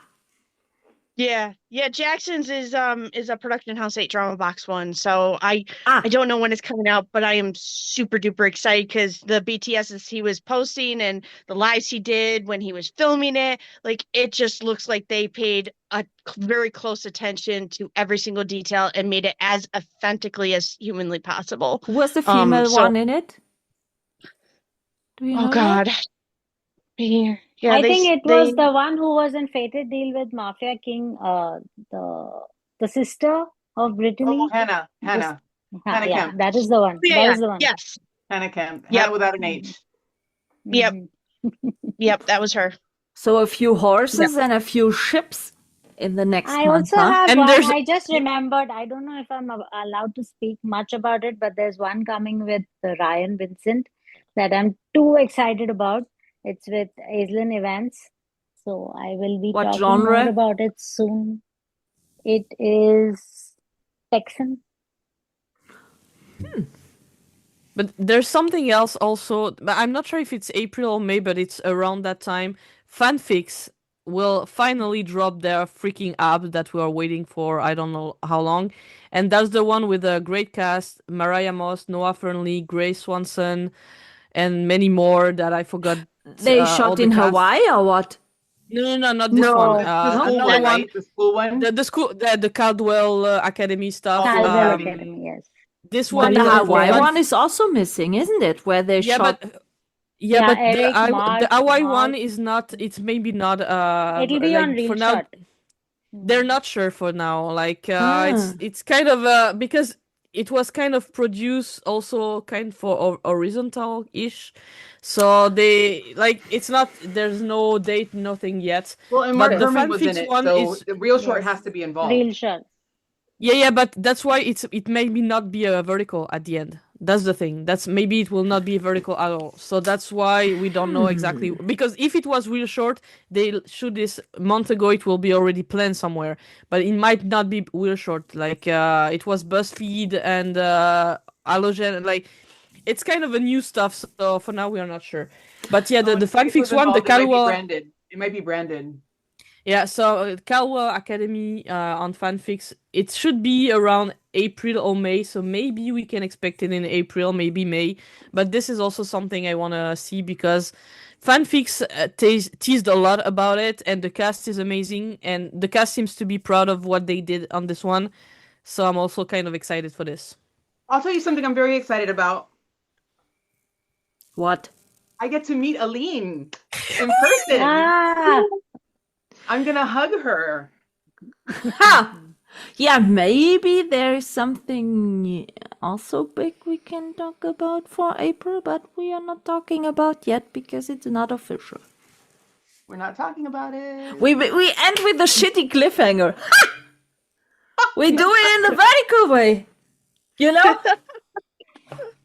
Yeah, Jackson's is a production house 8 drama box one. So I Ah, don't know when it's coming out, but I am super duper excited because the BTSs he was posting and the lives he did when he was filming it, like it just looks like they paid a very close attention to every single detail and made it as authentically as humanly possible. who was the female so one in it? Do you know that? God. Yeah, I they think s- it was the one who was in Fated Deal with Mafia King, the sister of Brittany. Oh, Hannah. This, Hannah. Hannah yeah, Kemp. that is the one. yeah, That yeah, is the one. yes. Hannah Kemp. Yep. Hannah without an H. Yep. Mhm. Yep, that was her. So a few horses and a few ships in the next I month, also huh? have And one. there's I just remembered. I don't know if I'm allowed to speak much about it, but there's one coming with Ryan Vincent that I'm too excited about. It's with Aislinn Events. So I will be What talking more genre? about it soon. It is Texan. But there's something else also. But I'm not sure if it's April or May, but it's around that time. Fanfics will finally drop their freaking app that we are waiting for. I don't know how long, and that's the one with a great cast: Mariah Moss, Noah Fernley, Grace Swanson, and many more that I forgot. They All shot the in cast. Hawaii or what? No, not this one. No. The school Another one, one. right? The school one? The school, the Caldwell Academy stuff. Oh, Caldwell okay. Academy, yes. This But one the is Hawaii fun. one is also missing, isn't it? Where they Yeah, shot. but Yeah, but Eric, the Mark, Hawaii one Mark. is not. It's maybe not. It'll be on Like for Real now, Shot. they're not sure for now. Like Ah. it's kind of because it was kind of produced also kind for horizontal ish, so they like it's not. There's no date, nothing yet. Well, and Mark But the Herman was in fanfics it, one so is the real short Yes. has to be involved. Real Shot. yeah, but that's why it maybe not be a vertical at the end. That's the thing. That's maybe it will not be a vertical at all. So that's why we don't know exactly because if it was real short, they shoot this a month ago. It will be already planned somewhere, but it might not be real short. Like it was BuzzFeed and Allogen. Like it's kind of a new stuff. So for now we are not sure. But yeah, Oh, the and Grace was fanfics one, the involved. It might be Calwell. branded. It might be branded. Yeah, so Calwell Academy on fanfics, it should be around April or May, so maybe we can expect it in April, maybe May. But this is also something I want to see because fanfics teased a lot about it, and the cast is amazing, and the cast seems to be proud of what they did on this one. So I'm also kind of excited for this. I'll tell you something I'm very excited about. What? I get to meet Aline in person. Ah, I'm gonna hug her. Ha! Yeah, maybe there is something also big we can talk about for April, but we are not talking about yet because it's not official. We're not talking about it. We end with the shitty cliffhanger. Ha! We do it in the vertical way. You know?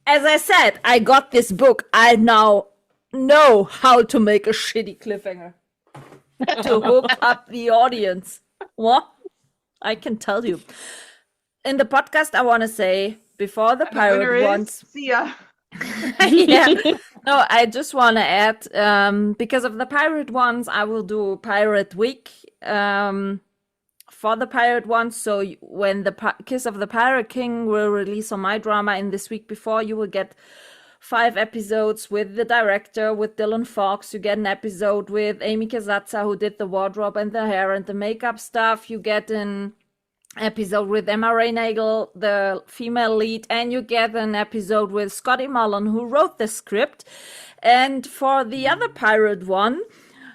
As I said, I got this book. I now know how to make a shitty cliffhanger to hook up the audience. What? I can tell you. In the podcast, I want to say before the And the winner pirate is ones. see ya. Yeah. No, I just want to add because of the pirate ones, I will do Pirate Week for the pirate ones. So when the Kiss of the Pirate King will release on my drama in this week before, you will get 5 episodes with the director, with Dylan Fox. You get an episode with Amy Kazatza, who did the wardrobe and the hair and the makeup stuff. You get an episode with Emma Reynagel, the female lead, and you get an episode with Scotty Mullen, who wrote the script. And for the other pirate one,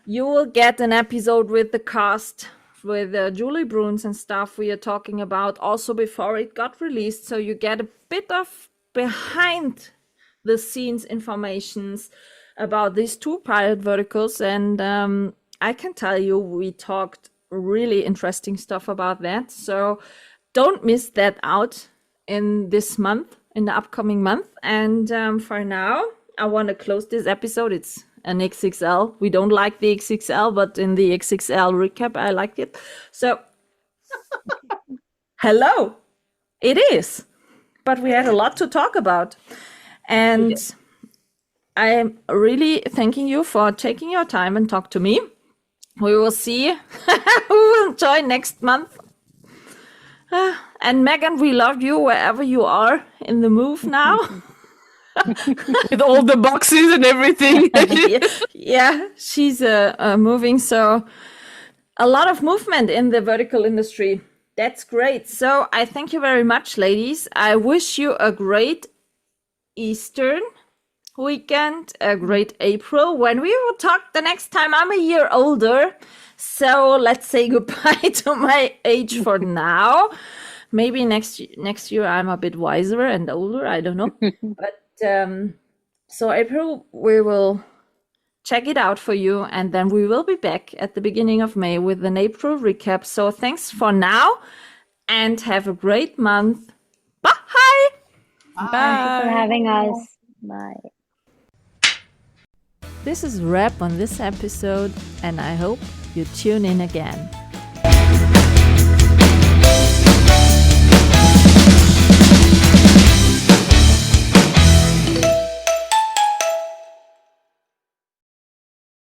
you will get an episode with the cast, with Julie Bruns and stuff we are talking about also before it got released. So you get a bit of behind the scenes informations about these 2 pirate verticals, and I can tell you we talked really interesting stuff about that, so don't miss that out in this month, in the upcoming month. And for now I want to close this episode. It's an XXL. We don't like the XXL, but in the XXL recap, I liked it. So, hello, it is. But we had a lot to talk about. And I'm really thanking you for taking your time and talk to me. We will see who will join next month. And Megan, we love you wherever you are in the move now. With all the boxes and everything. Yeah, she's moving. So a lot of movement in the vertical industry. That's great. So I thank you very much, ladies. I wish you a great Eastern weekend, a great April. When we will talk the next time, I'm a year older. So let's say goodbye to my age for now. Maybe next year I'm a bit wiser and older. I don't know. But so April, we will check it out for you. And then we will be back at the beginning of May with an April recap. So thanks for now and have a great month. Bye. Thank you for having us. Bye. This is a wrap on this episode, and I hope you tune in again.